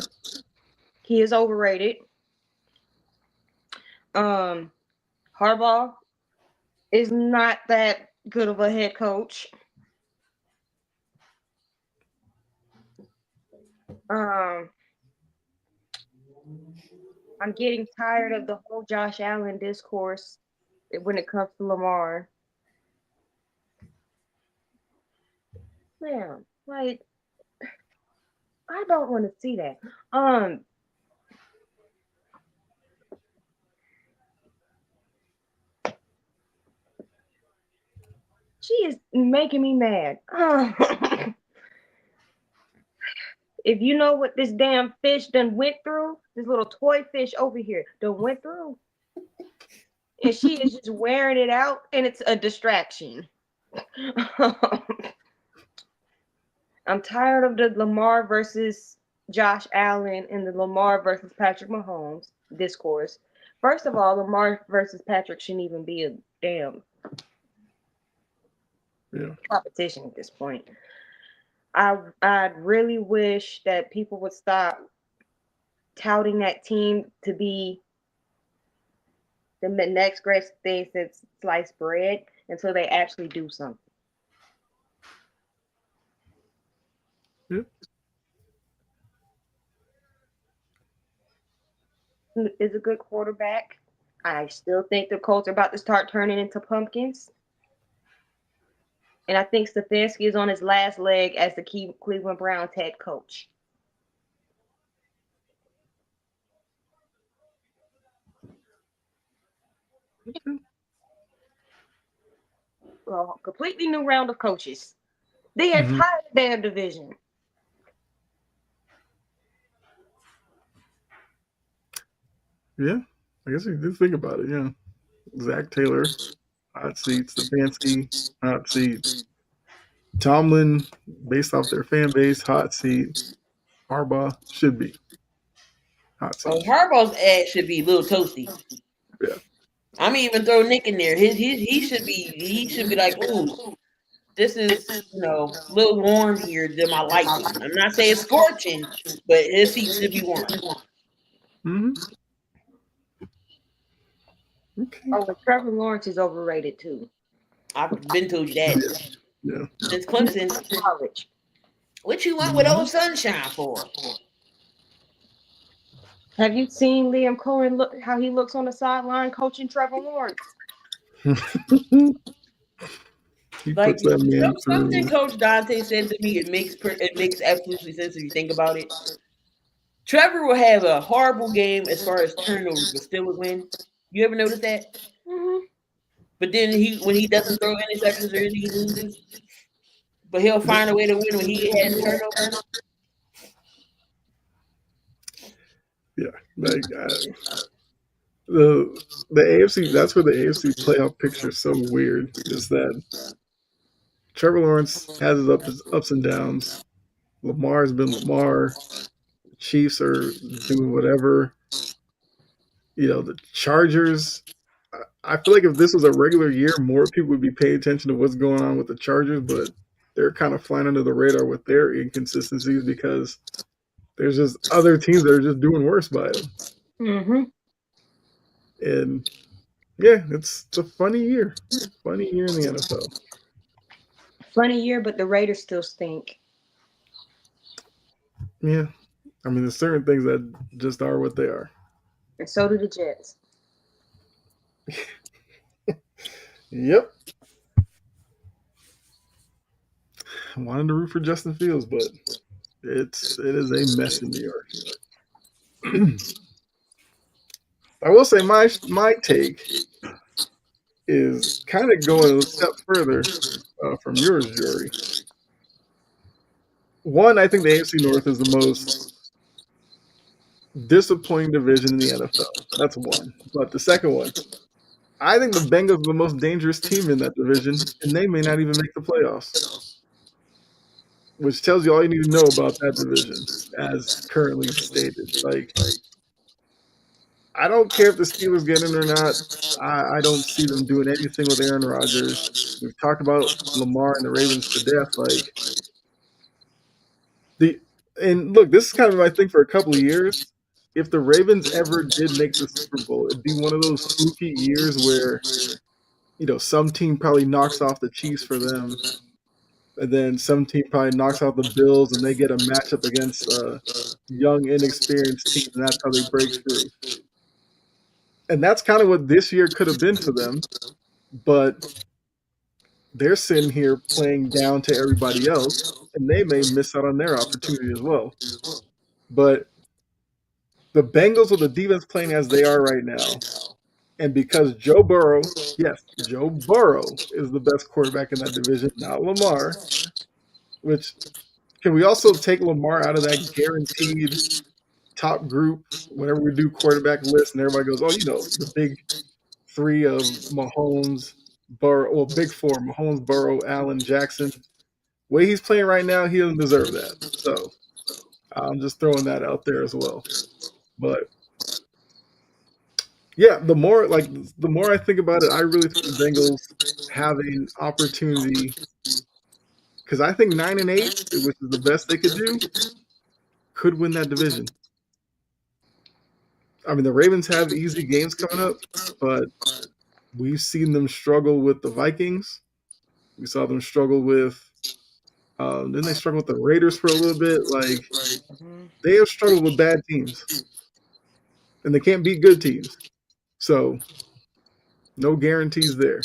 he is overrated. Um, Harbaugh is not that good of a head coach. Um, I'm getting tired of the whole Josh Allen discourse when it comes to Lamar. Man, like I don't want to see that. Um, she is making me mad. If you know what this damn fish done went through, this little toy fish over here done went through, and she is just wearing it out, and it's a distraction. I'm tired of the Lamar versus Josh Allen and the Lamar versus Patrick Mahomes discourse. First of all, Lamar versus Patrick shouldn't even be a damn Yeah. competition at this point. I really wish that people would stop touting that team to be the next greatest thing since sliced bread until they actually do something. Yeah. Is a good quarterback. I still think the Colts are about to start turning into pumpkins. And I think Stefanski is on his last leg as the Cleveland Browns head coach. Okay. Well, completely new round of coaches. The Mhm. entire damn division. Yeah. I guess you did think about it. Yeah. Zach Taylor, hot seat. Stefanski, hot seat. Tomlin, based off their fan base, hot seat. Harbaugh should be hot seat. Well, Harbaugh's ad should be a little toasty. Yeah. I'm even throw Nick in there. He should be like, ooh, this is a little warm here to my liking. I'm not saying scorching, but his feet should be warm. Hmm. Okay. Oh, and Trevor Lawrence is overrated too. I've been told you that Yeah. since Clemson. College. What you went with Mhm. old sunshine for? Have you seen Liam Cohen look how he looks on the sideline coaching Trevor Lawrence? He Like puts that man something through. Coach Dante said to me, it makes absolutely sense if you think about it. Trevor will have a horrible game as far as turnovers, but still would win. You ever notice that? Mm-hmm. But then when he doesn't throw interceptions or anything, he loses. But he'll find a way to win when he has turnovers. Yeah. Like the AFC. That's where the AFC playoff picture is so weird. Is that Trevor Lawrence has his ups and downs. Lamar's been Lamar. The Chiefs are doing whatever. The Chargers. I feel like if this was a regular year, more people would be paying attention to what's going on with the Chargers, but they're kind of flying under the radar with their inconsistencies because there's just other teams that are just doing worse by them. Mm-hmm. And yeah, it's a funny year. Funny year in the NFL. Funny year, but the Raiders still stink. Yeah. I mean, there's certain things that just are what they are. And so do the Jets. Yep. I wanted to root for Justin Fields, but it is a mess in New York. I will say my take is kind of going a step further from yours, Jory. One, I think the AFC North is the most disappointing division in the NFL. That's one. But the second one, I think the Bengals are the most dangerous team in that division, and they may not even make the playoffs. which tells you all you need to know about that division as currently stated. Like, I don't care if the Steelers get in or not. I don't see them doing anything with Aaron Rodgers. We've talked about Lamar and the Ravens to death. Like the and look, this is kind of my thing for a couple of years. If the Ravens ever did make the Super Bowl, it'd be one of those fluky years where some team probably knocks off the Chiefs for them, and then some team probably knocks out the Bills, and they get a matchup against a young, inexperienced team, and that's how they break through. And that's kind of what this year could have been for them, but they're sitting here playing down to everybody else, and they may miss out on their opportunity as well. But the Bengals with the defense playing as they are right now, and because Joe Burrow, yes, Joe Burrow is the best quarterback in that division, not Lamar, which can we also take Lamar out of that guaranteed top group whenever we do quarterback lists and everybody goes, oh, the big three of Mahomes, Burrow, well, big four, Mahomes, Burrow, Allen, Jackson. Way he's playing right now, he doesn't deserve that. So I'm just throwing that out there as well. But yeah, the more I think about it, I really think the Bengals have an opportunity because I think 9-8, which is the best they could do, could win that division. I mean, the Ravens have easy games coming up, but we've seen them struggle with the Vikings. We saw them struggle with. Didn't they struggle with the Raiders for a little bit? Like they have struggled with bad teams, and they can't beat good teams. So no guarantees there.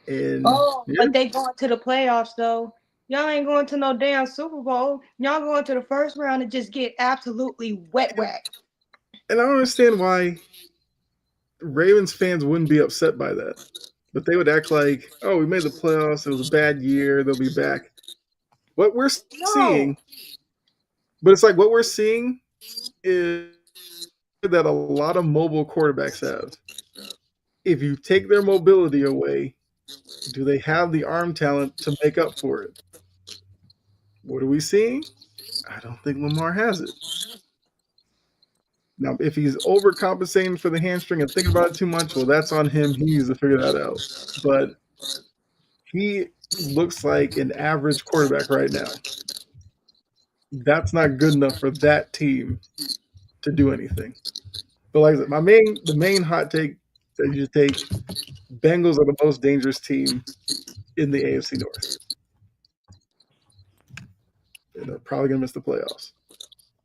And but they going to the playoffs though. Y'all ain't going to no damn Super Bowl. Y'all going to the first round and just get absolutely wet. And I don't understand why Ravens fans wouldn't be upset by that. But they would act like, oh, we made the playoffs. It was a bad year. They'll be back. What we're seeing, but it's like what we're seeing is that a lot of mobile quarterbacks have. If you take their mobility away, do they have the arm talent to make up for it? What are we seeing? I don't think Lamar has it. Now, if he's overcompensating for the hamstring and thinking about it too much, well, that's on him. He needs to figure that out. But he looks like an average quarterback right now. That's not good enough for that team to do anything. But like I said, the main hot take that you take, Bengals are the most dangerous team in the AFC North. And they're probably going to miss the playoffs.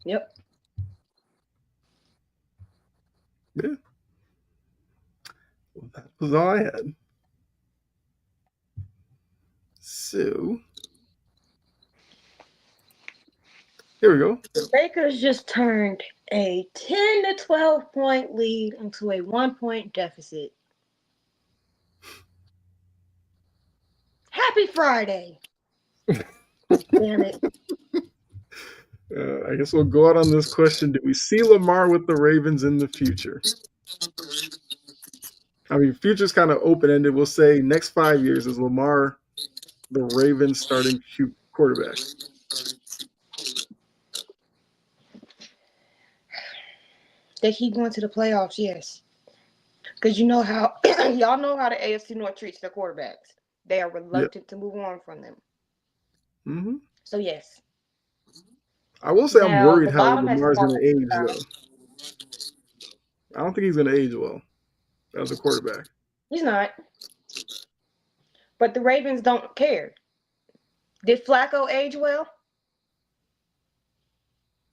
Yep. Yeah. Well, that was all I had. So, here we go. The Lakers just turned a 10 to 12 point lead into a 1-point deficit. Happy Friday. Damn it. I guess we'll go out on this question. Do we see Lamar with the Ravens in the future? I mean, future's kind of open-ended. We'll say next 5 years is Lamar the Ravens starting quarterback. They keep going to the playoffs, yes. Because y'all know how the AFC North treats their quarterbacks. They are reluctant to move on from them. Mm-hmm. So, yes. I will say I'm worried how Lamar's going to age, though. I don't think he's going to age well as a quarterback. He's not. But the Ravens don't care. Did Flacco age well?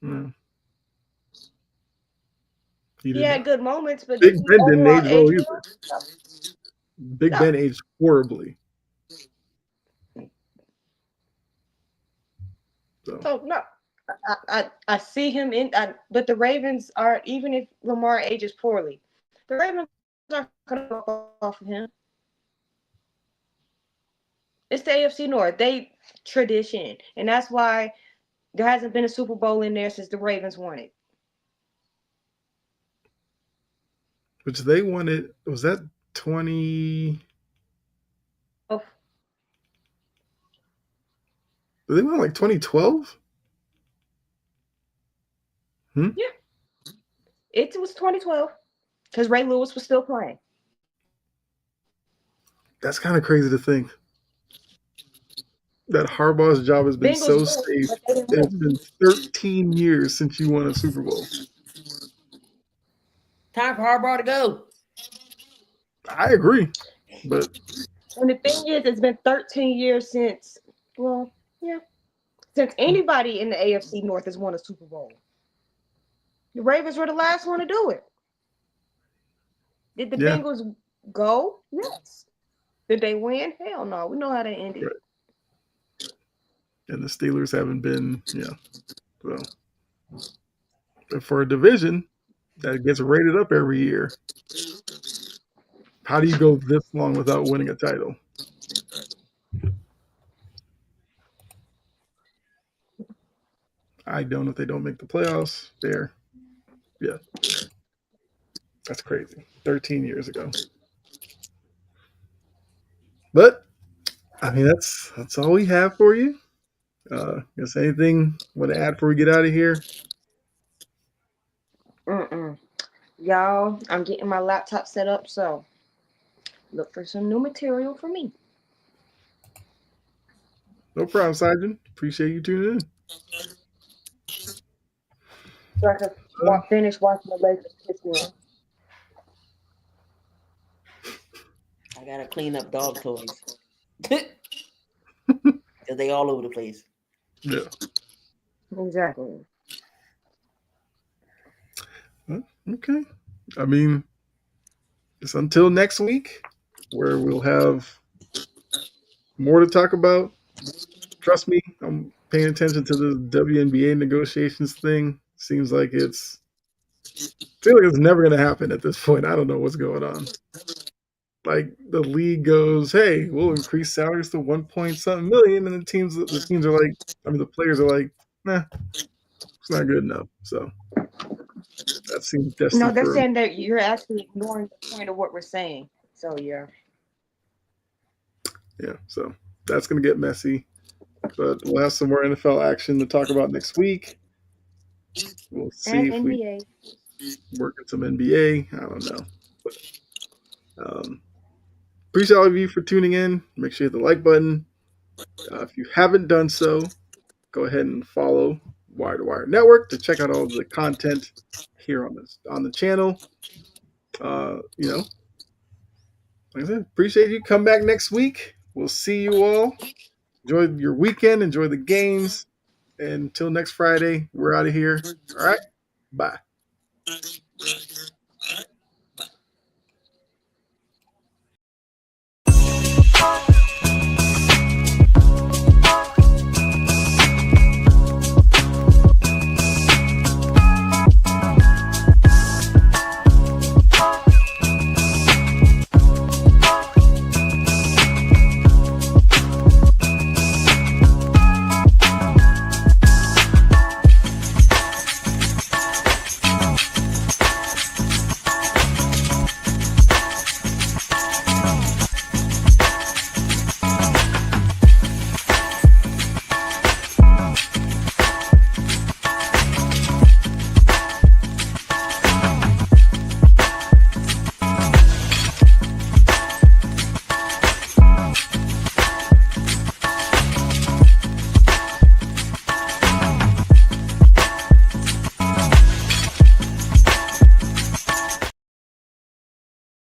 No. He had good moments, but Big Ben didn't age well either. Big Ben aged horribly. So no, I see him but the Ravens are, even if Lamar ages poorly, the Ravens aren't going to go off of him. It's the AFC North. They tradition, and that's why there hasn't been a Super Bowl in there since the Ravens won it. Which they won it. Was that 20? Oh. Did they win like 2012? Yeah, it was 2012 because Ray Lewis was still playing. That's kind of crazy to think that Harbaugh's job has been Bengals so won, safe. but they didn't And win. it's been 13 years since you won a Super Bowl. Time for Harbaugh to go. I agree, but And the thing is, it's been 13 years since, well, yeah, since anybody in the AFC North has won a Super Bowl. The Ravens were the last one to do it. Did the yeah, Bengals go? Yes. Did they win? Hell no. We know how they ended. right. And the Steelers haven't been, so but for a division that gets rated up every year, how do you go this long without winning a title? I don't know if they don't make the playoffs. There, yeah, that's crazy. 13 years ago, but I mean that's all we have for you. Guess anything want to add before we get out of here? Mm-mm. Y'all, I'm getting my laptop set up, so look for some new material for me. No problem, Sergeant. Appreciate you tuning in. So I can Uh, finish watching the Lakers kiss me. I gotta clean up dog toys. Because they all over the place. yeah. Exactly. Okay. I mean, it's until next week, where we'll have more to talk about. Trust me, I'm paying attention to the WNBA negotiations thing. Feel like it's never going to happen at this point. I don't know what's going on. Like the league goes, hey, we'll increase salaries to 1 point something million, and the teams are like, I mean, the players are like, nah, it's not good enough. So that seems No, destined they're for, saying that you're actually ignoring the point of what we're saying. So yeah. yeah. So that's going to get messy. But we'll have some more NFL action to talk about next week. We'll see And if we NBA. work in some NBA. I don't know. But appreciate all of you for tuning in. Make sure you hit the like button. If you haven't done so, go ahead and follow Wire to Wire Network to check out all the content here on the channel. Like I said, appreciate you. Come back next week. We'll see you all. Enjoy your weekend. Enjoy the games. And until next Friday, we're out of here. All right. Bye.